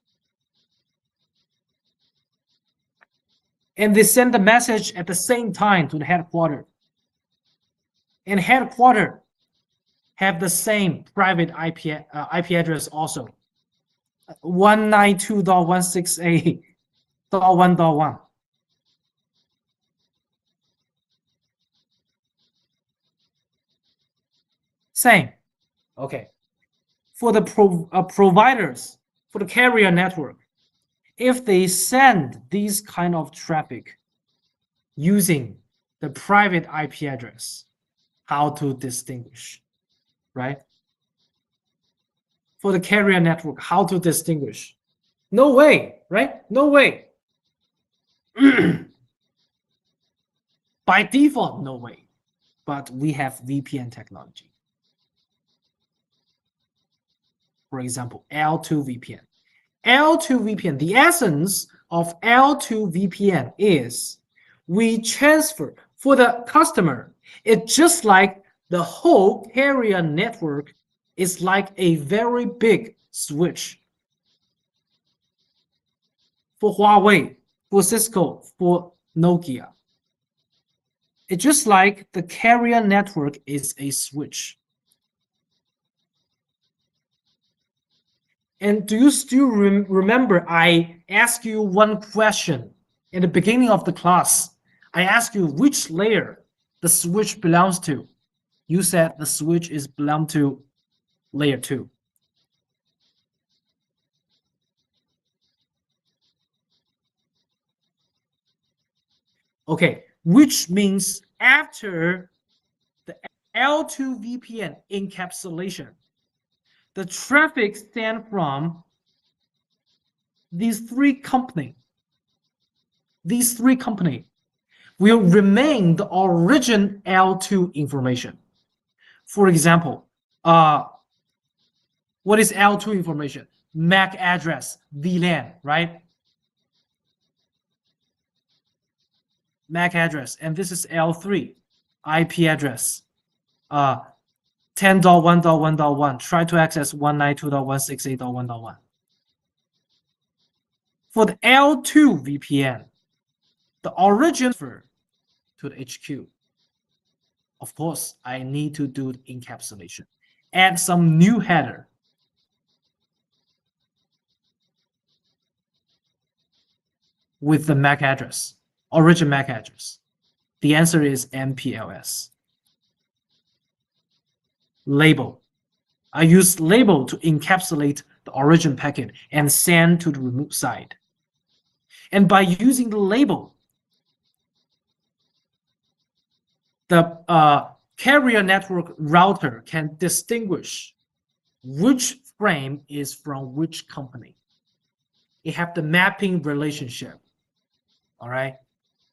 And they send the message at the same time to the headquarters. And headquarters have the same private IP address also. 192.168.1.1. Same. Okay. For the providers, for the carrier network, if they send these kind of traffic using the private IP address, how to distinguish, right? For the carrier network, how to distinguish? No way, right? No way. By default, no way. But we have VPN technology. For example, L2 VPN. L2 VPN, the essence of L2 VPN is we transfer for the customer. It's just like the whole carrier network is like a very big switch. For Huawei, for Cisco, for Nokia. It's just like the carrier network is a switch. And do you still remember I asked you one question in the beginning of the class? I asked you which layer the switch belongs to. You said the switch is belong to layer 2. Okay, which means after the L2 VPN encapsulation, the traffic sent from these 3 companies. These 3 companies will remain the origin L2 information. For example, what is L2 information? MAC address, VLAN, right? MAC address, and this is L3, IP address. 10.1.1.1 try to access 192.168.1.1. For the L2 VPN, the origin to the HQ. Of course, I need to do the encapsulation. Add some new header. With the MAC address, origin MAC address. The answer is MPLS. Label. I use label to encapsulate the origin packet and send to the remote side. And by using the label, the carrier network router can distinguish which frame is from which company. It have the mapping relationship. All right,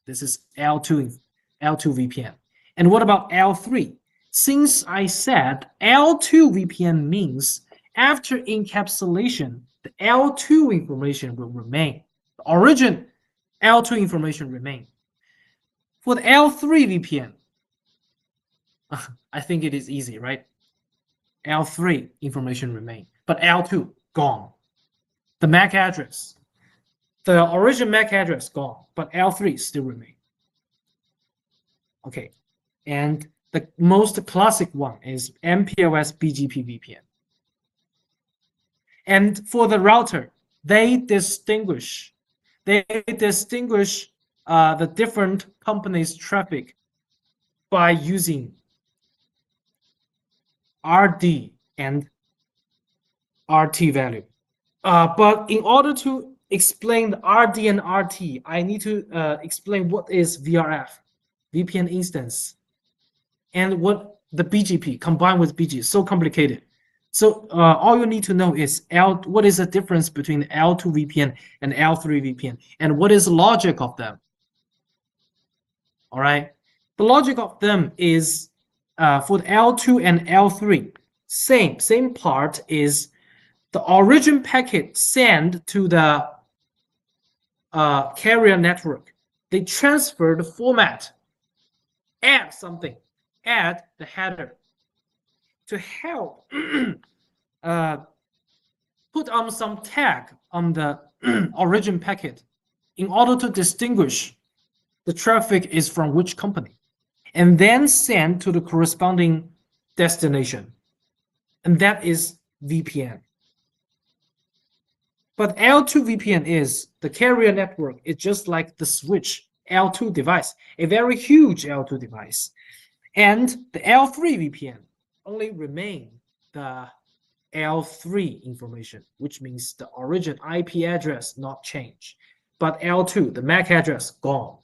this is L2 VPN. And what about L3? Since I said L2 VPN means after encapsulation, the L2 information will remain. The origin L2 information remain. For the L3 VPN, I think it is easy, right? L3 information remain, but L2 gone. The MAC address, the origin MAC address gone, but L3 still remain. Okay, and the most classic one is MPLS BGP VPN. And for the router, they distinguish the different companies' traffic by using RD and RT value. But in order to explain the RD and RT, I need to explain what is VRF, VPN instance, and what the BGP combined with BGP. So complicated. So all you need to know is what is the difference between L2 VPN and L3 VPN, and what is the logic of them. All right, the logic of them is for the L2 and L3, same part is the origin packet sent to the carrier network. They transfer the format, add something, add the header to help put on some tag on the origin packet in order to distinguish the traffic is from which company, and then send to the corresponding destination. And that is VPN. But L2 VPN is the carrier network. It's just like the switch L2 device, a very huge L2 device. And the L3 VPN only remain the L3 information, which means the origin IP address not changed. But L2, the MAC address, gone.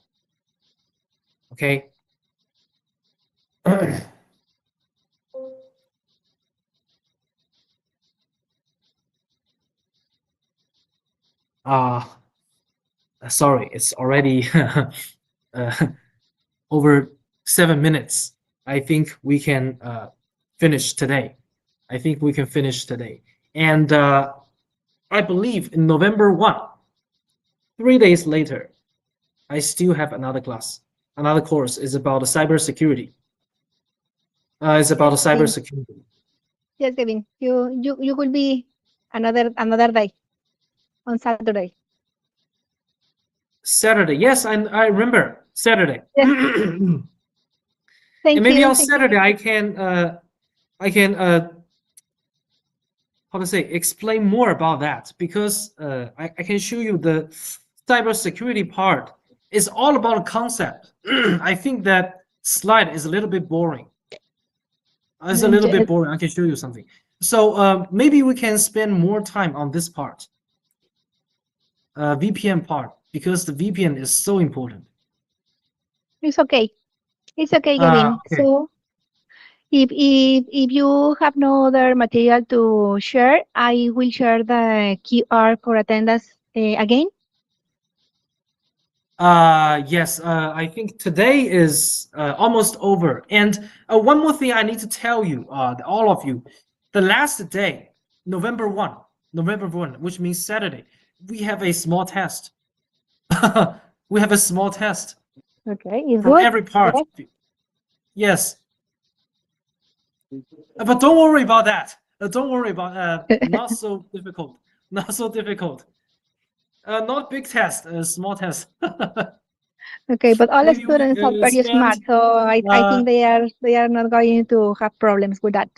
Okay. Sorry, it's already over 7 minutes. I think we can finish today. And I believe in November 1, 3 days later, I still have another class. Another course is about cybersecurity. It's about cybersecurity. Yes, Kevin. You will be another day on Saturday. Saturday, yes, I remember Saturday. Yes. Thank and maybe you. on Saturday I can how to say, explain more about that, because I can show you the cybersecurity part. It's all about a concept. I think that slide is a little bit boring. It's a little bit boring. I can show you something. So maybe we can spend more time on this part, VPN part, because the VPN is so important. It's okay. It's okay, Kevin. Okay. So if you have no other material to share, I will share the QR for attendance again. Yes, I think today is almost over. And one more thing I need to tell you, all of you, the last day, November 1, which means Saturday, we have a small test. We have a small test. Okay, it's from good. every part. Yes. But don't worry about that. Don't worry about not so difficult. Not so difficult. Not big test, small test. Okay, but all the Maybe we students are very spend smart, so I think they are not going to have problems with that.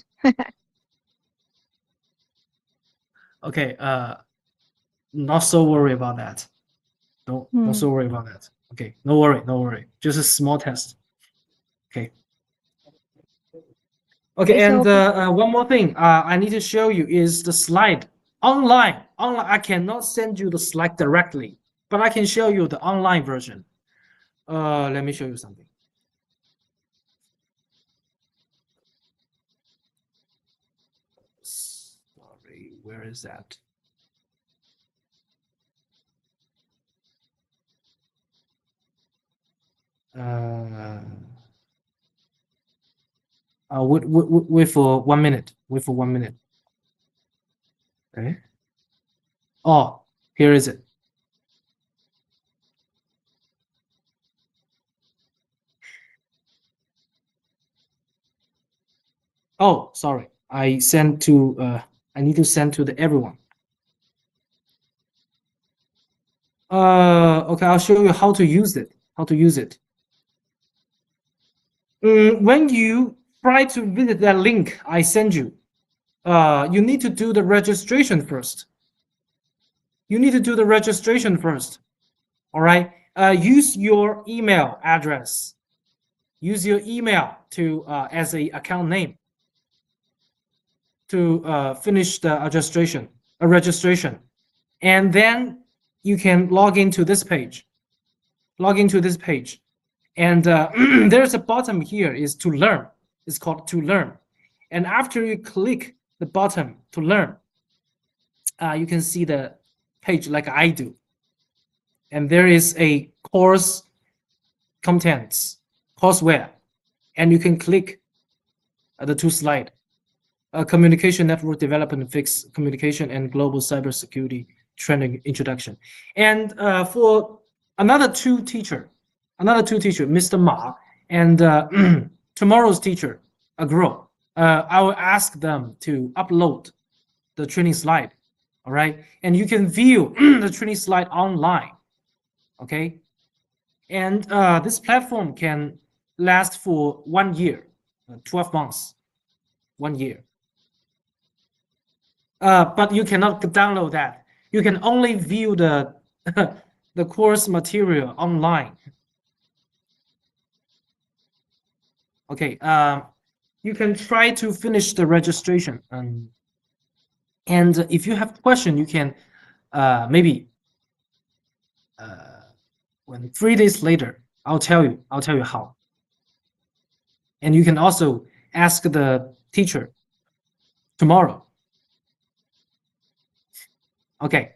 okay. Not so worry about that. Don't so worry about that. Okay, no worry. Just a small test. Okay. Okay, Okay, and so one more thing I need to show you is the slide online. Online, I cannot send you the slide directly, but I can show you the online version. Let me show you something. Sorry, where is that? Wait for 1 minute. Wait for 1 minute. Okay. Oh, here is it. Oh, sorry. I sent to I need to send to the everyone. Okay, I'll show you how to use it. How to use it. When you try to visit that link I send you, you need to do the registration first. You need to do the registration first. All right. Use your email address. Use your email to as a account name to finish the registration, and then you can log into this page. Log into this page, and there's a button here is to learn. It's called to learn, and after you click the button to learn, you can see the page like I do, and there is a course contents, courseware, and you can click the two slide. Communication network development, fixed communication, and global cybersecurity training introduction. And for another two teacher, Mr. Ma, and tomorrow's teacher, a girl, I will ask them to upload the training slide. All right, and you can view the training slide online. Okay, and this platform can last for 1 year, 12 months, 1 year. But you cannot download that. You can only view the the course material online. Okay. You can try to finish the registration, and if you have question, you can maybe when 3 days later, I'll tell you how. And you can also ask the teacher tomorrow. Okay.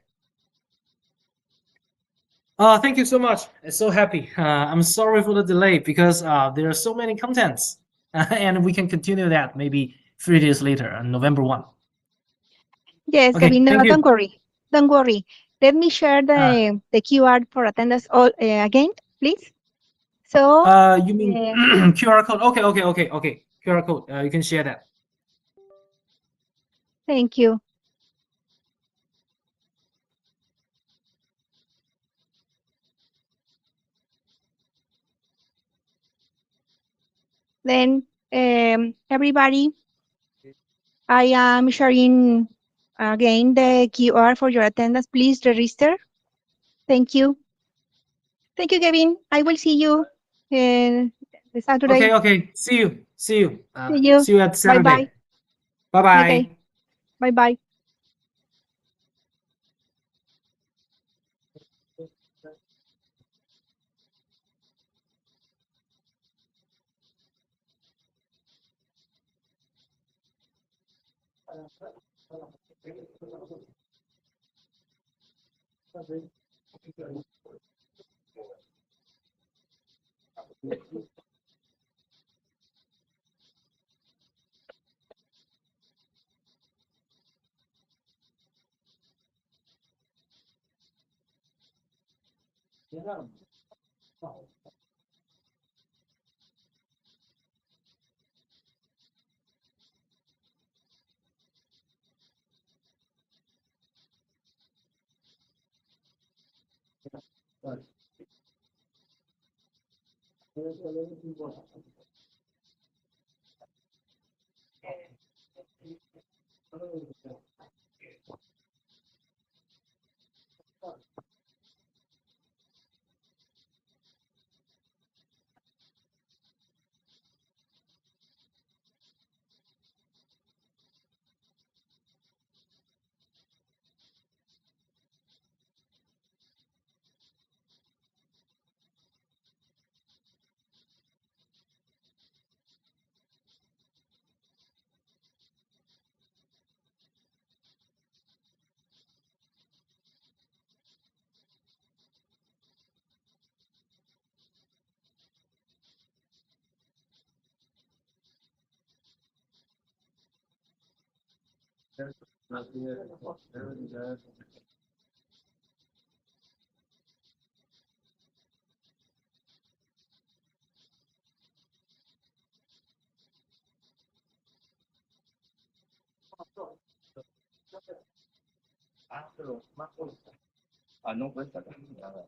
Thank you so much. I'm so happy. I'm sorry for the delay because there are so many contents, and we can continue that maybe 3 days later on November 1. yes, Okay, Gavin, no, thank you. don't worry. Don't worry. Let me share the QR for attendance all again, please. So, You mean QR code? Okay. QR code. You can share that. thank you. Then, everybody, I am sharing again the QR for your attendance. Please register. Thank you. Thank you, Gavin. I will see you the Saturday. Okay. See you. See you. See you at Bye bye. Saturday. Bye bye. Okay. Bye bye. Ah, non, questa è